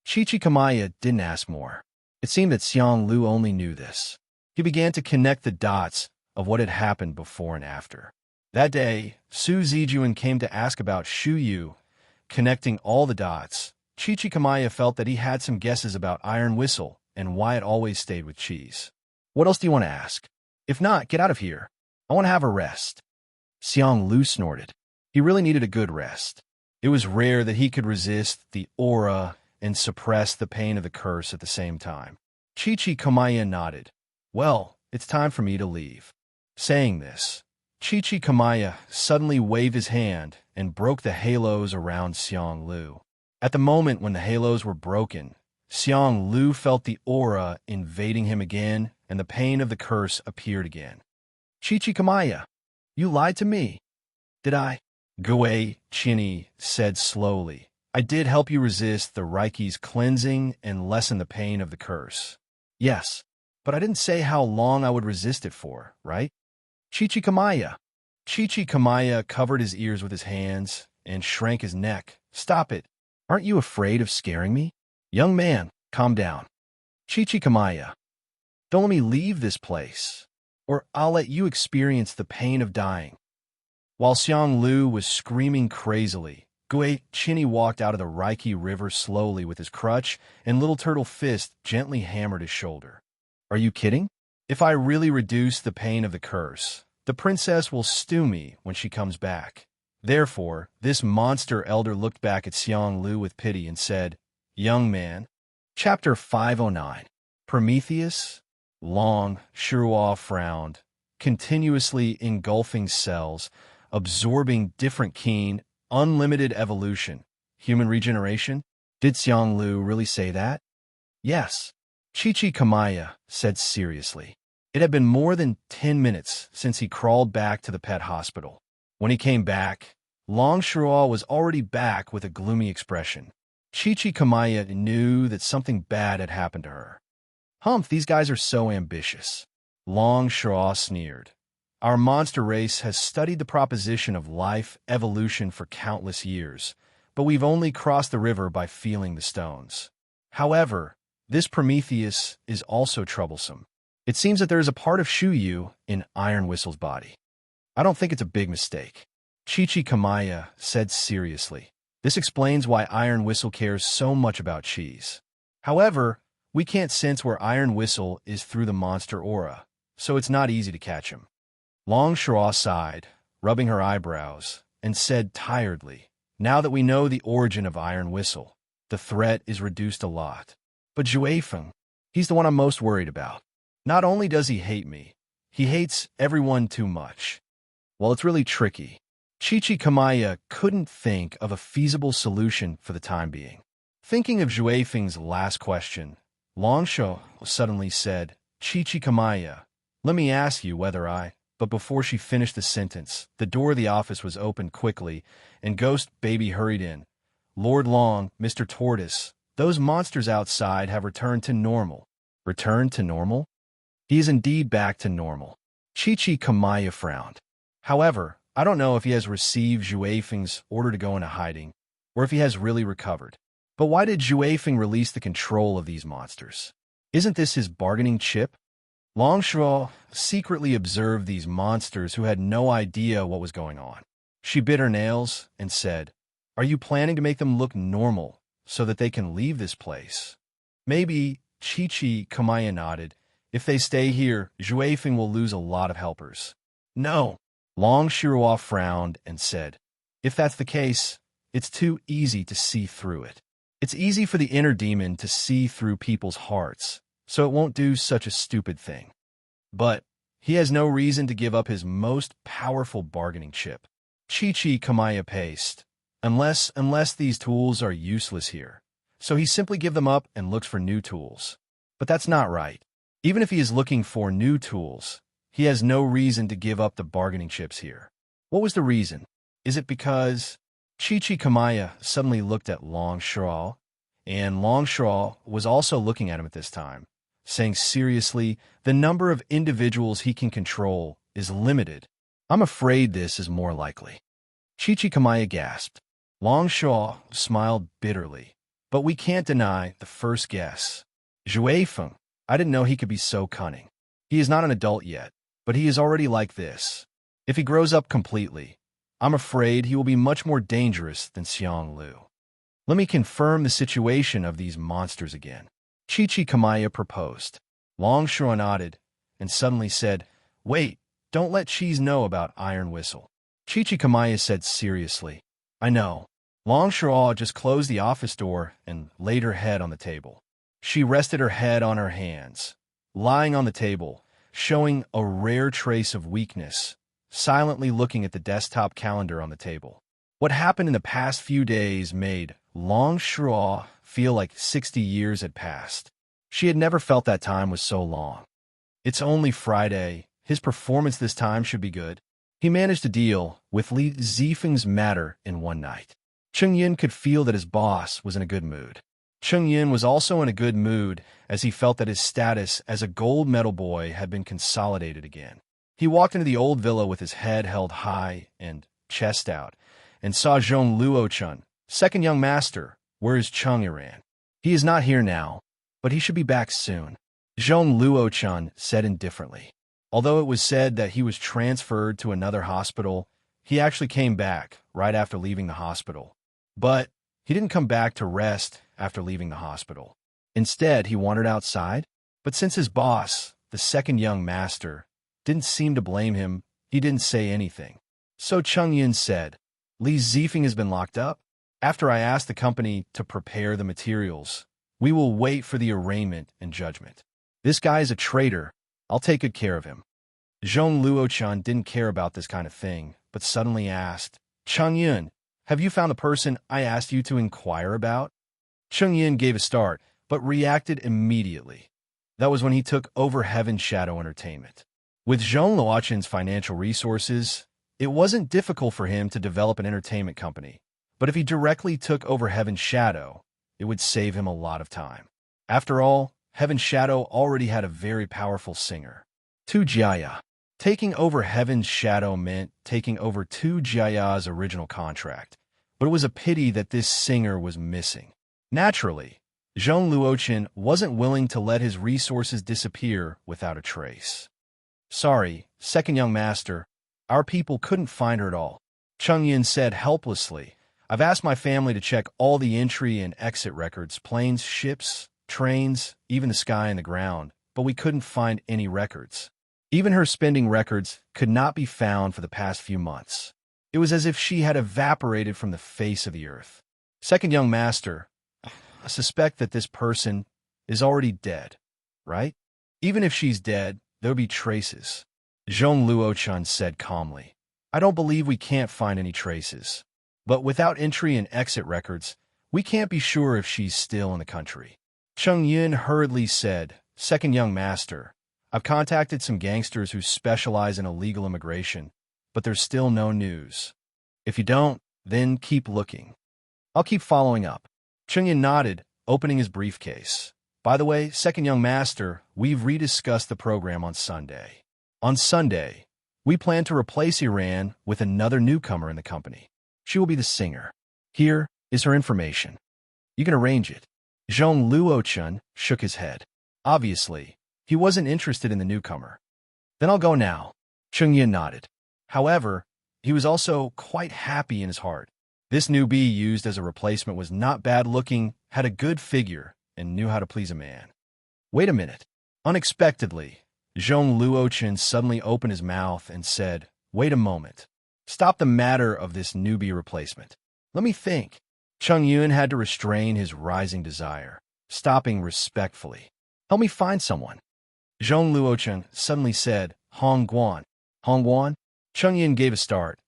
Chichi Kamaya didn't ask more. It seemed that Xiang Lu only knew this. He began to connect the dots of what had happened before and after. That day, Su Zijuan came to ask about Shu Yu. Connecting all the dots, Chichi Kamaya felt that he had some guesses about Iron Whistle and why it always stayed with cheese. What else do you want to ask? If not, get out of here. I want to have a rest. Xiang Lu snorted. He really needed a good rest. It was rare that he could resist the aura and suppress the pain of the curse at the same time. Chichi Kamaya nodded. Well, it's time for me to leave. Saying this, Chichi Kamaya suddenly waved his hand and broke the halos around Xiang Lu. At the moment when the halos were broken, Xiang Lu felt the aura invading him again, and the pain of the curse appeared again. Chichi Kamaya, you lied to me. Did I? Gui Chini said slowly. I did help you resist the Reiki's cleansing and lessen the pain of the curse. Yes, but I didn't say how long I would resist it for, right? Chichi Kamaya. Chichi Kamaya covered his ears with his hands and shrank his neck. Stop it. Aren't you afraid of scaring me? Young man, calm down. Chichi Kamaya. Don't let me leave this place, or I'll let you experience the pain of dying. While Xiang Lu was screaming crazily, Gui Chini walked out of the Reiki River slowly with his crutch, and Little Turtle Fist gently hammered his shoulder. Are you kidding? If I really reduce the pain of the curse, the princess will stew me when she comes back. Therefore, this monster elder looked back at Xiang Lu with pity and said, Young man. Chapter 509. Prometheus? Long, Shirua frowned, continuously engulfing cells, absorbing different keen, unlimited evolution, human regeneration? Did Xiang Lu really say that? Yes. Chichi Kamaya said seriously. It had been more than 10 minutes since he crawled back to the pet hospital. When he came back, Long Shirua was already back with a gloomy expression. Chichi Kamaya knew that something bad had happened to her. Humph, these guys are so ambitious. Long Shirua sneered. Our monster race has studied the proposition of life evolution for countless years, but we've only crossed the river by feeling the stones. However, this Prometheus is also troublesome. It seems that there is a part of Shu Yu in Iron Whistle's body. I don't think it's a big mistake. Chichi Kamaya said seriously. This explains why Iron Whistle cares so much about cheese. However, we can't sense where Iron Whistle is through the monster aura, so it's not easy to catch him. Long Shirua sighed. rubbing her eyebrows, and said tiredly, "Now that we know the origin of Iron Whistle, the threat is reduced a lot. But Juefeng, he's the one I'm most worried about. Not only does he hate me, he hates everyone too much." Well, it's really tricky. Chichi Kamaya couldn't think of a feasible solution for the time being. Thinking of Juefeng's last question, Longsho suddenly said, "Chichi Kamaya, let me ask you whether I—" But before she finished the sentence, the door of the office was opened quickly, and Ghost Baby hurried in. "Lord Long, Mr. Tortoise, those monsters outside have returned to normal." Returned to normal? He is indeed back to normal. Chichi Kamaya frowned. However, I don't know if he has received Juefeng's order to go into hiding, or if he has really recovered. But why did Juefeng release the control of these monsters? Isn't this his bargaining chip? Longshaw secretly observed these monsters who had no idea what was going on. She bit her nails and said, "Are you planning to make them look normal so that they can leave this place?" "Maybe," Chichi Kamaya nodded. "If they stay here, Juefeng will lose a lot of helpers." "No." Long Shiruo frowned and said, "If that's the case, it's too easy to see through it. It's easy for the inner demon to see through people's hearts, so it won't do such a stupid thing. But he has no reason to give up his most powerful bargaining chip." Chichi Kamaya paced, unless these tools are useless here. So he simply give them up and looks for new tools. But that's not right. Even if he is looking for new tools, he has no reason to give up the bargaining chips here. What was the reason? Is it because... Chichi Kamaya suddenly looked at Long Shuo, and Long Shuo was also looking at him at this time, saying seriously, "The number of individuals he can control is limited. I'm afraid this is more likely." Chichi Kamaya gasped. Long Shuo smiled bitterly. "But we can't deny the first guess. Juefeng, I didn't know he could be so cunning. He is not an adult yet, but he is already like this. If he grows up completely, I'm afraid he will be much more dangerous than Xiang Lu. Let me confirm the situation of these monsters again." Chichi Kamaya proposed. Long Shuo nodded and suddenly said, "Wait, don't let Cheese know about Iron Whistle." Chichi Kamaya said seriously, "I know." Long Shuo just closed the office door and laid her head on the table. She rested her head on her hands, lying on the table, showing a rare trace of weakness, silently looking at the desktop calendar on the table. What happened in the past few days made Long Shuo feel like 60 years had passed. She had never felt that time was so long. It's only Friday. His performance this time should be good. He managed to deal with Li Zifeng's matter in one night. Cheng Yin could feel that his boss was in a good mood. Cheng Yin was also in a good mood as he felt that his status as a gold medal boy had been consolidated again. He walked into the old villa with his head held high and chest out, and saw Zhong Luochun, second young master. "Where is Cheng Yiran? He is not here now, but he should be back soon," Zhong Luochun said indifferently. Although it was said that he was transferred to another hospital, he actually came back right after leaving the hospital. But he didn't come back to rest after leaving the hospital. Instead, he wandered outside. But since his boss, the second young master, didn't seem to blame him, he didn't say anything. So Cheng Yin said, "Li Zifeng has been locked up. After I asked the company to prepare the materials, we will wait for the arraignment and judgment. This guy is a traitor. I'll take good care of him." Zhong Luochun didn't care about this kind of thing, but suddenly asked, "Cheng Yin, have you found the person I asked you to inquire about?" Cheng Yin gave a start, but reacted immediately. That was when he took over Heaven Shadow Entertainment. With Zhong Luochun's financial resources, it wasn't difficult for him to develop an entertainment company. But if he directly took over Heaven Shadow, it would save him a lot of time. After all, Heaven Shadow already had a very powerful singer, Tu Jiaya. Taking over Heaven's Shadow meant taking over Tu Jiaya's original contract, but it was a pity that this singer was missing. Naturally, Zhong Luochun wasn't willing to let his resources disappear without a trace. "Sorry, second young master, our people couldn't find her at all," Cheng Yin said helplessly. "I've asked my family to check all the entry and exit records, planes, ships, trains, even the sky and the ground, but we couldn't find any records." Even her spending records could not be found for the past few months. It was as if she had evaporated from the face of the earth. Second young master, I suspect that this person is already dead, right? Even if she's dead, there would be traces. Zhong Luochun said calmly. I don't believe we can't find any traces. But without entry and exit records, we can't be sure if she's still in the country. Cheng Yun hurriedly said, Second young master, I've contacted some gangsters who specialize in illegal immigration, but there's still no news. If you don't, then keep looking. I'll keep following up. Cheng Yun nodded, opening his briefcase. By the way, second young master, we've rediscussed the program on Sunday. On Sunday, we plan to replace Iran with another newcomer in the company. She will be the singer. Here is her information. You can arrange it. Zhong Luochun shook his head. Obviously, he wasn't interested in the newcomer. Then I'll go now. Cheng Yun nodded. However, he was also quite happy in his heart. This newbie used as a replacement was not bad-looking, had a good figure, and knew how to please a man. Wait a minute. Unexpectedly, Zhong Luochun suddenly opened his mouth and said, Wait a moment. Stop the matter of this newbie replacement. Let me think. Cheng Yun had to restrain his rising desire, stopping respectfully. Help me find someone. Zhong Luochun suddenly said, Hong Guan. Hong Guan? Cheng Yun gave a start,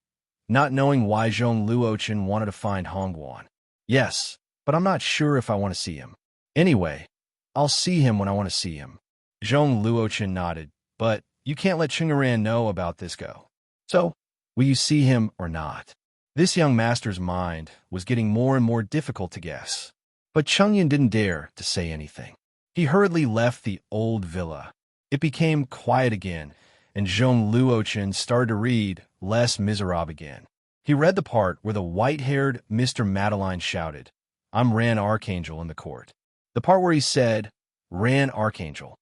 not knowing why Zhong Luochun wanted to find Hong Guan. Yes, but I'm not sure if I want to see him. Anyway, I'll see him when I want to see him. Zhong Luochun nodded, but you can't let Cheng Yiran know about this go. So, will you see him or not? This young master's mind was getting more and more difficult to guess. But Cheng Yun didn't dare to say anything. He hurriedly left the old villa. It became quiet again, and Zhong Luochun started to read Les Miserables again. He read the part where the white-haired Mr. Madeline shouted, I'm Ran Archangel in the court. The part where he said, Ran Archangel.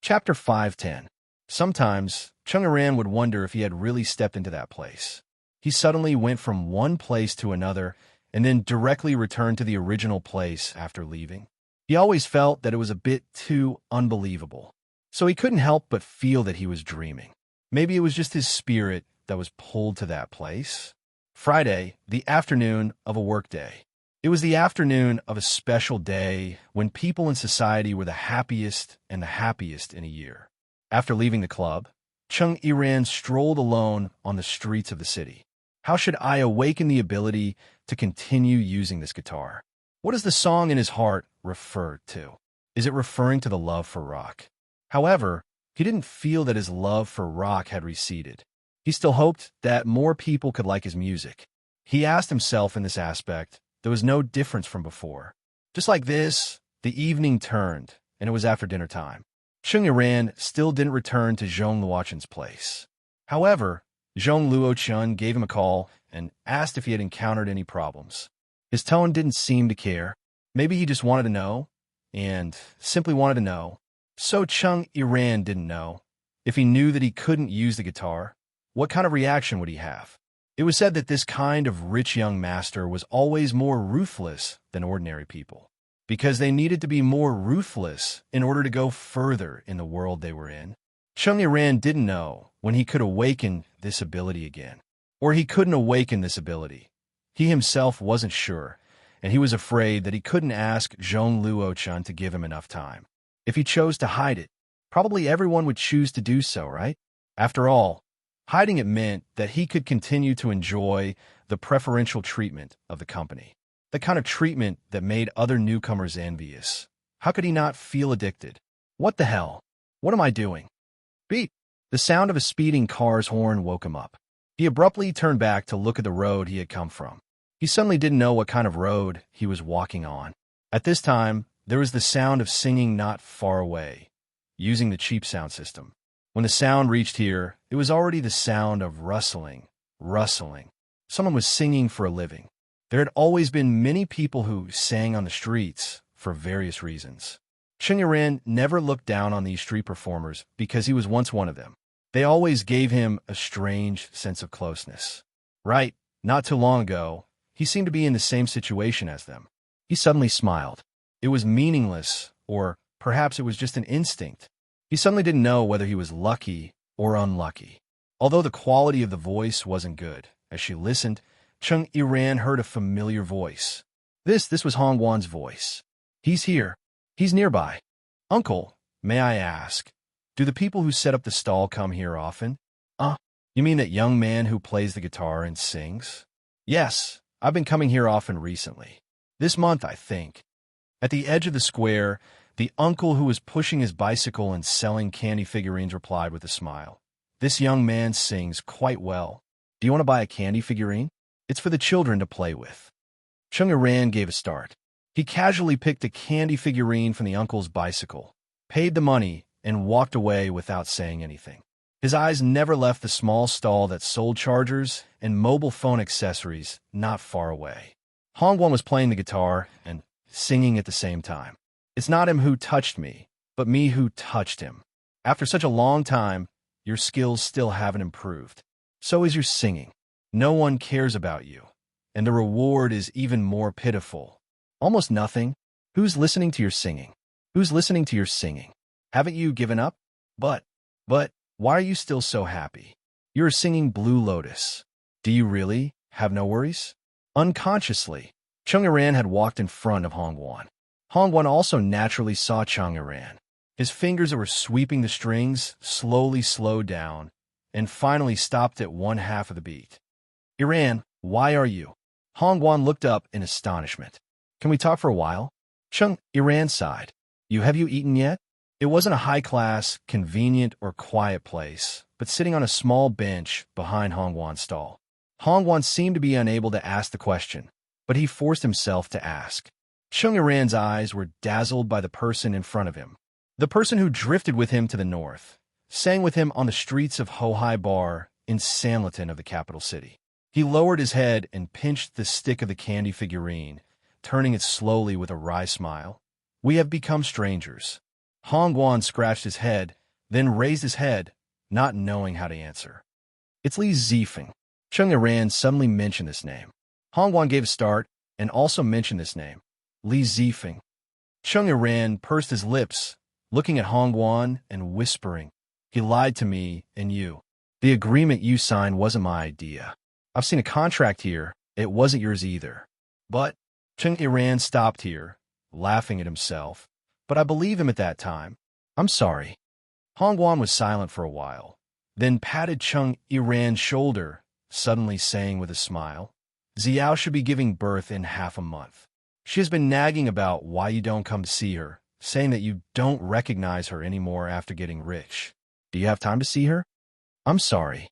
Chapter 5:10. Sometimes, Cheng Yiran would wonder if he had really stepped into that place. He suddenly went from one place to another and then directly returned to the original place after leaving. He always felt that it was a bit too unbelievable, so he couldn't help but feel that he was dreaming. Maybe it was just his spirit that was pulled to that place. Friday, the afternoon of a workday. It was the afternoon of a special day when people in society were the happiest and the happiest in a year. After leaving the club, Cheng Yiran strolled alone on the streets of the city. How should I awaken the ability to continue using this guitar? What does the song in his heart refer to? Is it referring to the love for rock? However, he didn't feel that his love for rock had receded. He still hoped that more people could like his music. He asked himself in this aspect, there was no difference from before. Just like this, the evening turned, and it was after dinner time. Cheng Yiran still didn't return to Zhong Luochun's place. However, Zhong Luochun gave him a call and asked if he had encountered any problems. His tone didn't seem to care. Maybe he just wanted to know, and simply wanted to know. So Cheng Yiran didn't know. If he knew that he couldn't use the guitar, what kind of reaction would he have? It was said that this kind of rich young master was always more ruthless than ordinary people, because they needed to be more ruthless in order to go further in the world they were in. Cheng Yiran didn't know when he could awaken this ability again, or he couldn't awaken this ability. He himself wasn't sure, and he was afraid that he couldn't ask Zhong Luochun to give him enough time. If he chose to hide it, probably everyone would choose to do so, right? After all, hiding it meant that he could continue to enjoy the preferential treatment of the company, the kind of treatment that made other newcomers envious. How could he not feel addicted? What the hell? What am I doing? Beep! The sound of a speeding car's horn woke him up. He abruptly turned back to look at the road he had come from. He suddenly didn't know what kind of road he was walking on. At this time, there was the sound of singing not far away, using the cheap sound system. When the sound reached here, it was already the sound of rustling. Someone was singing for a living. There had always been many people who sang on the streets for various reasons. Cheng Yiran never looked down on these street performers because he was once one of them. They always gave him a strange sense of closeness. Right, not too long ago, he seemed to be in the same situation as them. He suddenly smiled. It was meaningless, or perhaps it was just an instinct. He suddenly didn't know whether he was lucky or unlucky. Although the quality of the voice wasn't good, as she listened, Chung Iran heard a familiar voice. This was Hongwan's voice. He's here. He's nearby. Uncle, may I ask, do the people who set up the stall come here often? You mean that young man who plays the guitar and sings? Yes, I've been coming here often recently. This month, I think. At the edge of the square, the uncle who was pushing his bicycle and selling candy figurines replied with a smile. This young man sings quite well. Do you want to buy a candy figurine? It's for the children to play with. Chung Iran gave a start. He casually picked a candy figurine from the uncle's bicycle, paid the money, and walked away without saying anything. His eyes never left the small stall that sold chargers and mobile phone accessories not far away. Hongwan was playing the guitar and singing at the same time. It's not him who touched me, but me who touched him. After such a long time, your skills still haven't improved. So is your singing. No one cares about you, and the reward is even more pitiful. Almost nothing. Who's listening to your singing? Who's listening to your singing? Haven't you given up? But, why are you still so happy? You're singing Blue Lotus. Do you really have no worries? Unconsciously, Chung Iran had walked in front of Hongwan. Hongwan also naturally saw Chung Iran. His fingers that were sweeping the strings slowly slowed down and finally stopped at one half of the beat. Iran, why are you? Hongwan looked up in astonishment. Can we talk for a while? Chung Iran sighed. Have you eaten yet? It wasn't a high-class, convenient, or quiet place, but sitting on a small bench behind Hongwan's stall. Hongwan seemed to be unable to ask the question, but he forced himself to ask. Chung Iran's eyes were dazzled by the person in front of him. The person who drifted with him to the north, sang with him on the streets of Hohai Bar in Sanlitun of the capital city. He lowered his head and pinched the stick of the candy figurine, turning it slowly with a wry smile. We have become strangers. Hongwan scratched his head, then raised his head, not knowing how to answer. It's Li Zifeng. Chung Iran suddenly mentioned this name. Hongwan gave a start and also mentioned this name. Li Zifeng. Chung Iran pursed his lips, looking at Hongwan and whispering, he lied to me and you. The agreement you signed wasn't my idea. I've seen a contract here. It wasn't yours either. But Chung Iran stopped here, laughing at himself. But I believe him at that time. I'm sorry. Hongwan was silent for a while, then patted Chung Iran's shoulder, suddenly saying with a smile, Xiao should be giving birth in half a month. She has been nagging about why you don't come to see her, saying that you don't recognize her anymore after getting rich. Do you have time to see her? I'm sorry.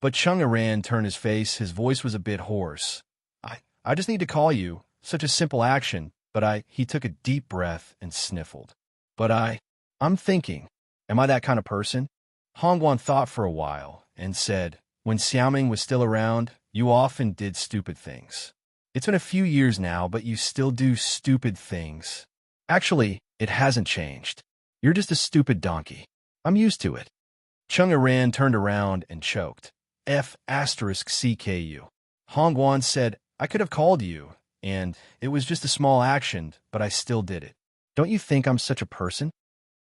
But Chung Iran turned his face. His voice was a bit hoarse. I just need to call you. Such a simple action. But he took a deep breath and sniffled. But I'm thinking, am I that kind of person? Hongwan thought for a while and said, when Xiaoming was still around, you often did stupid things. It's been a few years now, but you still do stupid things. Actually, it hasn't changed. You're just a stupid donkey. I'm used to it. Chung Iran turned around and choked. F***CKU. Hongwan said, I could have called you. And it was just a small action, but I still did it. Don't you think I'm such a person?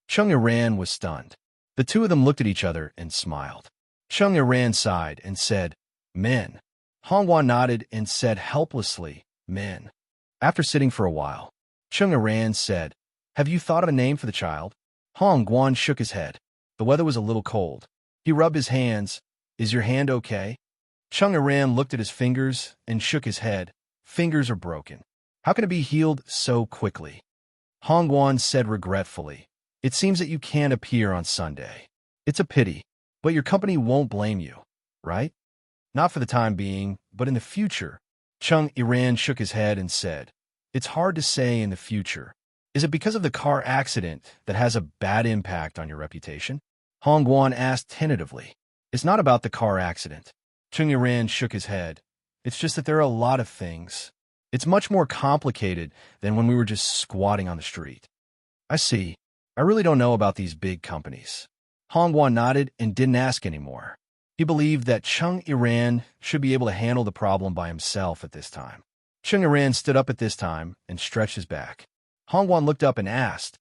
Chung Iran was stunned. The two of them looked at each other and smiled. Chung Iran sighed and said, Men. Hongwan nodded and said helplessly, Men. After sitting for a while, Chung Iran said, Have you thought of a name for the child? Hongwan shook his head. The weather was a little cold. He rubbed his hands. Is your hand okay? Chung Iran looked at his fingers and shook his head. Fingers are broken. How can it be healed so quickly? Hongwan said regretfully, It seems that you can't appear on Sunday. It's a pity, but your company won't blame you, right? Not for the time being, but in the future. Chung Iran shook his head and said, It's hard to say in the future. Is it because of the car accident that has a bad impact on your reputation? Hongwan asked tentatively. It's not about the car accident. Chung Iran shook his head. It's just that there are a lot of things. It's much more complicated than when we were just squatting on the street. I see. I really don't know about these big companies. Hongwan nodded and didn't ask anymore. He believed that Chung Iran should be able to handle the problem by himself at this time. Chung Iran stood up at this time and stretched his back. Hongwan looked up and asked,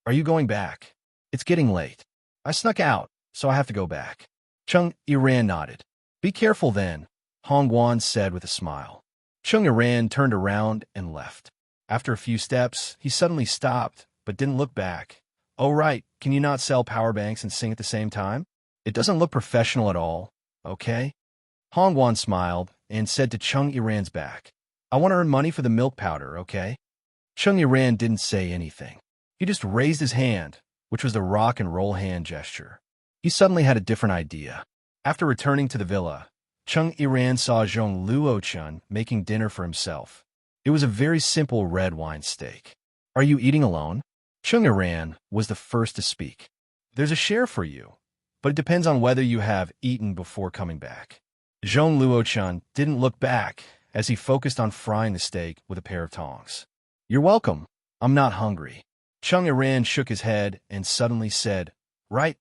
Are you going back? It's getting late. I snuck out, so I have to go back. Chung Yiran nodded. Be careful then, Hongguan said with a smile. Chung Yiran turned around and left. After a few steps, he suddenly stopped, but didn't look back. Oh right, can you not sell power banks and sing at the same time? It doesn't look professional at all, okay? Hongguan smiled and said to Chung Yiran's back, I want to earn money for the milk powder, okay? Chung Yiran didn't say anything. He just raised his hand, which was the rock and roll hand gesture. He suddenly had a different idea. After returning to the villa, Chung Yiran saw Zhong Luochun making dinner for himself. It was a very simple red wine steak. Are you eating alone? Chung Yiran was the first to speak. There's a share for you, but it depends on whether you have eaten before coming back. Zhong Luochun didn't look back as he focused on frying the steak with a pair of tongs. You're welcome. I'm not hungry. Chung Yiran shook his head and suddenly said, Right,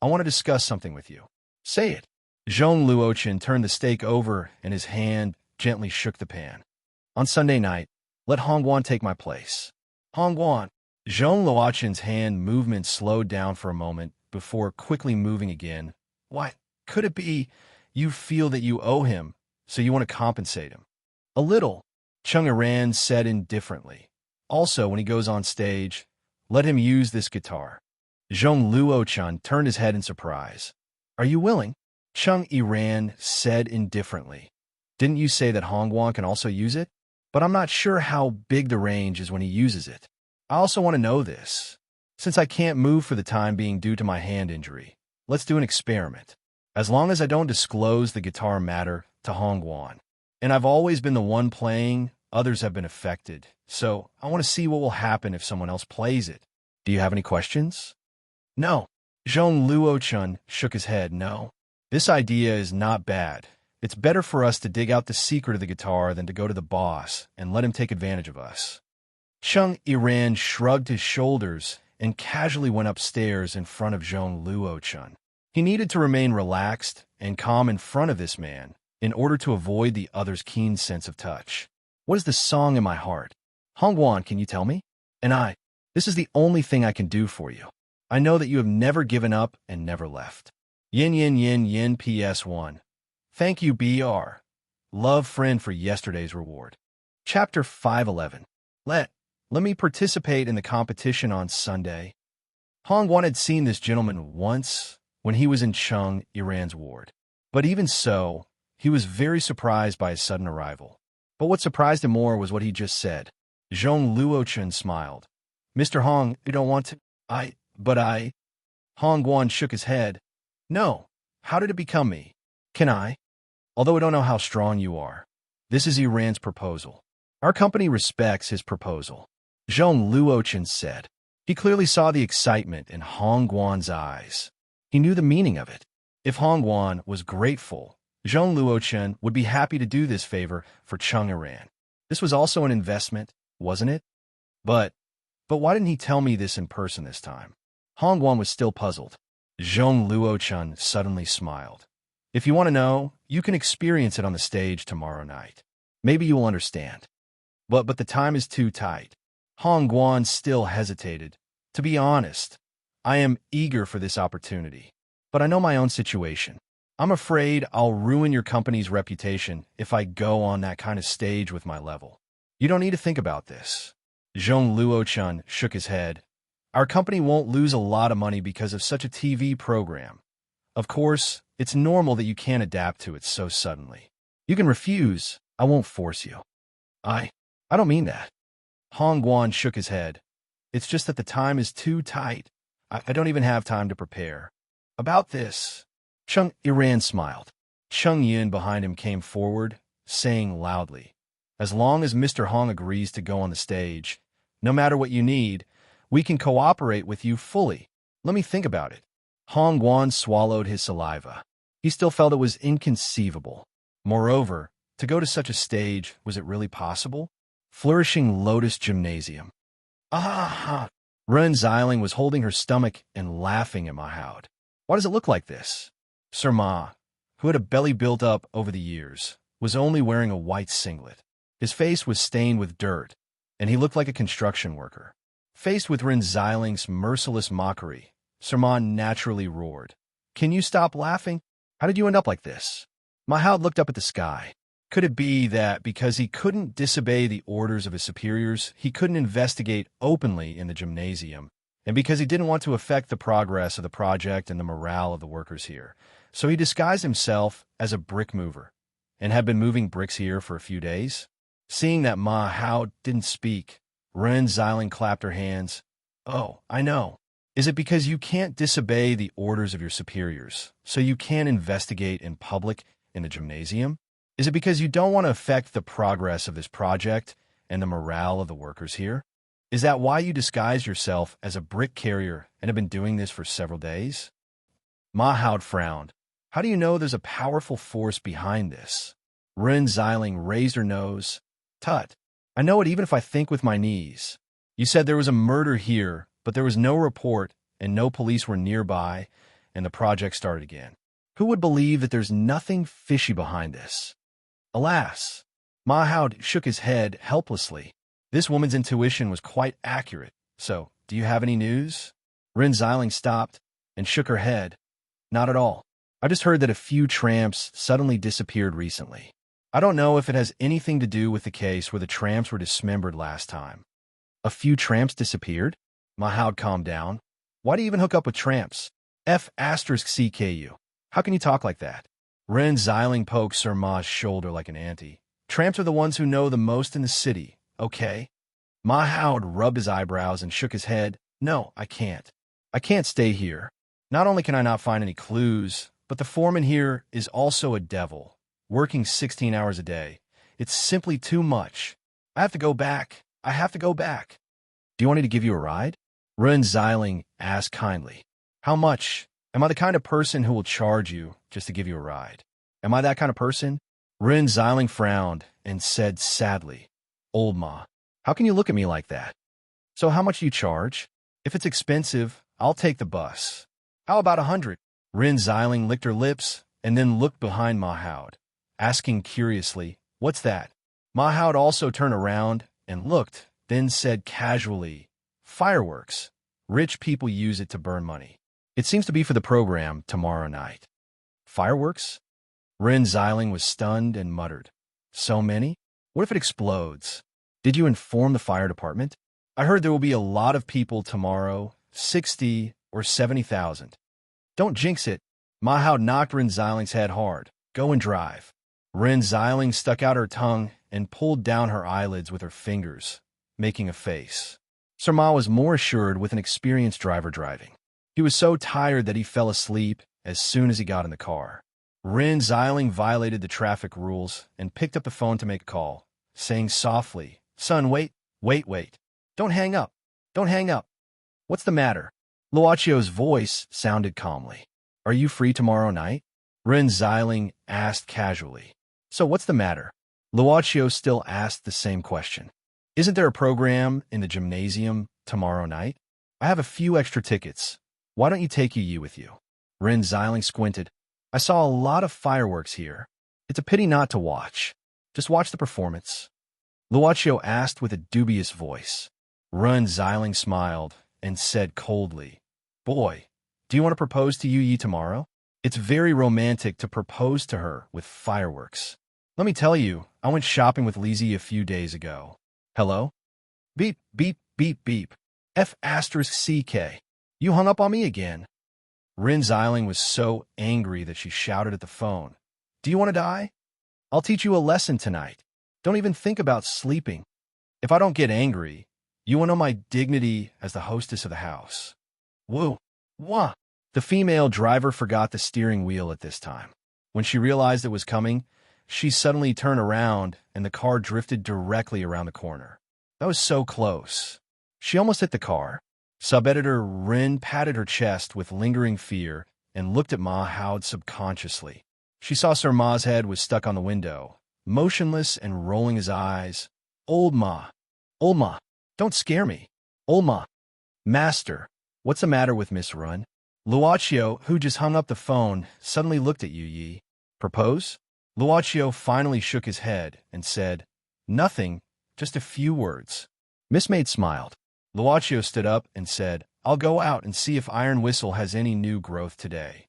I want to discuss something with you. Say it. Zhong Luochun turned the steak over and his hand gently shook the pan. On Sunday night, let Hongguan take my place. Hongguan. Zhong Luochun's hand movement slowed down for a moment before quickly moving again. What? Could it be you feel that you owe him, so you want to compensate him? A little, Chung Yiran said indifferently. Also, when he goes on stage, let him use this guitar. Zhong Luochun turned his head in surprise. Are you willing? Chung Yiran said indifferently. Didn't you say that Hongguan can also use it? But I'm not sure how big the range is when he uses it. I also want to know this. Since I can't move for the time being due to my hand injury, let's do an experiment. As long as I don't disclose the guitar matter to Hongguan. And I've always been the one playing, others have been affected. So I want to see what will happen if someone else plays it. Do you have any questions? No. Zhong Luochun shook his head. No. This idea is not bad. It's better for us to dig out the secret of the guitar than to go to the boss and let him take advantage of us. Chung Yiran shrugged his shoulders and casually went upstairs in front of Zhong Luochun. He needed to remain relaxed and calm in front of this man in order to avoid the other's keen sense of touch. What is the song in my heart? Hongguan, can you tell me? And this is the only thing I can do for you. I know that you have never given up and never left. Yin yin yin yin PS1. Thank you BR. Love friend for yesterday's reward. Chapter 511. Let me participate in the competition on Sunday. Hongguan had seen this gentleman once when he was in Chung Yiran's ward. But even so, he was very surprised by his sudden arrival. But what surprised him more was what he just said. Zhong Luochun smiled. Mr. Hong, you don't want to? Hongguan shook his head. No. How did it become me? Can I? Although I don't know how strong you are. This is Yiran's proposal. Our company respects his proposal. Zhong Luochun said. He clearly saw the excitement in Hongguan's eyes. He knew the meaning of it. If Hongguan was grateful, Zhong Luochun would be happy to do this favor for Chung Yiran. This was also an investment, wasn't it? But why didn't he tell me this in person this time? Hongguan was still puzzled. Zhong Luochun suddenly smiled. If you want to know, you can experience it on the stage tomorrow night. Maybe you will understand. But the time is too tight. Hongguan still hesitated. To be honest, I am eager for this opportunity. But I know my own situation. I'm afraid I'll ruin your company's reputation if I go on that kind of stage with my level. You don't need to think about this. Zhong Luochun shook his head. Our company won't lose a lot of money because of such a TV program. Of course, it's normal that you can't adapt to it so suddenly. You can refuse. I won't force you. I don't mean that. Hongguan shook his head. It's just that the time is too tight. I don't even have time to prepare. About this. Chung Yiran smiled. Chung Yin behind him came forward, saying loudly, As long as Mr. Hong agrees to go on the stage, no matter what you need, we can cooperate with you fully. Let me think about it. Hongguan swallowed his saliva. He still felt it was inconceivable. Moreover, to go to such a stage, was it really possible? Flourishing Lotus Gymnasium. Ah! Ren Xiling was holding her stomach and laughing at Mahoud. Why does it look like this? Sir Ma, who had a belly built up over the years, was only wearing a white singlet. His face was stained with dirt, and he looked like a construction worker. Faced with Ren Xiling's merciless mockery, Sir Ma naturally roared. Can you stop laughing? How did you end up like this? Mahoud looked up at the sky. Could it be that because he couldn't disobey the orders of his superiors, he couldn't investigate openly in the gymnasium, and because he didn't want to affect the progress of the project and the morale of the workers here, so he disguised himself as a brick mover, and had been moving bricks here for a few days? Seeing that Mahoud didn't speak, Ren Xiling clapped her hands. Oh, I know. Is it because you can't disobey the orders of your superiors, so you can't investigate in public in the gymnasium? Is it because you don't want to affect the progress of this project and the morale of the workers here? Is that why you disguised yourself as a brick carrier and have been doing this for several days? Mahoud frowned. How do you know there's a powerful force behind this? Ren Xiling raised her nose. Tut. I know it even if I think with my knees. You said there was a murder here, but there was no report and no police were nearby, and the project started again. Who would believe that there's nothing fishy behind this? Alas, Mahoud shook his head helplessly. This woman's intuition was quite accurate. So, do you have any news? Ren Xiling stopped and shook her head. Not at all. I just heard that a few tramps suddenly disappeared recently. I don't know if it has anything to do with the case where the tramps were dismembered last time. A few tramps disappeared? Mahoud calmed down. Why do you even hook up with tramps? F***CKU. How can you talk like that? Ren Xiling poked Sir Ma's shoulder like an auntie. Tramps are the ones who know the most in the city, okay? Mahoud rubbed his eyebrows and shook his head. No, I can't. I can't stay here. Not only can I not find any clues, but the foreman here is also a devil, working 16 hours a day. It's simply too much. I have to go back. I have to go back. Do you want me to give you a ride? Ren Xiling asked kindly. How much? Am I the kind of person who will charge you just to give you a ride? Am I that kind of person? Ren Xiling frowned and said sadly, Old Ma, how can you look at me like that? So how much do you charge? If it's expensive, I'll take the bus. How about 100? Ren Xiling licked her lips and then looked behind Mahoud, asking curiously, what's that? Mahoud also turned around and looked, then said casually, fireworks. Rich people use it to burn money. It seems to be for the program tomorrow night. Fireworks? Ren Xiling was stunned and muttered. So many? What if it explodes? Did you inform the fire department? I heard there will be a lot of people tomorrow, 60 or 70,000. Don't jinx it. Mahoud knocked Ren Xiling's head hard. Go and drive. Ren Xiling stuck out her tongue and pulled down her eyelids with her fingers, making a face. Sir Ma was more assured with an experienced driver driving. He was so tired that he fell asleep as soon as he got in the car. Ren Xiling violated the traffic rules and picked up the phone to make a call, saying softly, Son, wait. Don't hang up. Don't hang up. What's the matter? Luocchio's voice sounded calmly. Are you free tomorrow night? Ren Xiling asked casually. So what's the matter? Luocchio still asked the same question. Isn't there a program in the gymnasium tomorrow night? I have a few extra tickets. Why don't you take Yu with you? Ren Xiling squinted. I saw a lot of fireworks here. It's a pity not to watch. Just watch the performance. Luocchio asked with a dubious voice. Ren Xiling smiled and said coldly, Boy, do you want to propose to Yu tomorrow? It's very romantic to propose to her with fireworks. Let me tell you, I went shopping with Lizzie a few days ago. Hello? Beep, beep, beep, beep. F***CK. You hung up on me again. Ren Xiling was so angry that she shouted at the phone. Do you want to die? I'll teach you a lesson tonight. Don't even think about sleeping. If I don't get angry, you will know my dignity as the hostess of the house. Woo! Wah! The female driver forgot the steering wheel at this time. When she realized it was coming, she suddenly turned around and the car drifted directly around the corner. That was so close. She almost hit the car. Sub-editor Rin patted her chest with lingering fear and looked at Mahoud subconsciously. She saw Sir Ma's head was stuck on the window, motionless and rolling his eyes. Old Ma, don't scare me. Old Ma. Master, what's the matter with Miss Run? Luocchio, who just hung up the phone, suddenly looked at Yu. Propose? Luocchio finally shook his head and said, Nothing, just a few words. Miss Maid smiled. Luocchio stood up and said, I'll go out and see if Iron Whistle has any new growth today.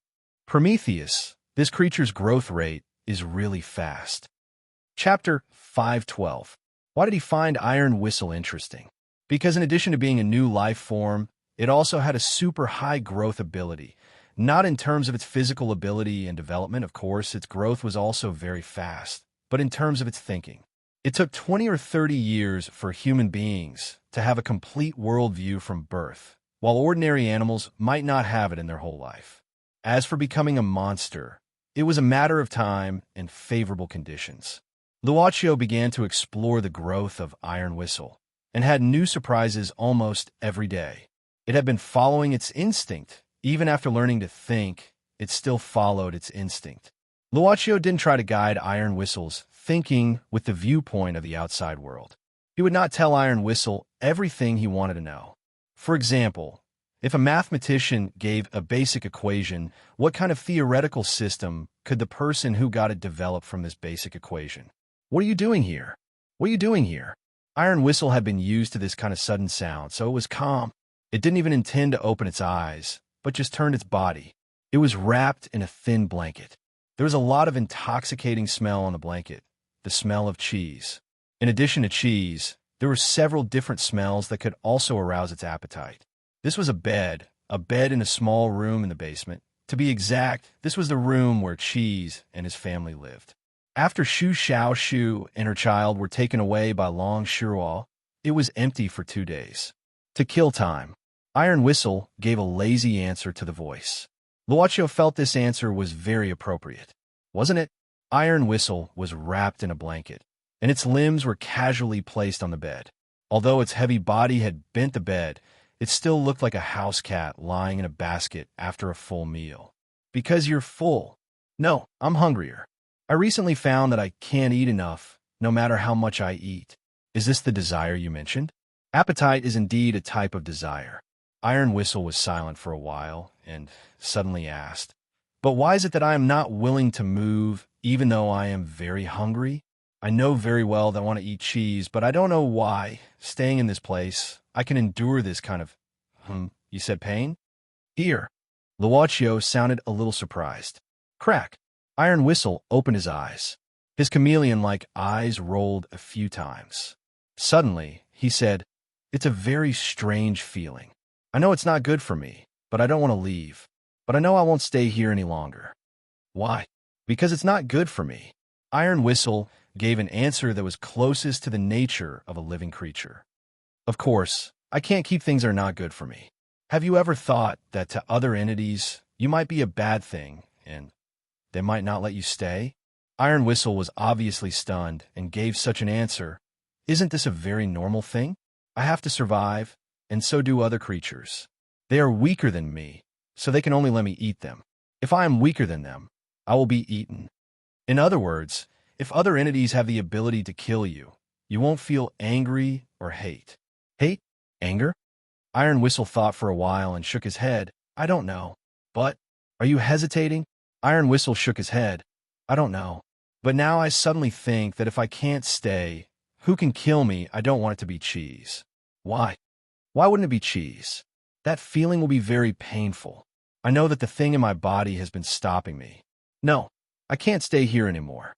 Prometheus, This creature's growth rate is really fast. Chapter 512. Why did he find Iron Whistle interesting? Because in addition to being a new life form, it also had a super high growth ability. Not in terms of its physical ability and development, of course, its growth was also very fast, but in terms of its thinking. It took 20 or 30 years for human beings to have a complete worldview from birth, while ordinary animals might not have it in their whole life. As for becoming a monster, it was a matter of time and favorable conditions. Luaccio began to explore the growth of Iron Whistle and had new surprises almost every day. It had been following its instinct. Even after learning to think, it still followed its instinct. Luaccio didn't try to guide Iron Whistle's thinking with the viewpoint of the outside world. He would not tell Iron Whistle everything he wanted to know. For example, if a mathematician gave a basic equation, what kind of theoretical system could the person who got it develop from this basic equation? What are you doing here? What are you doing here? Iron Whistle had been used to this kind of sudden sound, so it was calm. It didn't even intend to open its eyes, but just turned its body. It was wrapped in a thin blanket. There was a lot of intoxicating smell on the blanket, the smell of cheese. In addition to cheese, there were several different smells that could also arouse its appetite. This was a bed in a small room in the basement. To be exact, this was the room where Cheese and his family lived. After Shu Xiao Shu and her child were taken away by Long Shuo, it was empty for 2 days. To kill time, Iron Whistle gave a lazy answer to the voice. Luaccio felt this answer was very appropriate. Wasn't it? Iron Whistle was wrapped in a blanket, and its limbs were casually placed on the bed. Although its heavy body had bent the bed, it still looked like a house cat lying in a basket after a full meal. Because you're full. No, I'm hungrier. I recently found that I can't eat enough, no matter how much I eat. Is this the desire you mentioned? Appetite is indeed a type of desire. Iron Whistle was silent for a while and suddenly asked, "But why is it that I am not willing to move even though I am very hungry? I know very well that I want to eat cheese, but I don't know why, staying in this place, I can endure this kind of, you said pain? Here." Luaccio sounded a little surprised. Crack. Iron Whistle opened his eyes. His chameleon-like eyes rolled a few times. Suddenly, he said, "It's a very strange feeling. I know it's not good for me, but I don't want to leave. But I know I won't stay here any longer." Why? Because it's not good for me. Iron Whistle gave an answer that was closest to the nature of a living creature. Of course, I can't keep things that are not good for me. Have you ever thought that to other entities, you might be a bad thing, and they might not let you stay? Iron Whistle was obviously stunned and gave such an answer. Isn't this a very normal thing? I have to survive, and so do other creatures. They are weaker than me, so they can only let me eat them. If I am weaker than them, I will be eaten. In other words, if other entities have the ability to kill you, you won't feel angry or hate. Hate? Anger? Iron Whistle thought for a while and shook his head. I don't know. But, are you hesitating? Iron Whistle shook his head. I don't know. But now I suddenly think that if I can't stay, who can kill me? I don't want it to be Cheese. Why? Why wouldn't it be Cheese? That feeling will be very painful. I know that the thing in my body has been stopping me. No, I can't stay here anymore.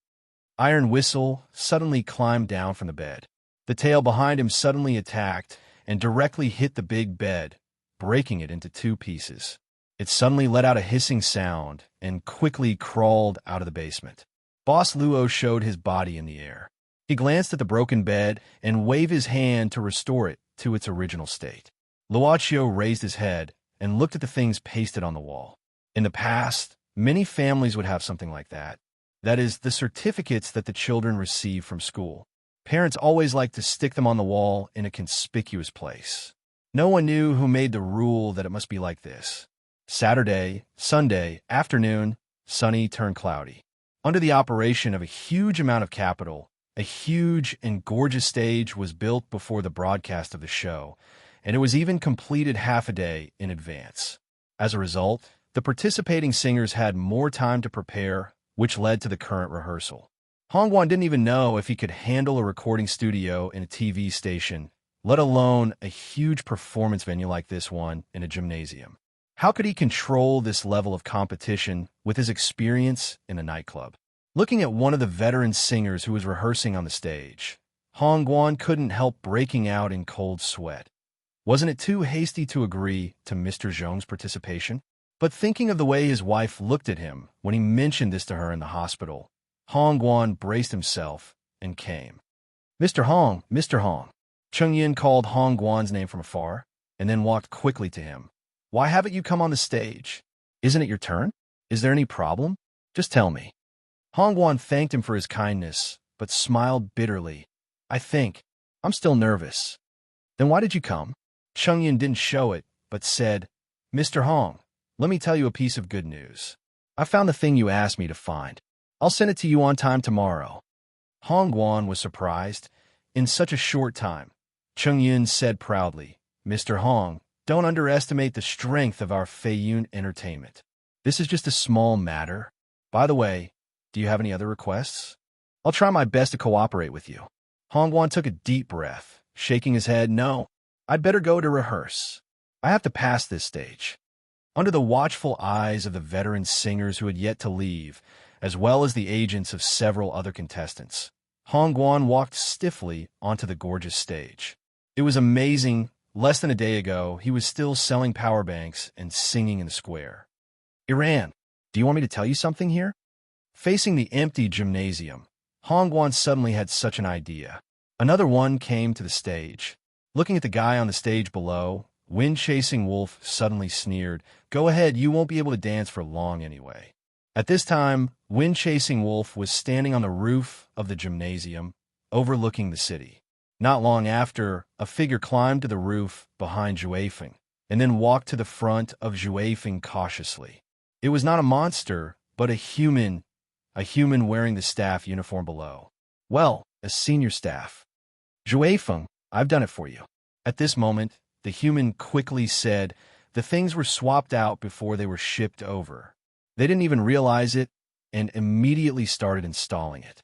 Iron Whistle suddenly climbed down from the bed. The tail behind him suddenly attacked and directly hit the big bed, breaking it into 2 pieces. It suddenly let out a hissing sound and quickly crawled out of the basement. Boss Luo showed his body in the air. He glanced at the broken bed and waved his hand to restore it to its original state. Luaccio raised his head and looked at the things pasted on the wall. In the past, many families would have something like that. That is, the certificates that the children receive from school. Parents always liked to stick them on the wall in a conspicuous place. No one knew who made the rule that it must be like this. Saturday, Sunday, afternoon, sunny turned cloudy. Under the operation of a huge amount of capital, a huge and gorgeous stage was built before the broadcast of the show, and it was even completed half a day in advance. As a result, the participating singers had more time to prepare, which led to the current rehearsal. Hongguan didn't even know if he could handle a recording studio in a TV station, let alone a huge performance venue like this one in a gymnasium. How could he control this level of competition with his experience in a nightclub? Looking at one of the veteran singers who was rehearsing on the stage, Hong Guan couldn't help breaking out in cold sweat. Wasn't it too hasty to agree to Mr. Zhong's participation? But thinking of the way his wife looked at him when he mentioned this to her in the hospital, Hong Guan braced himself and came. Mr. Hong, Mr. Hong. Cheng Yin called Hong Guan's name from afar, and then walked quickly to him. Why haven't you come on the stage? Isn't it your turn? Is there any problem? Just tell me. Hong Guan thanked him for his kindness, but smiled bitterly. I'm still nervous. Then why did you come? Cheng Yin didn't show it, but said, Mr. Hong, let me tell you a piece of good news. I found the thing you asked me to find. I'll send it to you on time tomorrow. Hong Guan was surprised. In such a short time, Cheng Yin said proudly, Mr. Hong, don't underestimate the strength of our Feiyun entertainment. This is just a small matter. By the way, do you have any other requests? I'll try my best to cooperate with you. Hong Guan took a deep breath, shaking his head. No, I'd better go to rehearse. I have to pass this stage. Under the watchful eyes of the veteran singers who had yet to leave, as well as the agents of several other contestants, Hong Guan walked stiffly onto the gorgeous stage. It was amazing. Less than a day ago, he was still selling power banks and singing in the square. Iran, do you want me to tell you something here? Facing the empty gymnasium, Hong Guan suddenly had such an idea. Another one came to the stage. Looking at the guy on the stage below, Wind-Chasing Wolf suddenly sneered, Go ahead, you won't be able to dance for long anyway. At this time, Wind-Chasing Wolf was standing on the roof of the gymnasium, overlooking the city. Not long after, a figure climbed to the roof behind Zhuefeng, and then walked to the front of Zhuefeng cautiously. It was not a monster, but a human wearing the staff uniform below. Well, a senior staff. Zhuefeng, I've done it for you. At this moment, the human quickly said, the things were swapped out before they were shipped over. They didn't even realize it, and immediately started installing it.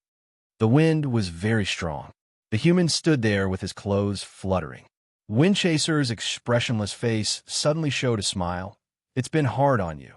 The wind was very strong. The human stood there with his clothes fluttering. Windchaser's expressionless face suddenly showed a smile. It's been hard on you.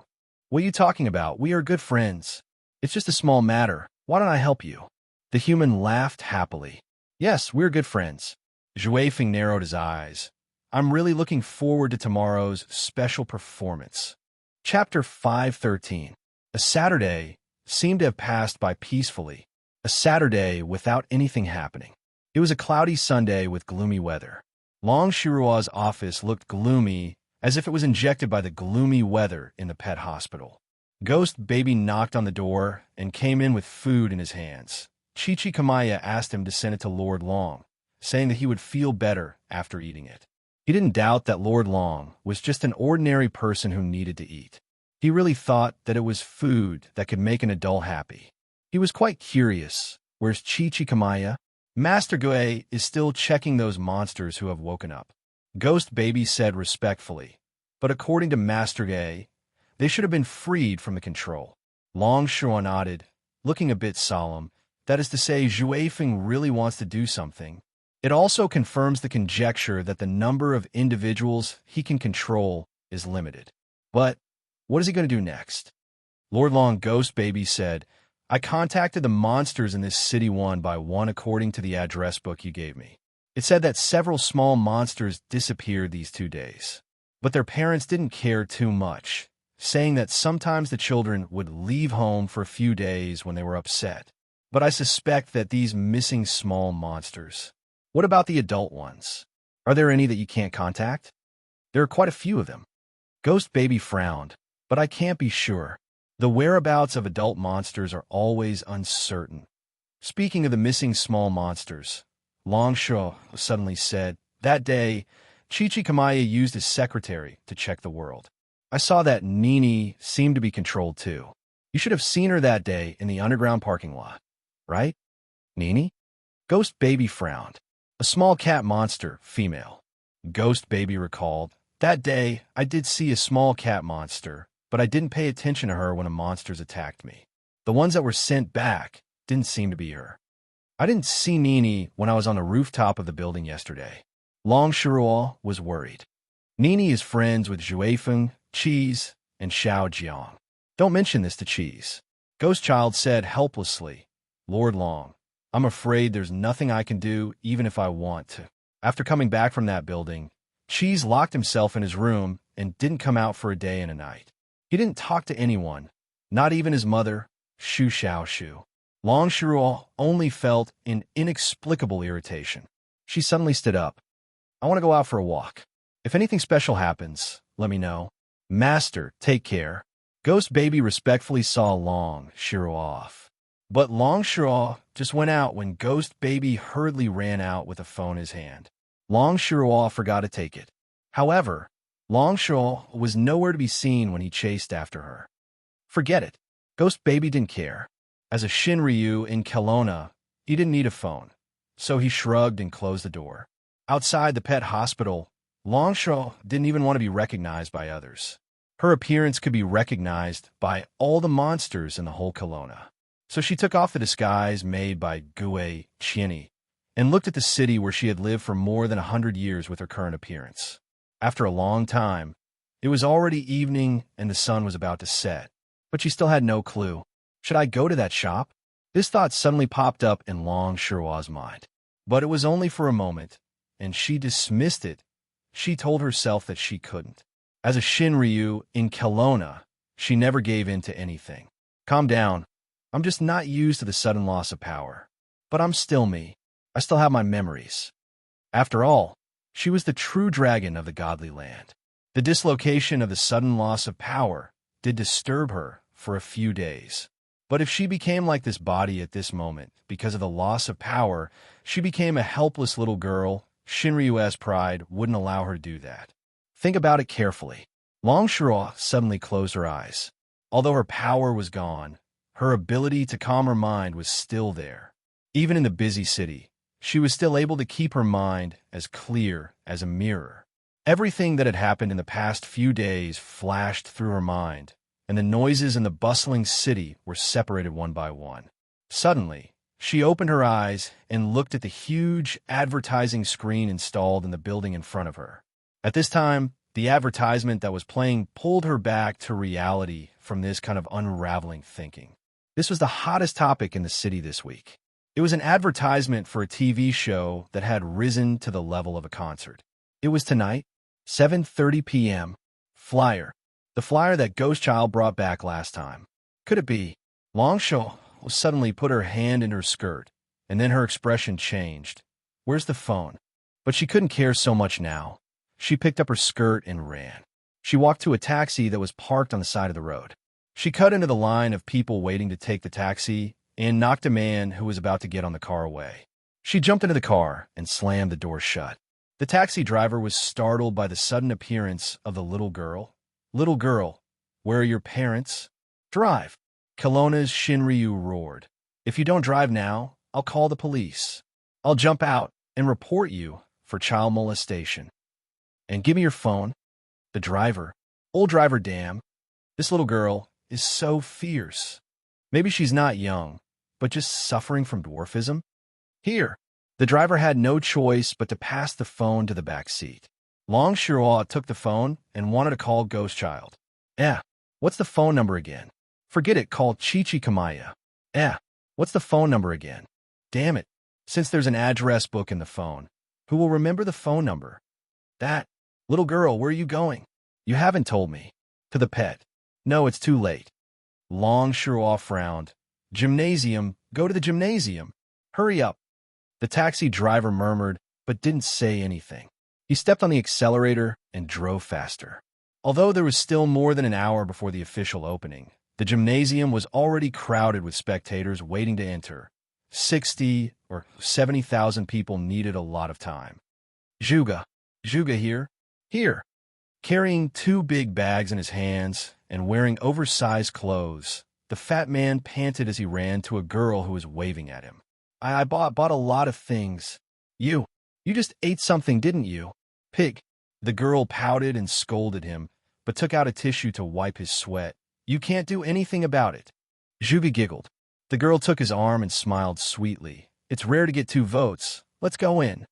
What are you talking about? We are good friends. It's just a small matter. Why don't I help you? The human laughed happily. Yes, we're good friends. Zhuefeng narrowed his eyes. I'm really looking forward to tomorrow's special performance. Chapter 513. A Saturday seemed to have passed by peacefully. A Saturday without anything happening. It was a cloudy Sunday with gloomy weather. Long Shirua's office looked gloomy, as if it was injected by the gloomy weather in the pet hospital. Ghost Baby knocked on the door and came in with food in his hands. Chichi Kamaya asked him to send it to Lord Long, saying that he would feel better after eating it. He didn't doubt that Lord Long was just an ordinary person who needed to eat. He really thought that it was food that could make an adult happy. He was quite curious. Where's Chichi Kamaya? Master Gue is still checking those monsters who have woken up. Ghost Baby said respectfully, but according to Master Gue, they should have been freed from the control. Long Shua nodded, looking a bit solemn. That is to say, Zhuefeng really wants to do something. It also confirms the conjecture that the number of individuals he can control is limited. But what is he going to do next? Lord Long Ghost Baby said, I contacted the monsters in this city one by one according to the address book you gave me. It said that several small monsters disappeared these 2 days. But their parents didn't care too much, saying that sometimes the children would leave home for a few days when they were upset. But I suspect that these missing small monsters. What about the adult ones? Are there any that you can't contact? There are quite a few of them. Ghost Baby frowned, but I can't be sure. The whereabouts of adult monsters are always uncertain. Speaking of the missing small monsters, Longshaw suddenly said, that day, Chichi Kamaya used his secretary to check the world. I saw that Nini seemed to be controlled too. You should have seen her that day in the underground parking lot. Right? Nini? Ghost Baby frowned. A small cat monster, female. Ghost Baby recalled, that day, I did see a small cat monster, but I didn't pay attention to her when the monsters attacked me. The ones that were sent back didn't seem to be her. I didn't see Nini when I was on the rooftop of the building yesterday. Long Shiruo was worried. Nini is friends with Zhuefeng, Cheese, and Xiao Jiang. Don't mention this to Cheese. Ghost Child said helplessly. Lord Long, I'm afraid there's nothing I can do even if I want to. After coming back from that building, Cheese locked himself in his room and didn't come out for a day and a night. He didn't talk to anyone, not even his mother, Shu Xiao Shu. Long Shuruo only felt an inexplicable irritation. She suddenly stood up. I want to go out for a walk. If anything special happens, let me know. Master, take care. Ghost Baby respectfully saw Long Shuruo off. But Long Shuruo just went out when Ghost Baby hurriedly ran out with a phone in his hand. Long Shuruo forgot to take it. However, Long Shuruo was nowhere to be seen when he chased after her. Forget it. Ghost Baby didn't care. As a Shinryu in Kelowna, he didn't need a phone, so he shrugged and closed the door. Outside the pet hospital, Long Shuruo didn't even want to be recognized by others. Her appearance could be recognized by all the monsters in the whole Kelowna. So she took off the disguise made by Gue Qianni and looked at the city where she had lived for more than 100 years with her current appearance. After a long time, it was already evening and the sun was about to set, but she still had no clue. Should I go to that shop? This thought suddenly popped up in Long Shuruo's mind. But it was only for a moment, and she dismissed it. She told herself that she couldn't. As a Shinryu in Kelowna, she never gave in to anything. Calm down. I'm just not used to the sudden loss of power. But I'm still me. I still have my memories. After all, she was the true dragon of the godly land. The dislocation of the sudden loss of power did disturb her for a few days. But if she became like this body at this moment, because of the loss of power, she became a helpless little girl. Shinryu's pride wouldn't allow her to do that. Think about it carefully. Long Shuruo suddenly closed her eyes. Although her power was gone, her ability to calm her mind was still there. Even in the busy city, she was still able to keep her mind as clear as a mirror. Everything that had happened in the past few days flashed through her mind, and the noises in the bustling city were separated one by one. Suddenly, she opened her eyes and looked at the huge advertising screen installed in the building in front of her. At this time, the advertisement that was playing pulled her back to reality from this kind of unraveling thinking. This was the hottest topic in the city this week. It was an advertisement for a TV show that had risen to the level of a concert. It was tonight, 7:30 p.m. Flyer. The flyer that Ghost Child brought back last time. Could it be? Long Shuruo suddenly put her hand in her skirt, and then her expression changed. Where's the phone? But she couldn't care so much now. She picked up her skirt and ran. She walked to a taxi that was parked on the side of the road. She cut into the line of people waiting to take the taxi and knocked a man who was about to get on the car away. She jumped into the car and slammed the door shut. The taxi driver was startled by the sudden appearance of the little girl. Little girl, where are your parents? Drive. Kelowna's Shinryu roared. If you don't drive now, I'll call the police. I'll jump out and report you for child molestation. And give me your phone. The driver. Old driver, damn. This little girl is so fierce. Maybe she's not young, but just suffering from dwarfism? Here. The driver had no choice but to pass the phone to the back seat. Long Shuruo took the phone and wanted to call Ghost Child. What's the phone number again? Forget it, call Chichi Kamaya. What's the phone number again? Damn it. Since there's an address book in the phone, who will remember the phone number? That. Little girl, where are you going? You haven't told me. To the pet. No, it's too late. Long Shuruo frowned. Gymnasium, go to the gymnasium. Hurry up. The taxi driver murmured, but didn't say anything. He stepped on the accelerator and drove faster. Although there was still more than an hour before the official opening, the gymnasium was already crowded with spectators waiting to enter. 60 or 70,000 people needed a lot of time. Zhuge here. Here. Carrying two big bags in his hands and wearing oversized clothes, the fat man panted as he ran to a girl who was waving at him. I bought a lot of things. You just ate something, didn't you? Pig. The girl pouted and scolded him, but took out a tissue to wipe his sweat. You can't do anything about it. Zhuge giggled. The girl took his arm and smiled sweetly. It's rare to get 2 votes. Let's go in.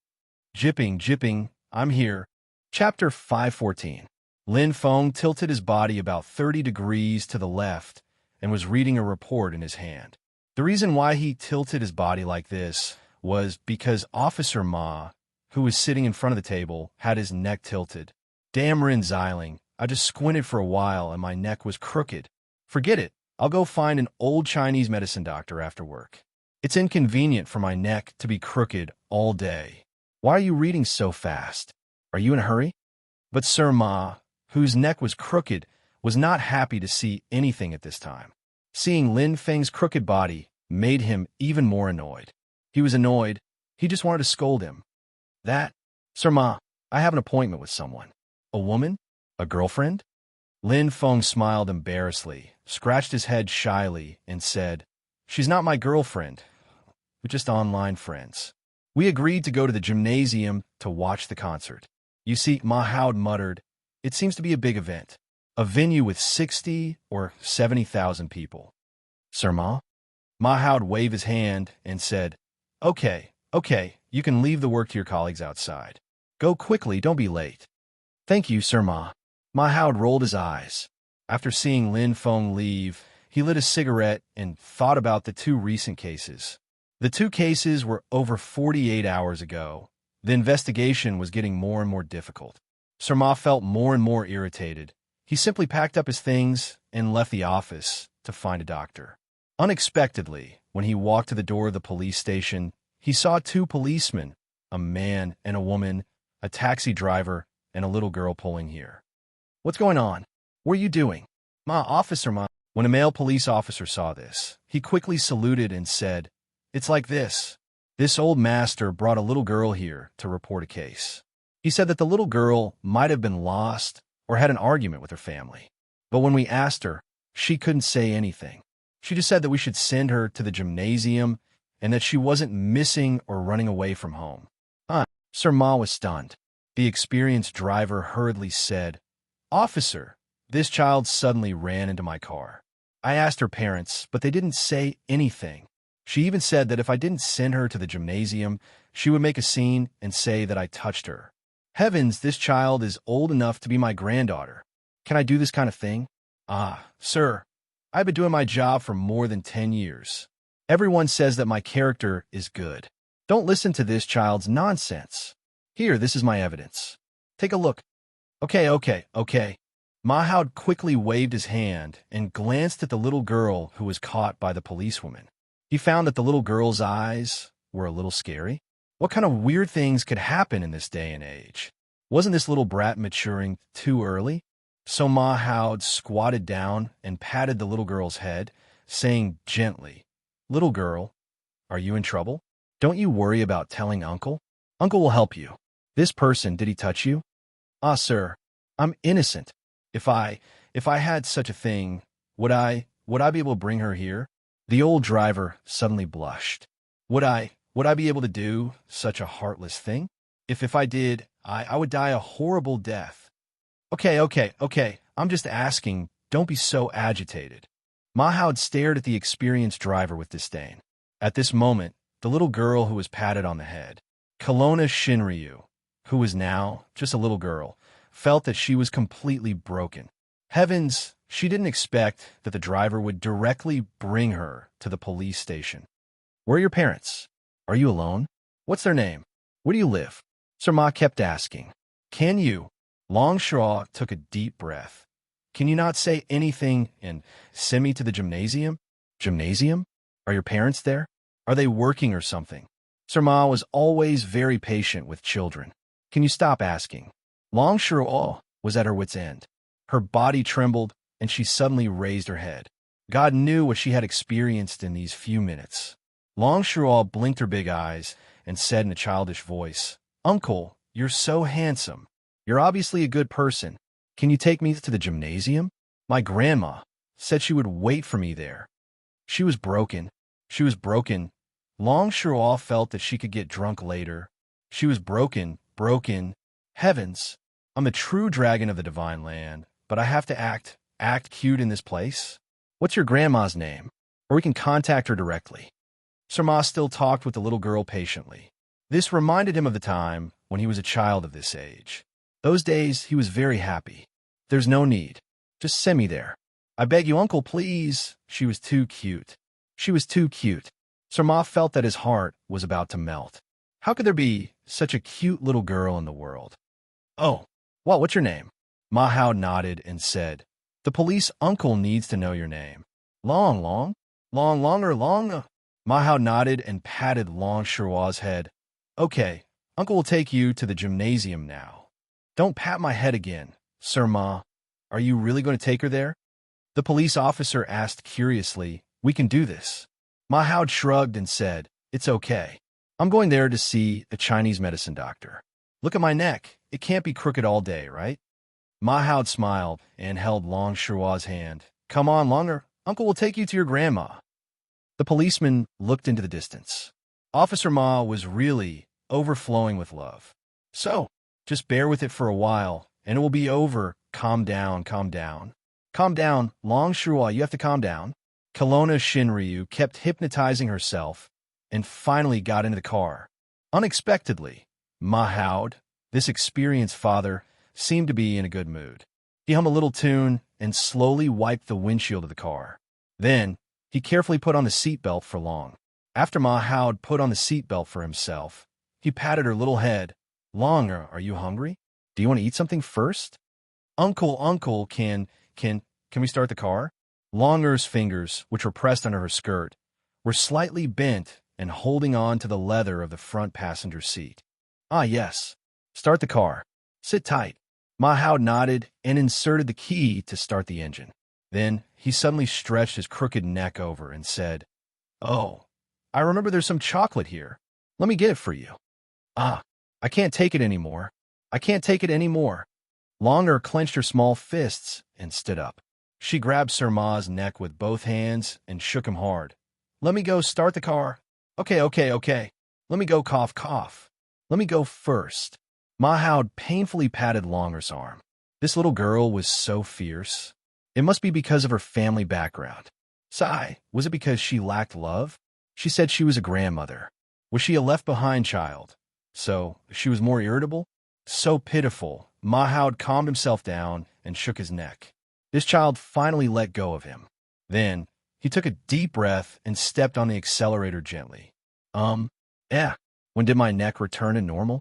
Jipping, I'm here. Chapter 514. Lin Feng tilted his body about 30 degrees to the left and was reading a report in his hand. The reason why he tilted his body like this was because Officer Ma, who was sitting in front of the table, had his neck tilted. Damn Rin Xiling, I just squinted for a while and my neck was crooked. Forget it, I'll go find an old Chinese medicine doctor after work. It's inconvenient for my neck to be crooked all day. Why are you reading so fast? Are you in a hurry? But Sir Ma, whose neck was crooked, was not happy to see anything at this time. Seeing Lin Feng's crooked body made him even more annoyed. He was annoyed. He just wanted to scold him. Sir Ma, I have an appointment with someone. A woman? A girlfriend? Lin Feng smiled embarrassedly, scratched his head shyly, and said, She's not my girlfriend. We're just online friends. We agreed to go to the gymnasium to watch the concert. You see, Ma Hao muttered, it seems to be a big event. A venue with 60 or 70,000 people. Sir Ma? Ma Hao waved his hand and said, Okay, you can leave the work to your colleagues outside. Go quickly, don't be late. Thank you, Sir Ma. Ma Hao rolled his eyes. After seeing Lin Feng leave, he lit a cigarette and thought about the two recent cases. The two cases were over 48 hours ago. The investigation was getting more and more difficult. Sir Ma felt more and more irritated. He simply packed up his things and left the office to find a doctor. Unexpectedly, when he walked to the door of the police station, he saw two policemen, a man and a woman, a taxi driver, and a little girl pulling here. What's going on? What are you doing? Officer Ma. When a male police officer saw this, he quickly saluted and said, It's like this. This old master brought a little girl here to report a case. He said that the little girl might have been lost or had an argument with her family. But when we asked her, she couldn't say anything. She just said that we should send her to the gymnasium and that she wasn't missing or running away from home. Sir Ma was stunned. The experienced driver hurriedly said, Officer, this child suddenly ran into my car. I asked her parents, but they didn't say anything. She even said that if I didn't send her to the gymnasium, she would make a scene and say that I touched her. Heavens, this child is old enough to be my granddaughter. Can I do this kind of thing? Sir, I've been doing my job for more than 10 years. Everyone says that my character is good. Don't listen to this child's nonsense. Here, this is my evidence. Take a look. Okay. Ma Hao quickly waved his hand and glanced at the little girl who was caught by the policewoman. He found that the little girl's eyes were a little scary. What kind of weird things could happen in this day and age? Wasn't this little brat maturing too early? So Ma Hao squatted down and patted the little girl's head, saying gently, Little girl, are you in trouble? Don't you worry about telling Uncle. Uncle will help you. This person, did he touch you? Sir, I'm innocent. If I had such a thing, would I be able to bring her here? The old driver suddenly blushed. Would I be able to do such a heartless thing? If I did, I would die a horrible death. Okay. I'm just asking. Don't be so agitated. Ma Hao stared at the experienced driver with disdain. At this moment, the little girl who was patted on the head, Kelowna Shinryu, who was now just a little girl, felt that she was completely broken. Heavens, she didn't expect that the driver would directly bring her to the police station. Where are your parents? Are you alone? What's their name? Where do you live? Sir Ma kept asking. Can you? Long Shaw took a deep breath. Can you not say anything and send me to the gymnasium? Gymnasium? Are your parents there? Are they working or something? Sir Ma was always very patient with children. Can you stop asking? Long Shaw was at her wit's end. Her body trembled, and she suddenly raised her head. God knew what she had experienced in these few minutes. Long Shaw blinked her big eyes and said in a childish voice, Uncle, you're so handsome. You're obviously a good person. Can you take me to the gymnasium? My grandma said she would wait for me there. She was broken. Long Shaw felt that she could get drunk later. She was broken. Heavens, I'm the true dragon of the divine land, but I have to act cute in this place? What's your grandma's name? Or we can contact her directly. Sir Ma still talked with the little girl patiently. This reminded him of the time when he was a child of this age. Those days, he was very happy. There's no need. Just send me there. I beg you, uncle, please. She was too cute. She was too cute. Sir Ma felt that his heart was about to melt. How could there be such a cute little girl in the world? Oh, well, what's your name? Ma Hao nodded and said, the police uncle needs to know your name. Long, long? Long, longer, long? Ma Hao nodded and patted Long Shua's head. Okay, uncle will take you to the gymnasium now. Don't pat my head again, Sir Ma. Are you really going to take her there? The police officer asked curiously. We can do this. Ma Hao shrugged and said, it's okay. I'm going there to see a Chinese medicine doctor. Look at my neck. It can't be crooked all day, right? Ma Hao smiled and held Long Shua's hand. Come on, Longer. Uncle will take you to your grandma. The policeman looked into the distance. Officer Ma was really overflowing with love. So, just bear with it for a while, and it will be over. Calm down, calm down. Calm down, Long Shua, you have to calm down. Kelowna Shinryu kept hypnotizing herself and finally got into the car. Unexpectedly, Ma Hao, this experienced father, seemed to be in a good mood. He hummed a little tune and slowly wiped the windshield of the car. Then, he carefully put on the seatbelt for Long. After Ma Hao put on the seatbelt for himself, he patted her little head. Long, are you hungry? Do you want to eat something first? Uncle, can we start the car? Longer's fingers, which were pressed under her skirt, were slightly bent and holding on to the leather of the front passenger seat. Ah, yes. Start the car. Sit tight. Ma Hao nodded and inserted the key to start the engine. Then he suddenly stretched his crooked neck over and said, Oh, I remember there's some chocolate here. Let me get it for you. Ah, I can't take it anymore. I can't take it anymore. Longer clenched her small fists and stood up. She grabbed Sir Ma's neck with both hands and shook him hard. Let me go start the car. Okay. Let me go cough. Let me go first. Ma Hao painfully patted Longer's arm. This little girl was so fierce. It must be because of her family background. Sigh, was it because she lacked love? She said she was a grandmother. Was she a left-behind child? So, she was more irritable? So pitiful, Ma Hao calmed himself down and shook his neck. This child finally let go of him. Then, he took a deep breath and stepped on the accelerator gently. When did my neck return to normal?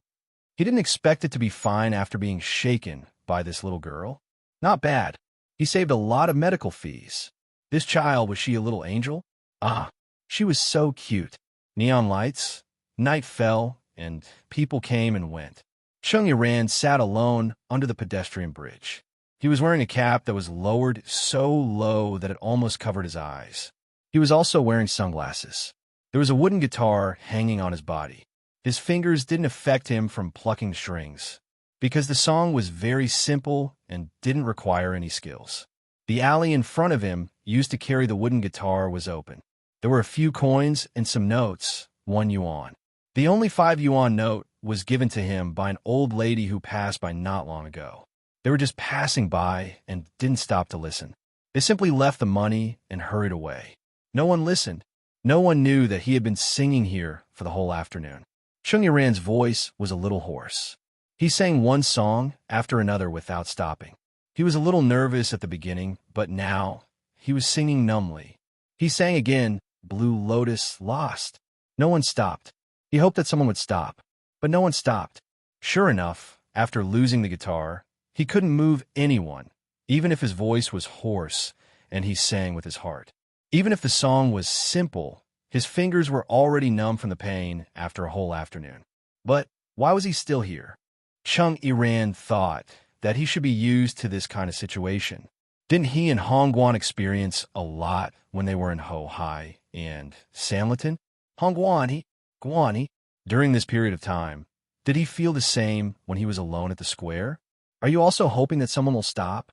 He didn't expect it to be fine after being shaken by this little girl. Not bad. He saved a lot of medical fees. This child, was she a little angel? Ah, she was so cute. Neon lights, night fell, and people came and went. Chung Yiran sat alone under the pedestrian bridge. He was wearing a cap that was lowered so low that it almost covered his eyes. He was also wearing sunglasses. There was a wooden guitar hanging on his body. His fingers didn't affect him from plucking strings, because the song was very simple and didn't require any skills. The alley in front of him, used to carry the wooden guitar, was open. There were a few coins and some notes, 1 yuan. The only 5 yuan note was given to him by an old lady who passed by not long ago. They were just passing by and didn't stop to listen. They simply left the money and hurried away. No one listened. No one knew that he had been singing here for the whole afternoon. Chung Yiran's voice was a little hoarse. He sang one song after another without stopping. He was a little nervous at the beginning, but now he was singing numbly. He sang again, Blue Lotus Lost. No one stopped. He hoped that someone would stop, but no one stopped. Sure enough, after losing the guitar, he couldn't move anyone, even if his voice was hoarse and he sang with his heart. Even if the song was simple, his fingers were already numb from the pain after a whole afternoon. But why was he still here? Chung Yiran thought that he should be used to this kind of situation. Didn't he and Hongguan experience a lot when they were in Ho-Hai and Sanlitun? Guani, during this period of time, did he feel the same when he was alone at the square? Are you also hoping that someone will stop?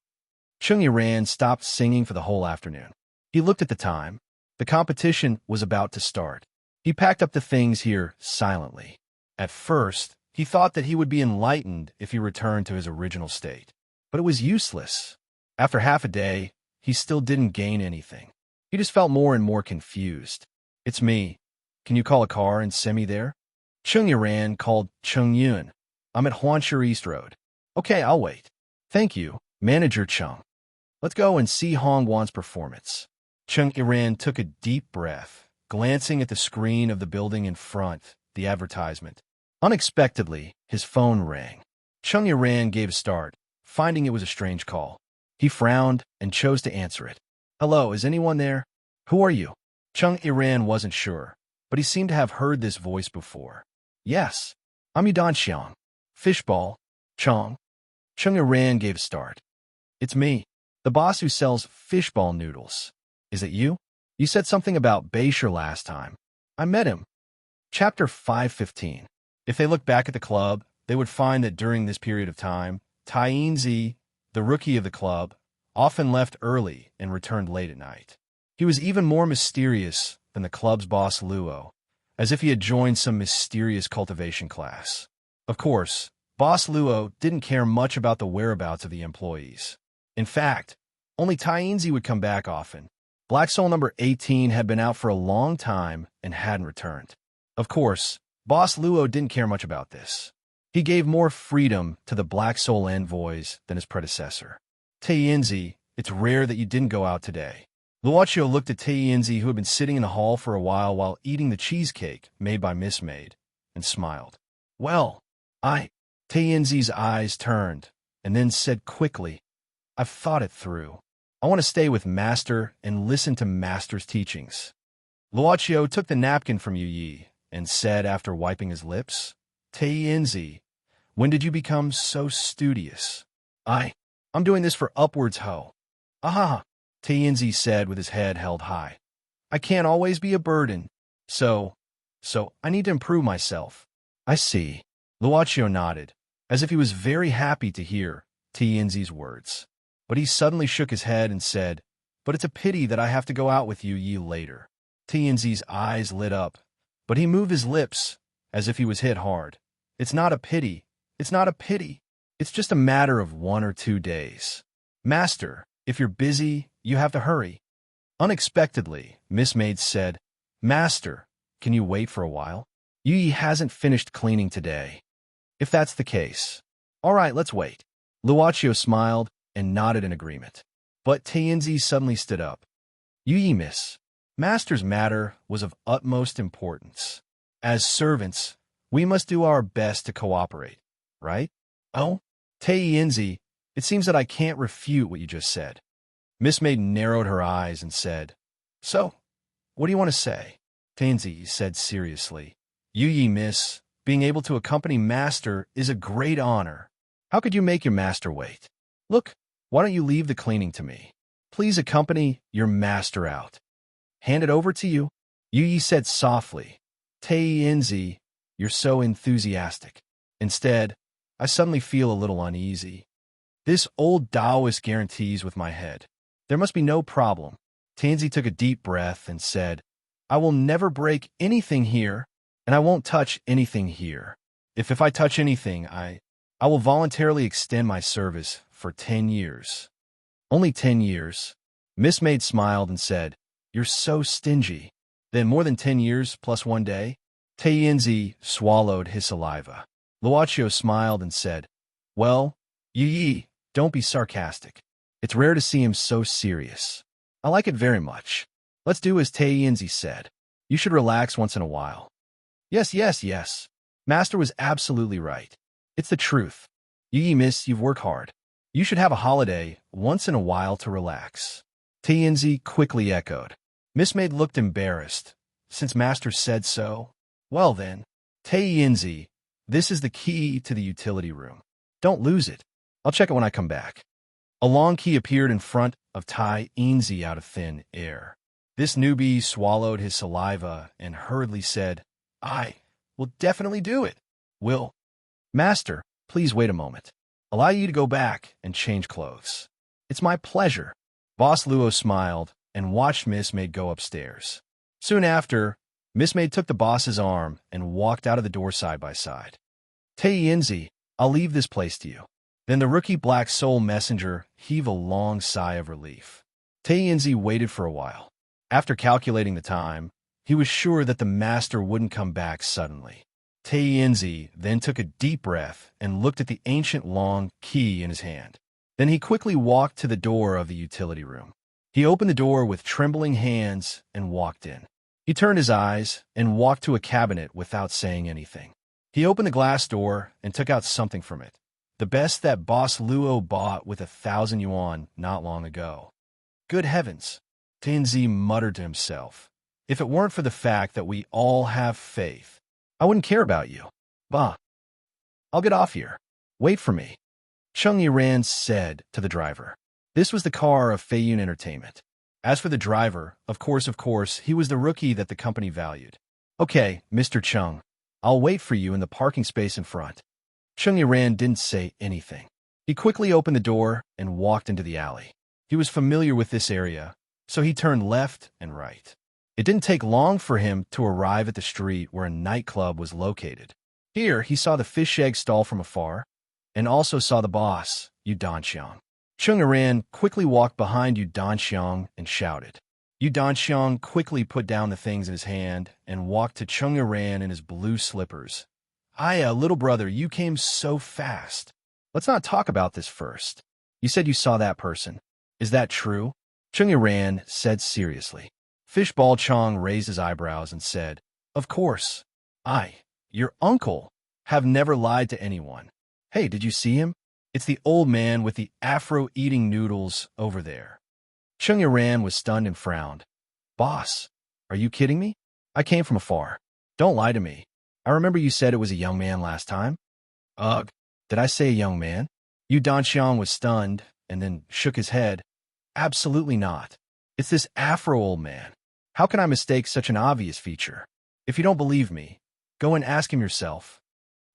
Chung Yiran stopped singing for the whole afternoon. He looked at the time. The competition was about to start. He packed up the things here silently. At first, he thought that he would be enlightened if he returned to his original state. But it was useless. After half a day, he still didn't gain anything. He just felt more and more confused. It's me. Can you call a car and send me there? Chung Yiran called Chung Yun. I'm at Huansher East Road. Okay, I'll wait. Thank you. Manager Chung. Let's go and see Hongwan's performance. Chung Iran took a deep breath, glancing at the screen of the building in front, the advertisement. Unexpectedly, his phone rang. Chung Iran gave a start, finding it was a strange call. He frowned and chose to answer it. Hello, is anyone there? Who are you? Chung Iran wasn't sure, but he seemed to have heard this voice before. Yes, I'm Yudan Xiang. Fishball. Chung. Chung Iran gave a start. It's me, the boss who sells fishball noodles. Is it you? You said something about Beisher last time. I met him. Chapter 515. If they look back at the club, they would find that during this period of time, Tainzi, the rookie of the club, often left early and returned late at night. He was even more mysterious than the club's boss Luo, as if he had joined some mysterious cultivation class. Of course, Boss Luo didn't care much about the whereabouts of the employees. In fact, only Tainzi would come back often. Black Soul number 18 had been out for a long time and hadn't returned. Of course, Boss Luo didn't care much about this. He gave more freedom to the Black Soul envoys than his predecessor. Tainzi, it's rare that you didn't go out today. Luochio looked at Tainzi, who had been sitting in the hall for a while eating the cheesecake made by Miss Maid, and smiled. Well, Tainzi's eyes turned, and then said quickly, I've thought it through. I want to stay with Master and listen to Master's teachings. Luochio took the napkin from Yu Yi and said after wiping his lips, Tainzi, when did you become so studious? I'm doing this for upwards, ho. Aha, Tainzi said with his head held high. I can't always be a burden. So I need to improve myself. I see. Luochio nodded, as if he was very happy to hear Tainzi's words. But he suddenly shook his head and said, But it's a pity that I have to go out with Yu Yi later. Tainzi's eyes lit up, but he moved his lips as if he was hit hard. It's not a pity. It's not a pity. It's just a matter of 1 or 2 days. Master, if you're busy, you have to hurry. Unexpectedly, Miss Maid said, Master, can you wait for a while? Yu Yi hasn't finished cleaning today. If that's the case. All right, let's wait. Luochio smiled and nodded in agreement. But Tainzi suddenly stood up. Yu Yi, miss. Master's matter was of utmost importance. As servants, we must do our best to cooperate, right? Oh? Tainzi, it seems that I can't refute what you just said. Miss Maid narrowed her eyes and said, So, what do you want to say? Tainzi said seriously, Yu Yi, miss, being able to accompany Master is a great honor. How could you make your Master wait? Look, why don't you leave the cleaning to me? Please accompany your Master out. Hand it over to you? Yu Yi said softly, Tainzi, you're so enthusiastic. Instead, I suddenly feel a little uneasy. This old Taoist guarantees with my head. There must be no problem. Tainzi took a deep breath and said, I will never break anything here, and I won't touch anything here. If I touch anything, I will voluntarily extend my service for 10 years. Only 10 years. Miss Maid smiled and said, You're so stingy. Then more than 10 years plus 1 day? Tainzi swallowed his saliva. Luochio smiled and said, Well, Yu Yi, don't be sarcastic. It's rare to see him so serious. I like it very much. Let's do as Tainzi said. You should relax once in a while. Yes. Master was absolutely right. It's the truth. Yu Yi, miss, you've worked hard. You should have a holiday once in a while to relax. Tainzi quickly echoed. Miss Maid looked embarrassed. Since Master said so? Well then, Tainzi, this is the key to the utility room. Don't lose it. I'll check it when I come back. A long key appeared in front of Tainzi out of thin air. This newbie swallowed his saliva and hurriedly said, I will definitely do it. Will. Master, please wait a moment. Allow you to go back and change clothes. It's my pleasure. Boss Luo smiled and watched Miss Maid go upstairs. Soon after, Miss Maid took the boss's arm and walked out of the door side by side. Tainzi, I'll leave this place to you. Then the rookie Black Soul messenger heaved a long sigh of relief. Tainzi waited for a while. After calculating the time, he was sure that the master wouldn't come back suddenly. Tainzi then took a deep breath and looked at the ancient long key in his hand. Then he quickly walked to the door of the utility room. He opened the door with trembling hands and walked in. He turned his eyes and walked to a cabinet without saying anything. He opened the glass door and took out something from it. The best that Boss Luo bought with 1,000 yuan not long ago. Good heavens, Tianzi muttered to himself. If it weren't for the fact that we all have faith, I wouldn't care about you. Bah. I'll get off here. Wait for me. Cheng Yiran said to the driver. This was the car of Feiyun Entertainment. As for the driver, of course, he was the rookie that the company valued. Okay, Mr. Cheng, I'll wait for you in the parking space in front. Cheng Yiran didn't say anything. He quickly opened the door and walked into the alley. He was familiar with this area, so he turned left and right. It didn't take long for him to arrive at the street where a nightclub was located. Here, he saw the fish egg stall from afar, and also saw the boss, Yu Danxiang. Cheng Yiran quickly walked behind Yu Danxiang and shouted. Yu Danxiang quickly put down the things in his hand and walked to Cheng Yiran in his blue slippers. Aya, little brother, you came so fast. Let's not talk about this first. You said you saw that person. Is that true? Cheng Yiran said seriously. Fishball Chong raised his eyebrows and said, Of course. I, your uncle, have never lied to anyone. Hey, did you see him? It's the old man with the afro eating noodles over there. Cheng Yiran was stunned and frowned. Boss, are you kidding me? I came from afar. Don't lie to me. I remember you said it was a young man last time. Ugh, did I say a young man? Yu Danxiang was stunned and then shook his head. Absolutely not. It's this afro old man. How can I mistake such an obvious feature? If you don't believe me, go and ask him yourself.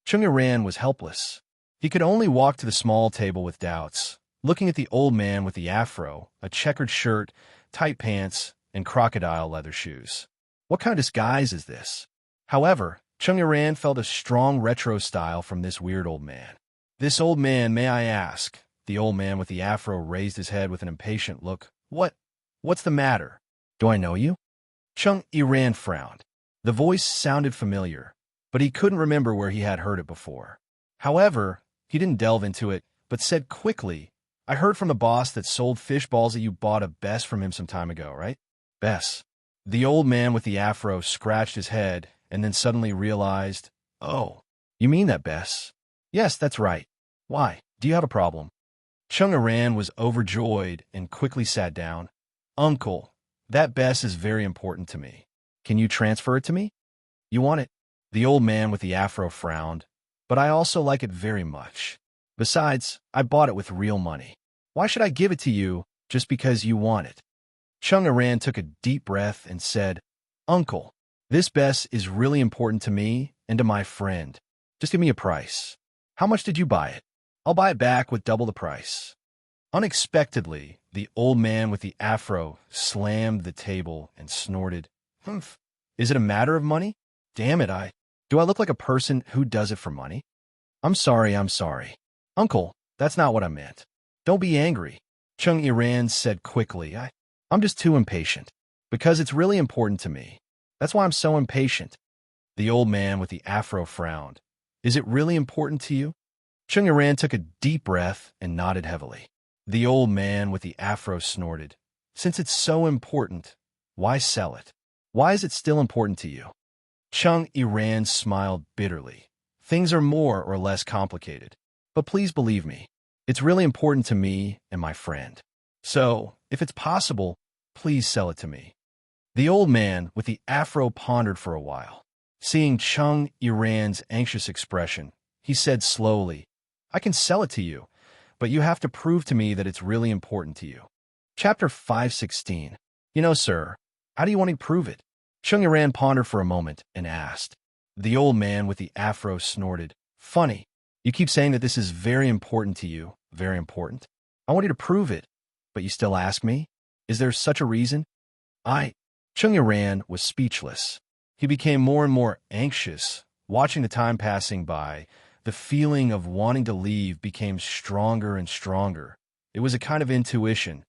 Cheng Yiran was helpless. He could only walk to the small table with doubts, looking at the old man with the afro, a checkered shirt, tight pants, and crocodile leather shoes. What kind of disguise is this? However, Cheng Yiran felt a strong retro style from this weird old man. This old man, may I ask? The old man with the afro raised his head with an impatient look. What's the matter? Do I know you? Cheng Yiran frowned. The voice sounded familiar, but he couldn't remember where he had heard it before. However, he didn't delve into it, but said quickly, I heard from the boss that sold fish balls that you bought a Bess from him some time ago, right? Bess. The old man with the afro scratched his head and then suddenly realized, Oh, you mean that Bess? Yes, that's right. Why? Do you have a problem? Cheng Yiran was overjoyed and quickly sat down. Uncle, that Bess is very important to me. Can you transfer it to me? You want it? The old man with the afro frowned. But I also like it very much. Besides, I bought it with real money. Why should I give it to you just because you want it? Cheng Yiran took a deep breath and said, Uncle, this Bess is really important to me and to my friend. Just give me a price. How much did you buy it? I'll buy it back with double the price. Unexpectedly, the old man with the afro slammed the table and snorted, Humph. Is it a matter of money? Damn it, do I look like a person who does it for money? I'm sorry. Uncle, that's not what I meant. Don't be angry. Cheng Yiran said quickly, I'm just too impatient. Because it's really important to me. That's why I'm so impatient. The old man with the afro frowned. Is it really important to you? Cheng Yiran took a deep breath and nodded heavily. The old man with the afro snorted. Since it's so important, why sell it? Why is it still important to you? Cheng Yiran smiled bitterly. Things are more or less complicated. But please believe me, it's really important to me and my friend. So, if it's possible, please sell it to me. The old man with the afro pondered for a while. Seeing Cheng Yiran's anxious expression, he said slowly, I can sell it to you, but you have to prove to me that it's really important to you. Chapter 516. You know, sir, how do you want to prove it? Cheng Yiran pondered for a moment and asked. The old man with the afro snorted. Funny. You keep saying that this is very important to you. Very important. I want you to prove it, but you still ask me? Is there such a reason? Cheng Yiran was speechless. He became more and more anxious, watching the time passing by. The feeling of wanting to leave became stronger and stronger. It was a kind of intuition.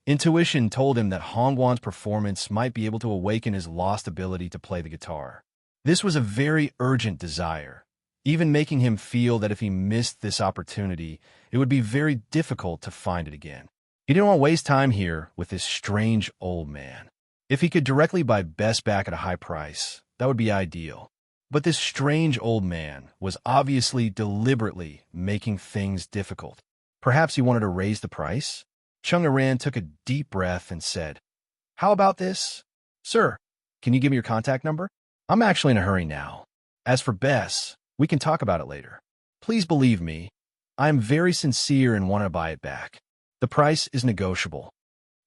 Intuition told him that Hongwan's performance might be able to awaken his lost ability to play the guitar. This was a very urgent desire. even making him feel that if he missed this opportunity, it would be very difficult to find it again. He didn't want to waste time here with this strange old man. If he could directly buy Bess back at a high price, that would be ideal. But this strange old man was obviously deliberately making things difficult. Perhaps he wanted to raise the price? Chung Iran took a deep breath and said, "How about this? Sir, can you give me your contact number? I'm actually in a hurry now. As for Bess, we can talk about it later. Please believe me, I am very sincere and want to buy it back. The price is negotiable."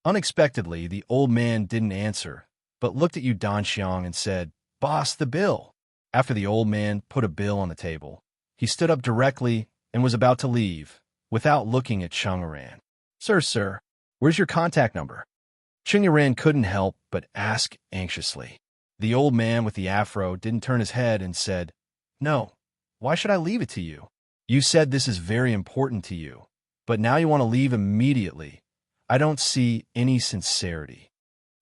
Unexpectedly, the old man didn't answer, but looked at Yu Danxiang and said, "Boss, the bill." After the old man put a bill on the table, he stood up directly and was about to leave, without looking at Chung Iran. Sir, where's your contact number?" Chung Iran couldn't help but ask anxiously. The old man with the afro didn't turn his head and said, "No, why should I leave it to you? You said this is very important to you, but now you want to leave immediately. I don't see any sincerity."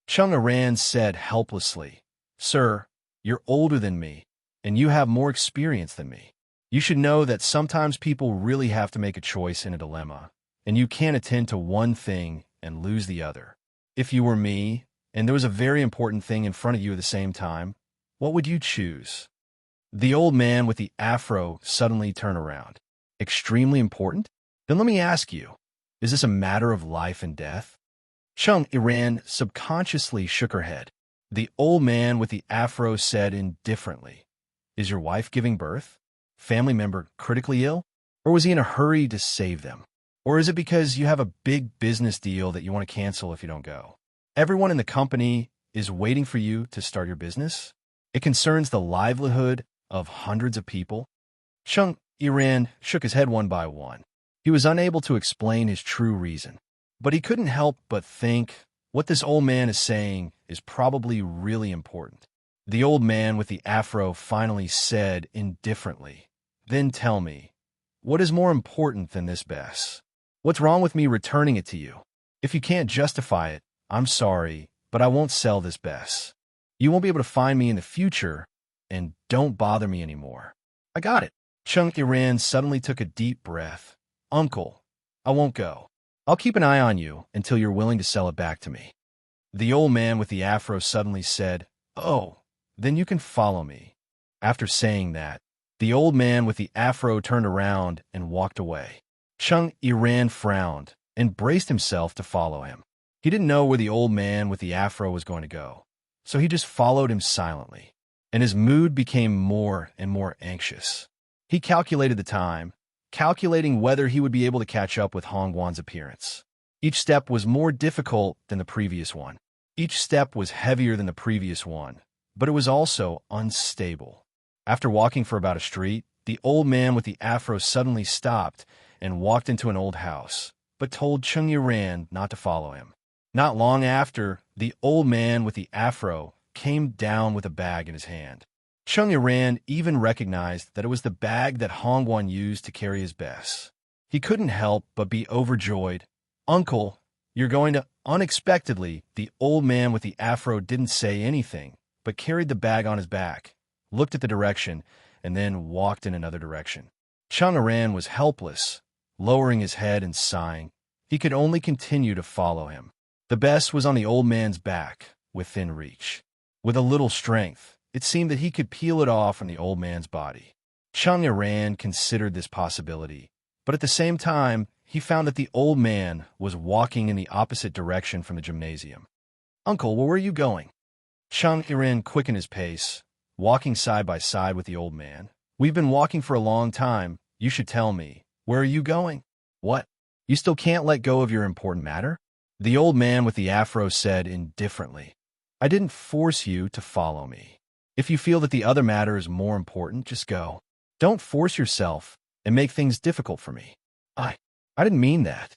Chung Iran said helplessly, "Sir, you're older than me, and you have more experience than me. You should know that sometimes people really have to make a choice in a dilemma, and you can't attend to one thing and lose the other. If you were me, and there was a very important thing in front of you at the same time, what would you choose?" The old man with the afro suddenly turned around. "Extremely important? Then let me ask you, is this a matter of life and death?" Chung Iran subconsciously shook her head. The old man with the afro said indifferently, "Is your wife giving birth? Family member critically ill? Or was he in a hurry to save them? Or is it because you have a big business deal that you want to cancel if you don't go? Everyone in the company is waiting for you to start your business? It concerns the livelihood of hundreds of people." Chung Iran shook his head one by one. He was unable to explain his true reason, but he couldn't help but think what this old man is saying is probably really important. The old man with the afro finally said indifferently, "Then tell me, what is more important than this, Bess? What's wrong with me returning it to you? If you can't justify it, I'm sorry, but I won't sell this, Bess. You won't be able to find me in the future, and don't bother me anymore." "I got it." Chung Iran suddenly took a deep breath. "Uncle, I won't go. I'll keep an eye on you until you're willing to sell it back to me." The old man with the afro suddenly said, "Oh, then you can follow me." After saying that, the old man with the afro turned around and walked away. Chung Iran frowned and braced himself to follow him. He didn't know where the old man with the afro was going to go, so he just followed him silently, and his mood became more and more anxious. He calculated the time, calculating whether he would be able to catch up with Hongguan's appearance. Each step was more difficult than the previous one. Each step was heavier than the previous one, but it was also unstable. After walking for about a street, the old man with the afro suddenly stopped and walked into an old house, but told Chung Yiran not to follow him. Not long after, the old man with the afro came down with a bag in his hand. Chung Yiran even recognized that it was the bag that Hongguan used to carry his Bess. He couldn't help but be overjoyed. "Uncle, you're going to..." Unexpectedly, the old man with the afro didn't say anything, but carried the bag on his back, looked at the direction, and then walked in another direction. Chung Yiran was helpless, lowering his head and sighing. He could only continue to follow him. The Bess was on the old man's back, within reach. With a little strength, it seemed that he could peel it off from the old man's body. Chung Yiran considered this possibility, but at the same time, he found that the old man was walking in the opposite direction from the gymnasium. "Uncle, where are you going?" Chung Yiran quickened his pace, walking side by side with the old man. "We've been walking for a long time. You should tell me. Where are you going?" "What? You still can't let go of your important matter?" The old man with the afro said indifferently, "I didn't force you to follow me. If you feel that the other matter is more important, just go. Don't force yourself and make things difficult for me." I didn't mean that."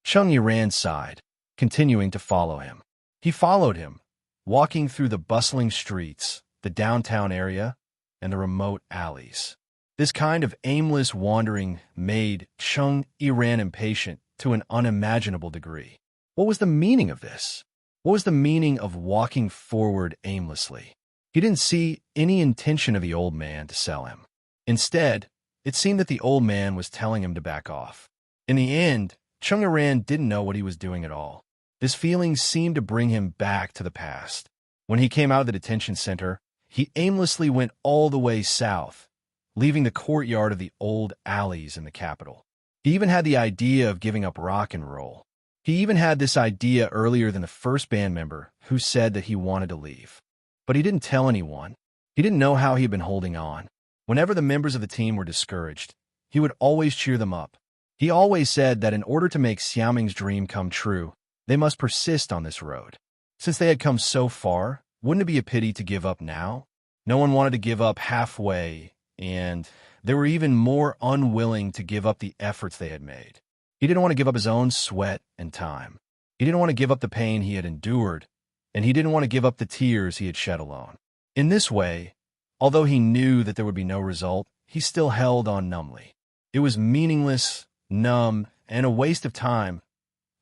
Chung Yiran sighed, continuing to follow him. He followed him, walking through the bustling streets, the downtown area, and the remote alleys. This kind of aimless wandering made Chung Yiran impatient to an unimaginable degree. What was the meaning of this? What was the meaning of walking forward aimlessly? He didn't see any intention of the old man to sell him. Instead, it seemed that the old man was telling him to back off. In the end, Chung Iran didn't know what he was doing at all. This feeling seemed to bring him back to the past. When he came out of the detention center, he aimlessly went all the way south, leaving the courtyard of the old alleys in the capital. He even had the idea of giving up rock and roll. He even had this idea earlier than the first band member who said that he wanted to leave. But he didn't tell anyone. He didn't know how he had been holding on. Whenever the members of the team were discouraged, he would always cheer them up. He always said that in order to make Xiaoming's dream come true, they must persist on this road. Since they had come so far, wouldn't it be a pity to give up now? No one wanted to give up halfway, and they were even more unwilling to give up the efforts they had made. He didn't want to give up his own sweat and time. He didn't want to give up the pain he had endured, and he didn't want to give up the tears he had shed alone. In this way, although he knew that there would be no result, he still held on numbly. It was meaningless, numb, and a waste of time.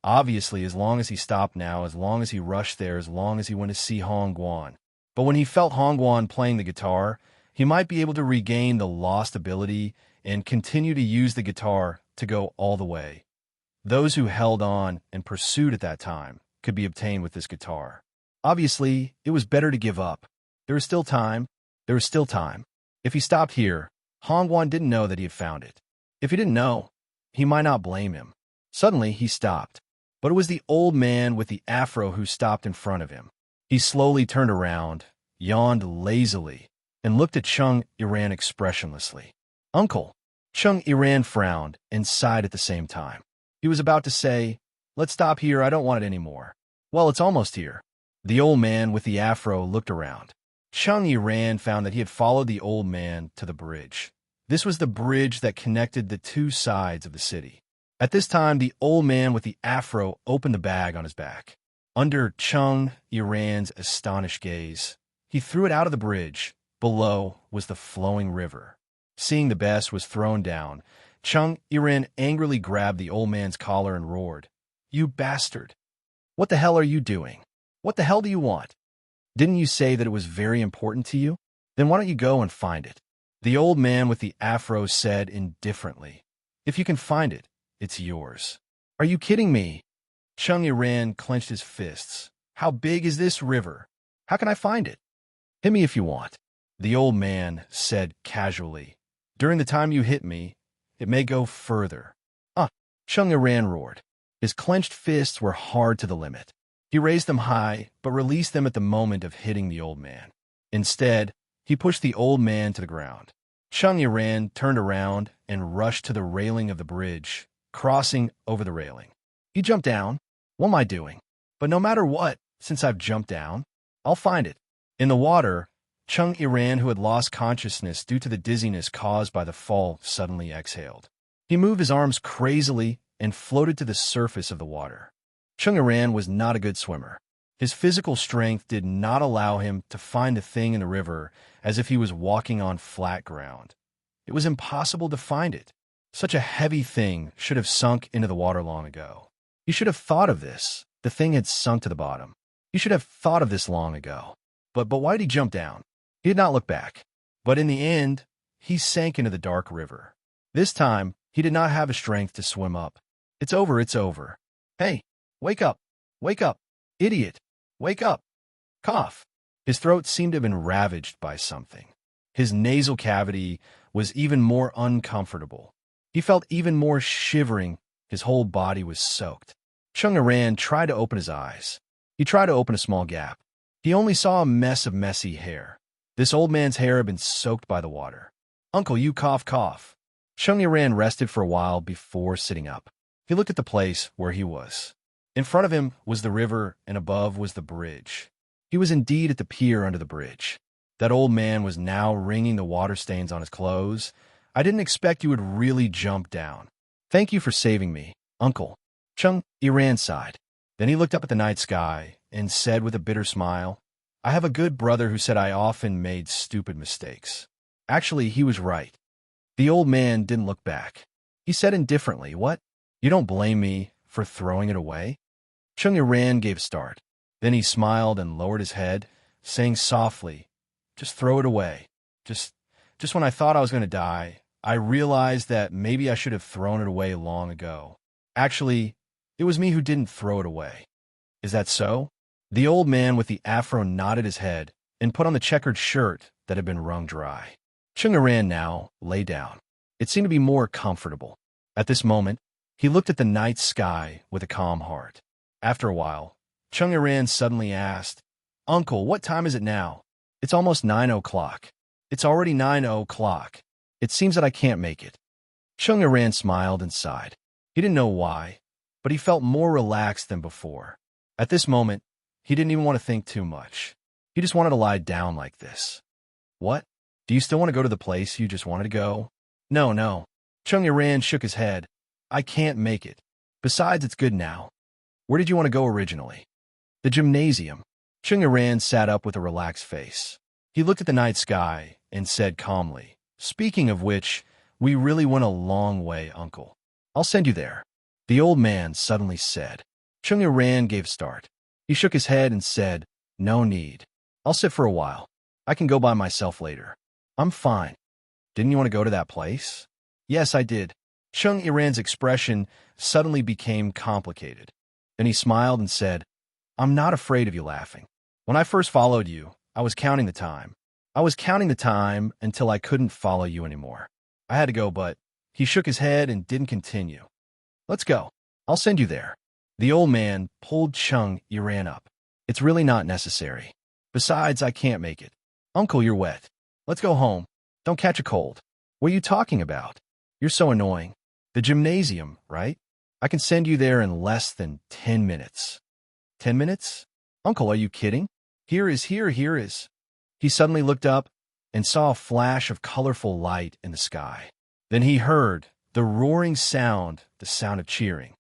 Obviously, as long as he stopped now, as long as he rushed there, as long as he went to see Hong Guan. But when he felt Hong Guan playing the guitar, he might be able to regain the lost ability and continue to use the guitar to go all the way. Those who held on and pursued at that time could be obtained with this guitar. Obviously, it was better to give up. There was still time. There was still time. If he stopped here, Hong Guan didn't know that he had found it. If he didn't know, he might not blame him. Suddenly, he stopped. But it was the old man with the afro who stopped in front of him. He slowly turned around, yawned lazily, and looked at Chung Iran expressionlessly. "Uncle." Chung Iran frowned and sighed at the same time. He was about to say, "Let's stop here, I don't want it anymore." "Well, it's almost here." The old man with the afro looked around. Chung Iran found that he had followed the old man to the bridge. This was the bridge that connected the two sides of the city. At this time, the old man with the afro opened the bag on his back. Under Chung Iran's astonished gaze, he threw it out of the bridge. Below was the flowing river. Seeing the best was thrown down, Chung Iran angrily grabbed the old man's collar and roared, "You bastard! What the hell are you doing? What the hell do you want? Didn't you say that it was very important to you? Then why don't you go and find it?" The old man with the afro said indifferently, "If you can find it, it's yours." "Are you kidding me?" Chung Iran clenched his fists. "How big is this river? How can I find it?" "Hit me if you want." The old man said casually, "During the time you hit me, it may go further." "Ah!" Chung Iran roared. His clenched fists were hard to the limit. He raised them high, but released them at the moment of hitting the old man. Instead, he pushed the old man to the ground. Chung Iran turned around and rushed to the railing of the bridge, crossing over the railing. He jumped down. What am I doing? But no matter what, since I've jumped down, I'll find it. In the water, Chung Iran, who had lost consciousness due to the dizziness caused by the fall, suddenly exhaled. He moved his arms crazily and floated to the surface of the water. Chung Iran was not a good swimmer. His physical strength did not allow him to find the thing in the river as if he was walking on flat ground. It was impossible to find it. Such a heavy thing should have sunk into the water long ago. He should have thought of this. The thing had sunk to the bottom. He should have thought of this long ago. But why did he jump down? He did not look back. But in the end, he sank into the dark river. This time, he did not have the strength to swim up. "It's over, it's over." "Hey, wake up, wake up, idiot, wake up." Cough. His throat seemed to have been ravaged by something. His nasal cavity was even more uncomfortable. He felt even more shivering. His whole body was soaked. Chung Iran tried to open his eyes. He tried to open a small gap. He only saw a mess of messy hair. This old man's hair had been soaked by the water. "Uncle, you cough, cough." Chung Iran rested for a while before sitting up. He looked at the place where he was. In front of him was the river, and above was the bridge. He was indeed at the pier under the bridge. That old man was now wringing the water stains on his clothes. "I didn't expect you would really jump down. Thank you for saving me, Uncle." Chung Iran sighed. Then he looked up at the night sky and said with a bitter smile, "I have a good brother who said I often made stupid mistakes." Actually, he was right. The old man didn't look back. He said indifferently, "What? You don't blame me for throwing it away?" Chung Iran gave a start. Then he smiled and lowered his head, saying softly, "Just throw it away. Just Just when I thought I was going to die, I realized that maybe I should have thrown it away long ago. Actually, it was me who didn't throw it away. Is that so? The old man with the afro nodded his head and put on the checkered shirt that had been wrung dry. Chung Aran now lay down. It seemed to be more comfortable. At this moment, he looked at the night sky with a calm heart. After a while, Chung Aran suddenly asked, "Uncle, what time is it now?" "It's almost 9 o'clock. It's already 9 o'clock. It seems that I can't make it." Chung Aran smiled and sighed. He didn't know why, but he felt more relaxed than before. At this moment, he didn't even want to think too much. He just wanted to lie down like this. "What? Do you still want to go to the place you just wanted to go?" No, no. Chung Aran shook his head. "I can't make it. Besides, it's good now." "Where did you want to go originally?" "The gymnasium." Chung Aran sat up with a relaxed face. He looked at the night sky and said calmly, "Speaking of which, we really went a long way, Uncle. I'll send you there." The old man suddenly said. Chung Aran gave a start. He shook his head and said, "No need. I'll sit for a while. I can go by myself later. I'm fine." "Didn't you want to go to that place?" "Yes, I did." Chung Aran's expression suddenly became complicated. Then he smiled and said, "I'm not afraid of you laughing. When I first followed you, I was counting the time. I was counting the time until I couldn't follow you anymore. I had to go, but..." He shook his head and didn't continue. "Let's go. I'll send you there." The old man pulled Chung Aran up. "It's really not necessary. Besides, I can't make it." "Uncle, you're wet. Let's go home. Don't catch a cold." "What are you talking about? You're so annoying." "The gymnasium, right? I can send you there in less than 10 minutes. 10 minutes? Uncle, are you kidding? Here is. He suddenly looked up and saw a flash of colorful light in the sky. Then he heard the roaring sound, the sound of cheering.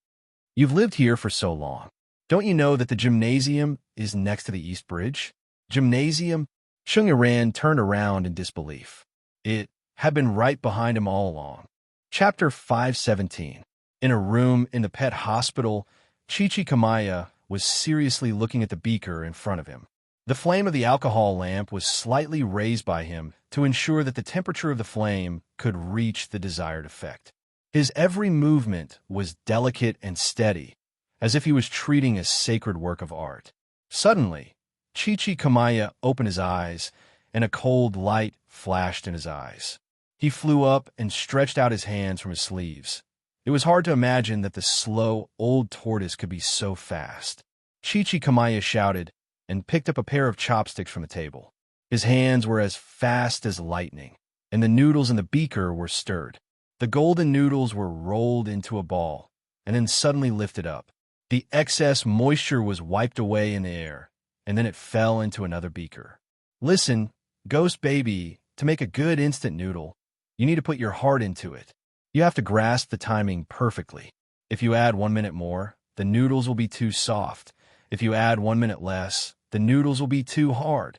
"You've lived here for so long. Don't you know that the gymnasium is next to the East Bridge?" "Gymnasium?" Chung Aran turned around in disbelief. It had been right behind him all along. Chapter 517. In a room in the pet hospital, Chichi Kamaya was seriously looking at the beaker in front of him. The flame of the alcohol lamp was slightly raised by him to ensure that the temperature of the flame could reach the desired effect. His every movement was delicate and steady, as if he was treating a sacred work of art. Suddenly, Chichi Kamaya opened his eyes, and a cold light flashed in his eyes. He flew up and stretched out his hands from his sleeves. It was hard to imagine that the slow, old tortoise could be so fast. Chichi Kamaya shouted and picked up a pair of chopsticks from the table. His hands were as fast as lightning, and the noodles in the beaker were stirred. The golden noodles were rolled into a ball, and then suddenly lifted up. The excess moisture was wiped away in the air, and then it fell into another beaker. "Listen, Ghost Baby, to make a good instant noodle, you need to put your heart into it. You have to grasp the timing perfectly. If you add 1 minute more, the noodles will be too soft. If you add 1 minute less, the noodles will be too hard."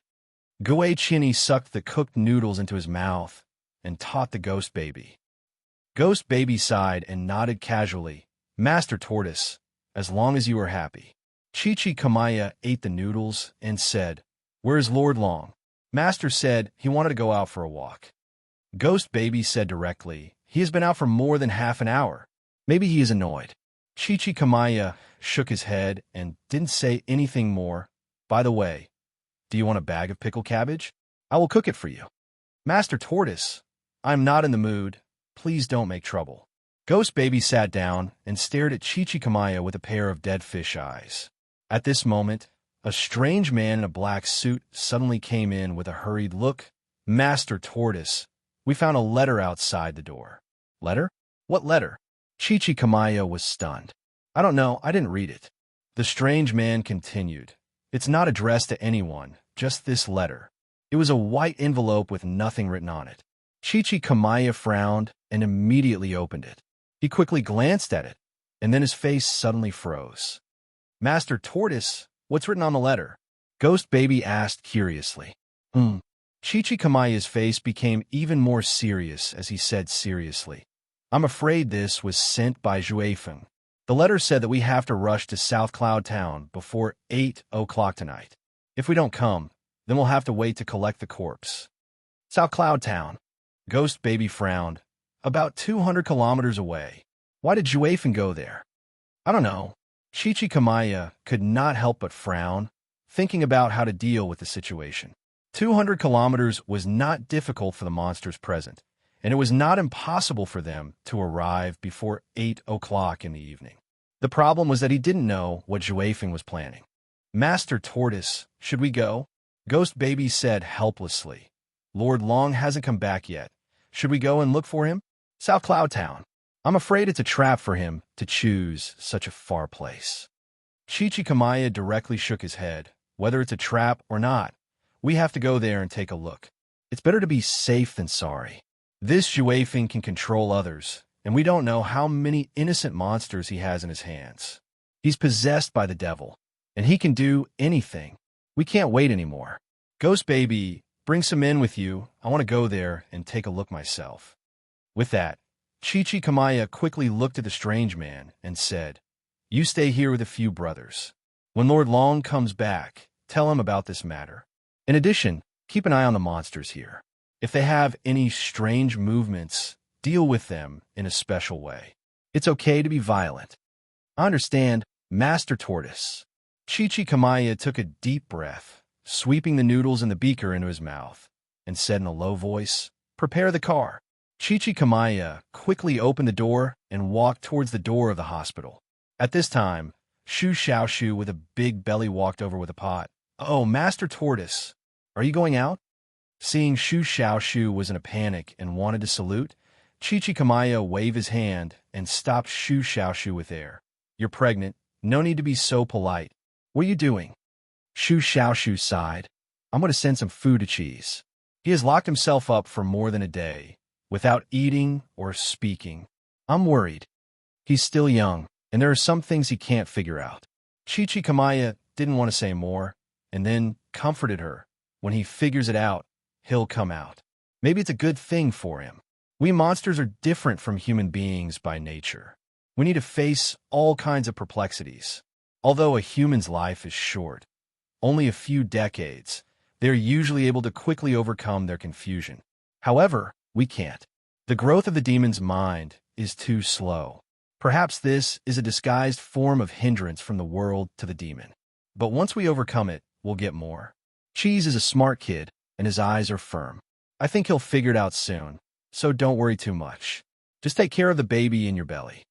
Goei Chinny sucked the cooked noodles into his mouth and taught the Ghost Baby. Ghost Baby sighed and nodded casually. "Master Tortoise, as long as you are happy." Chichi Kamaya ate the noodles and said, "Where's Lord Long?" Master said he wanted to go out for a walk. Ghost Baby said directly, "He has been out for more than half an hour. Maybe he is annoyed." Chichi Kamaya shook his head and didn't say anything more. "By the way, do you want a bag of pickled cabbage? I will cook it for you." "Master Tortoise, I'm not in the mood. Please don't make trouble." Ghost Baby sat down and stared at Chichi Kamaya with a pair of dead fish eyes. At this moment, a strange man in a black suit suddenly came in with a hurried look. "Master Tortoise, we found a letter outside the door." "Letter? What letter?" Chichi Kamaya was stunned. "I don't know. I didn't read it." The strange man continued. "It's not addressed to anyone, just this letter." It was a white envelope with nothing written on it. Chichi Kamaya frowned and immediately opened it. He quickly glanced at it, and then his face suddenly froze. "Master Tortoise, what's written on the letter?" Ghost Baby asked curiously. Chichi Kamaya's face became even more serious as he said seriously, "I'm afraid this was sent by Juefeng. The letter said that we have to rush to South Cloud Town before 8 o'clock tonight. If we don't come, then we'll have to wait to collect the corpse." "South Cloud Town. Ghost Baby frowned. About 200 kilometers away. Why did Juefeng go there? I don't know. Chichikamaya could not help but frown, thinking about how to deal with the situation. 200 kilometers was not difficult for the monsters present, and it was not impossible for them to arrive before 8 o'clock in the evening. The problem was that he didn't know what Juefeng was planning. Master Tortoise, should we go? Ghost Baby said helplessly. Lord Long hasn't come back yet. Should we go and look for him? South Cloud Town. I'm afraid it's a trap for him to choose such a far place. Chichikamaya directly shook his head. Whether it's a trap or not, we have to go there and take a look. It's better to be safe than sorry. This Juefeng can control others, and we don't know how many innocent monsters he has in his hands. He's possessed by the devil, and he can do anything. We can't wait anymore. Ghost Baby, bring some in with you. I want to go there and take a look myself. With that, Chichikamaya quickly looked at the strange man and said, You stay here with a few brothers. When Lord Long comes back, tell him about this matter. In addition, keep an eye on the monsters here. If they have any strange movements, deal with them in a special way. It's okay to be violent. I understand, Master Tortoise. Chichikamaya took a deep breath, sweeping the noodles in the beaker into his mouth, and said in a low voice, Prepare the car. Chichikamaya quickly opened the door and walked towards the door of the hospital. At this time, Shu Xiaoshu with a big belly walked over with a pot. Oh, Master Tortoise, are you going out? Seeing Shu Xiaoshu was in a panic and wanted to salute, Chichikamaya waved his hand and stopped Shu Xiaoshu with air. You're pregnant. No need to be so polite. What are you doing? Shu Xiaoshu sighed. I'm going to send some food to Cheese. He has locked himself up for more than a day, without eating or speaking. I'm worried. He's still young, and there are some things he can't figure out. Chichikamaya didn't want to say more, and then comforted her. When he figures it out, he'll come out. Maybe it's a good thing for him. We monsters are different from human beings by nature. We need to face all kinds of perplexities. Although a human's life is short, only a few decades, they are usually able to quickly overcome their confusion. However, we can't. The growth of the demon's mind is too slow. Perhaps this is a disguised form of hindrance from the world to the demon. But once we overcome it, we'll get more. Cheese is a smart kid, and his eyes are firm. I think he'll figure it out soon, so don't worry too much. Just take care of the baby in your belly.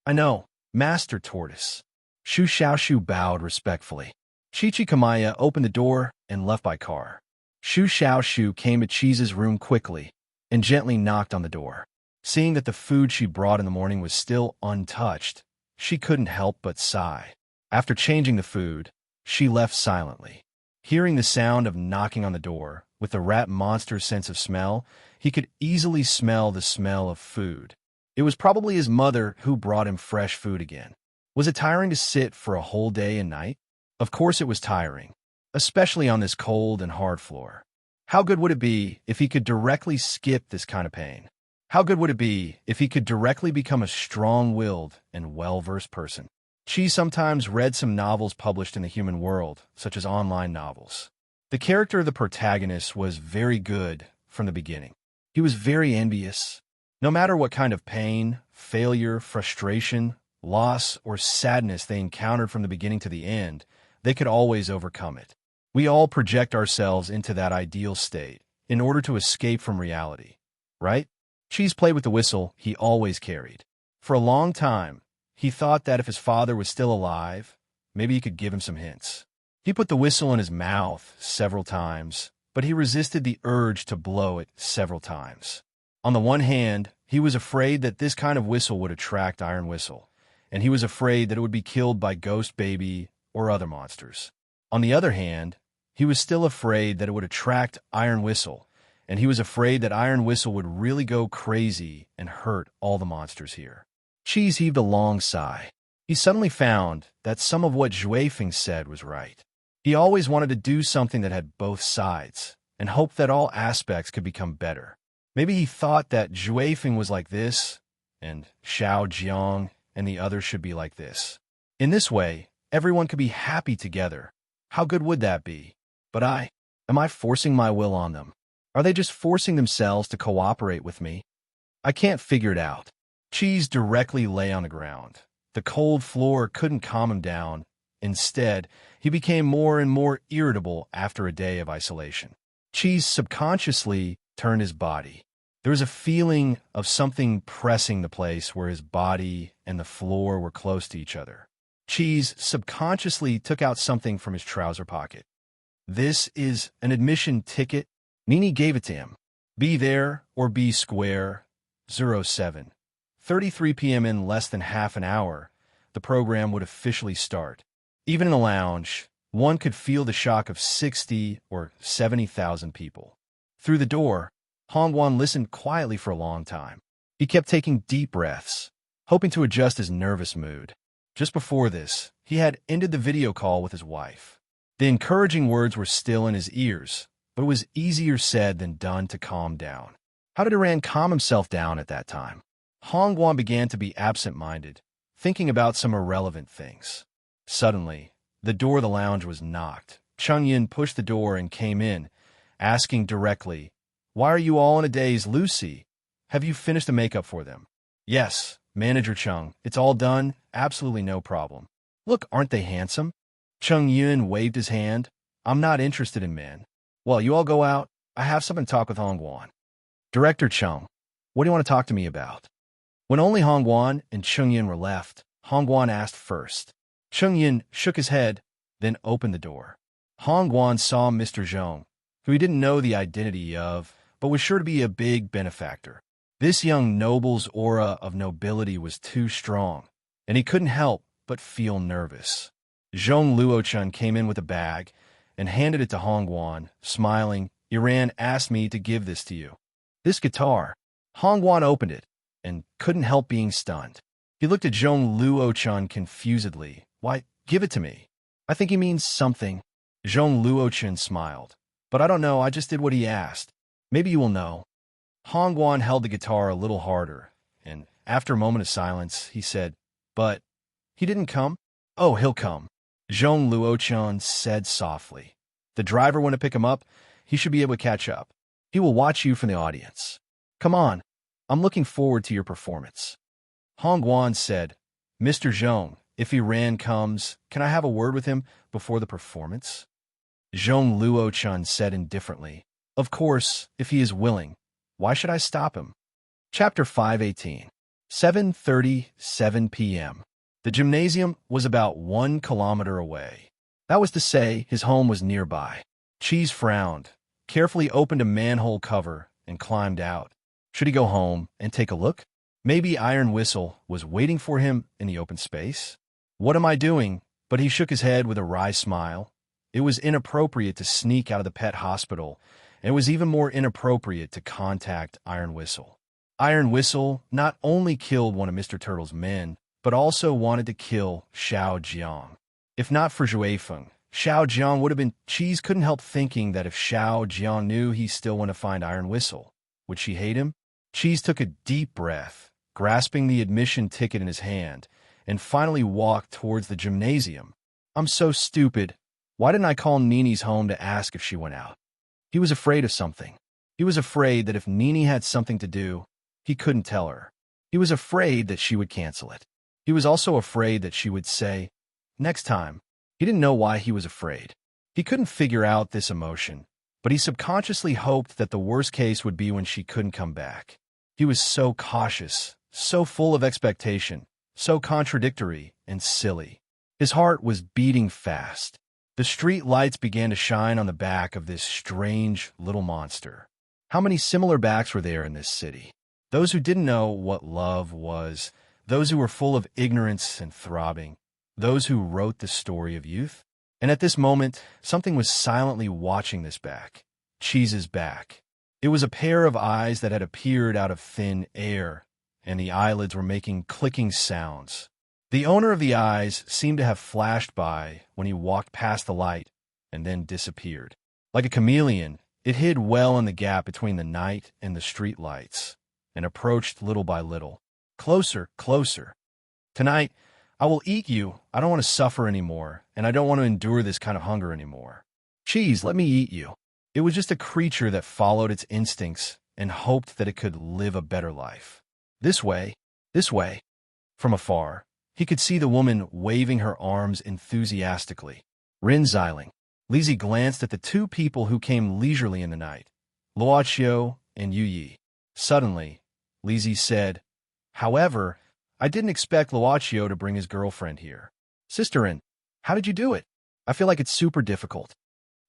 I know, Master Tortoise. Shu Xiaoshu bowed respectfully. Chichikamaya opened the door and left by car. Shu Xiaoshu came to Cheese's room quickly and gently knocked on the door. Seeing that the food she brought in the morning was still untouched, she couldn't help but sigh. After changing the food, she left silently. Hearing the sound of knocking on the door, with the rat monster's sense of smell, he could easily smell the smell of food. It was probably his mother who brought him fresh food again. Was it tiring to sit for a whole day and night? Of course it was tiring, especially on this cold and hard floor. How good would it be if he could directly skip this kind of pain? How good would it be if he could directly become a strong-willed and well-versed person? She sometimes read some novels published in the human world, such as online novels. The character of the protagonist was very good from the beginning. He was very envious. No matter what kind of pain, failure, frustration, loss, or sadness they encountered from the beginning to the end, they could always overcome it. We all project ourselves into that ideal state in order to escape from reality, right? Cheese played with the whistle he always carried. For a long time, he thought that if his father was still alive, maybe he could give him some hints. He put the whistle in his mouth several times, but he resisted the urge to blow it several times. On the one hand, he was afraid that this kind of whistle would attract Iron Whistle, and he was afraid that it would be killed by Ghost Baby or other monsters. On the other hand, he was still afraid that it would attract Iron Whistle, and he was afraid that Iron Whistle would really go crazy and hurt all the monsters here. Cheese heaved a long sigh. He suddenly found that some of what Juefeng said was right. He always wanted to do something that had both sides, and hoped that all aspects could become better. Maybe he thought that Juefeng was like this, and Xiao Jiang and the others should be like this. In this way, everyone could be happy together. How good would that be? But am I forcing my will on them? Are they just forcing themselves to cooperate with me? I can't figure it out. Cheese directly lay on the ground. The cold floor couldn't calm him down. Instead, he became more and more irritable after a day of isolation. Cheese subconsciously turned his body. There was a feeling of something pressing the place where his body and the floor were close to each other. Cheese subconsciously took out something from his trouser pocket. This is an admission ticket. Nini gave it to him. Be there or be square. 07. 33 p.m. In less than half an hour, the program would officially start. Even in the lounge, one could feel the shock of 60 or 70,000 people. Through the door, Hongwan listened quietly for a long time. He kept taking deep breaths, hoping to adjust his nervous mood. Just before this, he had ended the video call with his wife. The encouraging words were still in his ears, but it was easier said than done to calm down. How did Iran calm himself down at that time? Hongwan began to be absent-minded, thinking about some irrelevant things. Suddenly, the door of the lounge was knocked. Chung Yin pushed the door and came in, asking directly, "Why are you all in a daze, Lucy? Have you finished the makeup for them?" "Yes, Manager Chung. It's all done. Absolutely no problem." "Look, aren't they handsome?" Chung Yin waved his hand. "I'm not interested in men." "Well, you all go out. I have something to talk with Hongwan." "Director Chung, what do you want to talk to me about?" When only Hongwan and Chung Yin were left, Hongwan asked first. Chung Yin shook his head, then opened the door. Hongwan saw Mr. Zhong, who he didn't know the identity of, but was sure to be a big benefactor. This young noble's aura of nobility was too strong, and he couldn't help but feel nervous. Zhong Luochun came in with a bag and handed it to Hongwan, smiling. "Iran asked me to give this to you." "This guitar." Hongwan opened it and couldn't help being stunned. He looked at Zhong Luochun confusedly. "Why, give it to me. I think he means something." Zhong Luochun smiled. "But I don't know, I just did what he asked. Maybe you will know." Hongwan held the guitar a little harder, and after a moment of silence, he said, "But he didn't come?" "Oh, he'll come," Zhong Luochun said softly. "The driver went to pick him up. He should be able to catch up. He will watch you from the audience. Come on, I'm looking forward to your performance." Hongwan said, "Mr. Zhong, if Iran comes, can I have a word with him before the performance?" Zhong Luochun said indifferently, "Of course, if he is willing. Why should I stop him?" Chapter 518. 7:37 p.m. The gymnasium was about 1 kilometer away. That was to say, his home was nearby. Cheese frowned, carefully opened a manhole cover, and climbed out. Should he go home and take a look? Maybe Iron Whistle was waiting for him in the open space? "What am I doing?" But he shook his head with a wry smile. It was inappropriate to sneak out of the pet hospital, and it was even more inappropriate to contact Iron Whistle. Iron Whistle not only killed one of Mr. Turtle's men, but also wanted to kill Xiao Jiang. If not for Zhuifeng, Xiao Jiang would have been... Cheese couldn't help thinking that if Xiao Jiang knew he still wanted to find Iron Whistle, would she hate him? Cheese took a deep breath, grasping the admission ticket in his hand, and finally walked towards the gymnasium. "I'm so stupid. Why didn't I call Nini's home to ask if she went out?" He was afraid of something. He was afraid that if Nini had something to do, he couldn't tell her. He was afraid that she would cancel it. He was also afraid that she would say, "Next time." He didn't know why he was afraid. He couldn't figure out this emotion, but he subconsciously hoped that the worst case would be when she couldn't come back. He was so cautious, so full of expectation, so contradictory and silly. His heart was beating fast. The street lights began to shine on the back of this strange little monster. How many similar backs were there in this city? Those who didn't know what love was, those who were full of ignorance and throbbing, those who wrote the story of youth. And at this moment, something was silently watching this back. Cheese's back. It was a pair of eyes that had appeared out of thin air, and the eyelids were making clicking sounds. The owner of the eyes seemed to have flashed by when he walked past the light and then disappeared. Like a chameleon, it hid well in the gap between the night and the street lights and approached little by little. Closer, closer. "Tonight, I will eat you. I don't want to suffer anymore, and I don't want to endure this kind of hunger anymore. Cheese, let me eat you." It was just a creature that followed its instincts and hoped that it could live a better life. This way, this way. From afar, he could see the woman waving her arms enthusiastically. Rin Xiling. Lizzie glanced at the two people who came leisurely in the night, Luochio and Yu Yi. Suddenly, Lizzie said, "However, I didn't expect Luochio to bring his girlfriend here. Sister Rin, how did you do it? I feel like it's super difficult."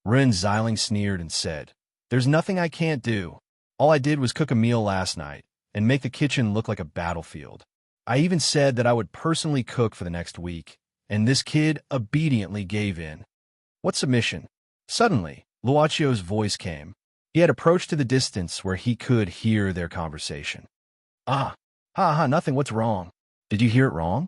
Rin Xiling sneered and said, "There's nothing I can't do. All I did was cook a meal last night and make the kitchen look like a battlefield. I even said that I would personally cook for the next week, and this kid obediently gave in." "What submission?" Suddenly, Luochio's voice came. He had approached to the distance where he could hear their conversation. Nothing, what's wrong? Did you hear it wrong?"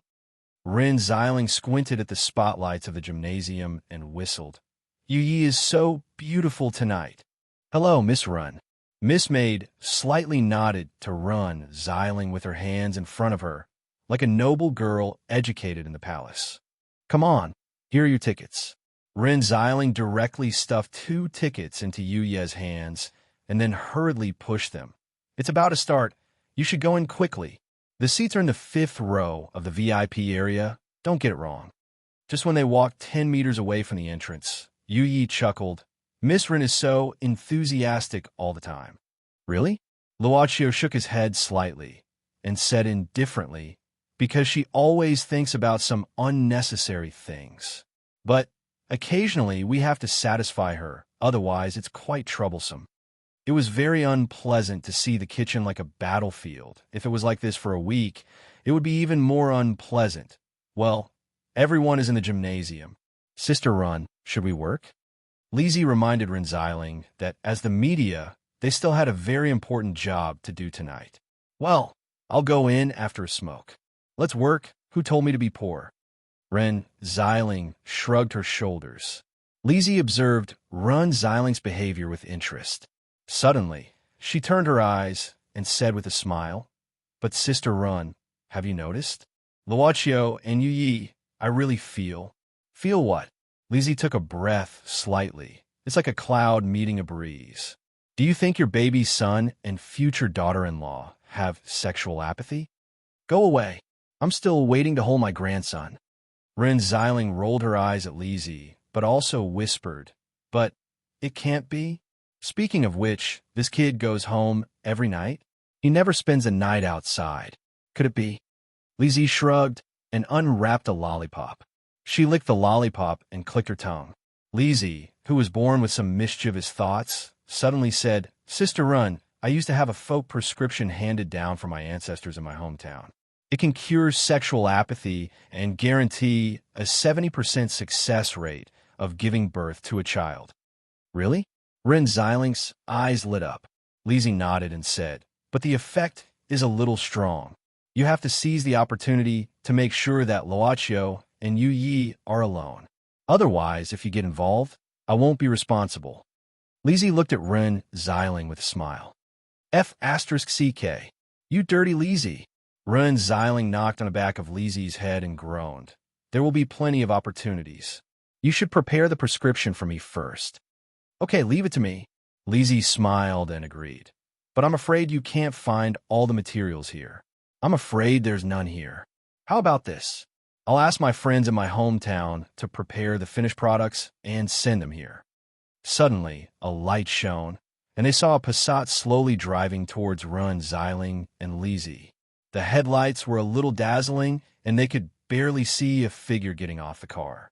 Rin Xiling squinted at the spotlights of the gymnasium and whistled. "Yu Yi is so beautiful tonight." "Hello, Miss Run." Miss Maid slightly nodded to Run Xiling with her hands in front of her, like a noble girl educated in the palace. "Come on, here are your tickets." Rin Xiling directly stuffed 2 tickets into Yu Ye's hands and then hurriedly pushed them. "It's about to start. You should go in quickly. The seats are in the 5th row of the VIP area. Don't get it wrong." Just when they walked 10 meters away from the entrance, Yu Yi chuckled. "Miss Rin is so enthusiastic all the time." "Really?" Luochio shook his head slightly and said indifferently, "Because she always thinks about some unnecessary things. But occasionally we have to satisfy her, otherwise it's quite troublesome." It was very unpleasant to see the kitchen like a battlefield. If it was like this for a week, it would be even more unpleasant. Well, everyone is in the gymnasium. "Sister Run, should we work?" Lizzie reminded Rin Xiling that, as the media, they still had a very important job to do tonight. "Well, I'll go in after a smoke. Let's work. Who told me to be poor?" Rin Xiling shrugged her shoulders. Lizzie observed Rin Xiling's behavior with interest. Suddenly, she turned her eyes and said with a smile, "But Sister Run, have you noticed? Luochio and Yu Yi, I really feel." "Feel what?" Lizzie took a breath slightly. "It's like a cloud meeting a breeze. Do you think your baby's son and future daughter-in-law have sexual apathy?" "Go away. I'm still waiting to hold my grandson." Rin Xiling rolled her eyes at Lizzie, but also whispered, "But it can't be? Speaking of which, this kid goes home every night? He never spends a night outside. Could it be?" Lizzie shrugged and unwrapped a lollipop. She licked the lollipop and clicked her tongue. Lizzie, who was born with some mischievous thoughts, suddenly said, "Sister Run, I used to have a folk prescription handed down from my ancestors in my hometown. It can cure sexual apathy and guarantee a 70% success rate of giving birth to a child." "Really?" Rin Xiling's eyes lit up. Lizzie nodded and said, "But the effect is a little strong. You have to seize the opportunity to make sure that Luochio and Yu Yi are alone. Otherwise, if you get involved, I won't be responsible." Lizzie looked at Rin Xiling with a smile. "F*CK. You dirty Lizzie." Rin Xiling knocked on the back of Lizzie's head and groaned. "There will be plenty of opportunities. You should prepare the prescription for me first." "Okay, leave it to me." Lizzie smiled and agreed. "But I'm afraid you can't find all the materials here." "I'm afraid there's none here. How about this? I'll ask my friends in my hometown to prepare the finished products and send them here." Suddenly, a light shone, and they saw a Passat slowly driving towards Rin Xiling and Lizzie. The headlights were a little dazzling, and they could barely see a figure getting off the car.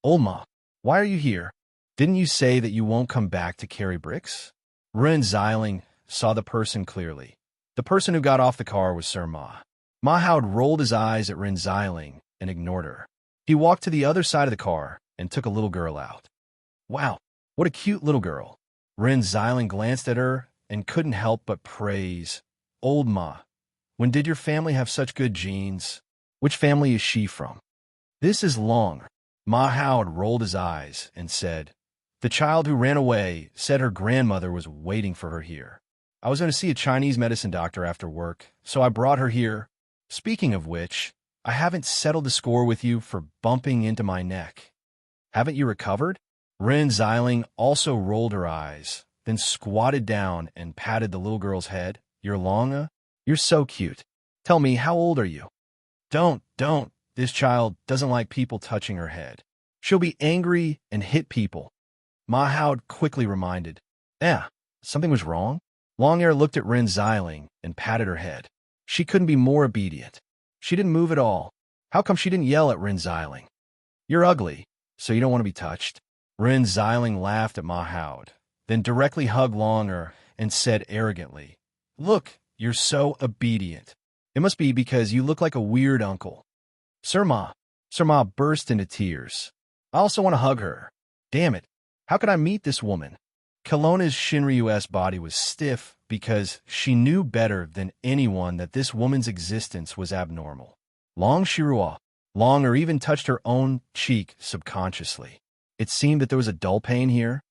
"Olma, why are you here? Didn't you say that you won't come back to carry bricks?" Rin Xiling saw the person clearly. The person who got off the car was Sir Ma. Ma Hao rolled his eyes at Rin Xiling and ignored her. He walked to the other side of the car and took a little girl out. "Wow, what a cute little girl." Rin Xiling glanced at her and couldn't help but praise. "Old Ma, when did your family have such good genes? Which family is she from?" "This is Long." Ma Hao rolled his eyes and said, "The child who ran away said her grandmother was waiting for her here. I was going to see a Chinese medicine doctor after work, so I brought her here. Speaking of which, I haven't settled the score with you for bumping into my neck. Haven't you recovered?" Rin Xiling also rolled her eyes, then squatted down and patted the little girl's head. You're Longa? You're so cute. Tell me, how old are you? Don't. This child doesn't like people touching her head. She'll be angry and hit people. Mahoud quickly reminded. Something was wrong? Longhair looked at Rin Xiling and patted her head. She couldn't be more obedient. She didn't move at all. How come she didn't yell at Rin Xiling? You're ugly, so you don't want to be touched. Rin Xiling laughed at Mahoud, then directly hugged Longhair and said arrogantly, Look, you're so obedient. It must be because you look like a weird uncle. Sirma burst into tears. I also want to hug her. Damn it, how could I meet this woman? Kelowna's Shinryu's body was stiff because she knew better than anyone that this woman's existence was abnormal. Longhair even touched her own cheek subconsciously. It seemed that there was a dull pain here.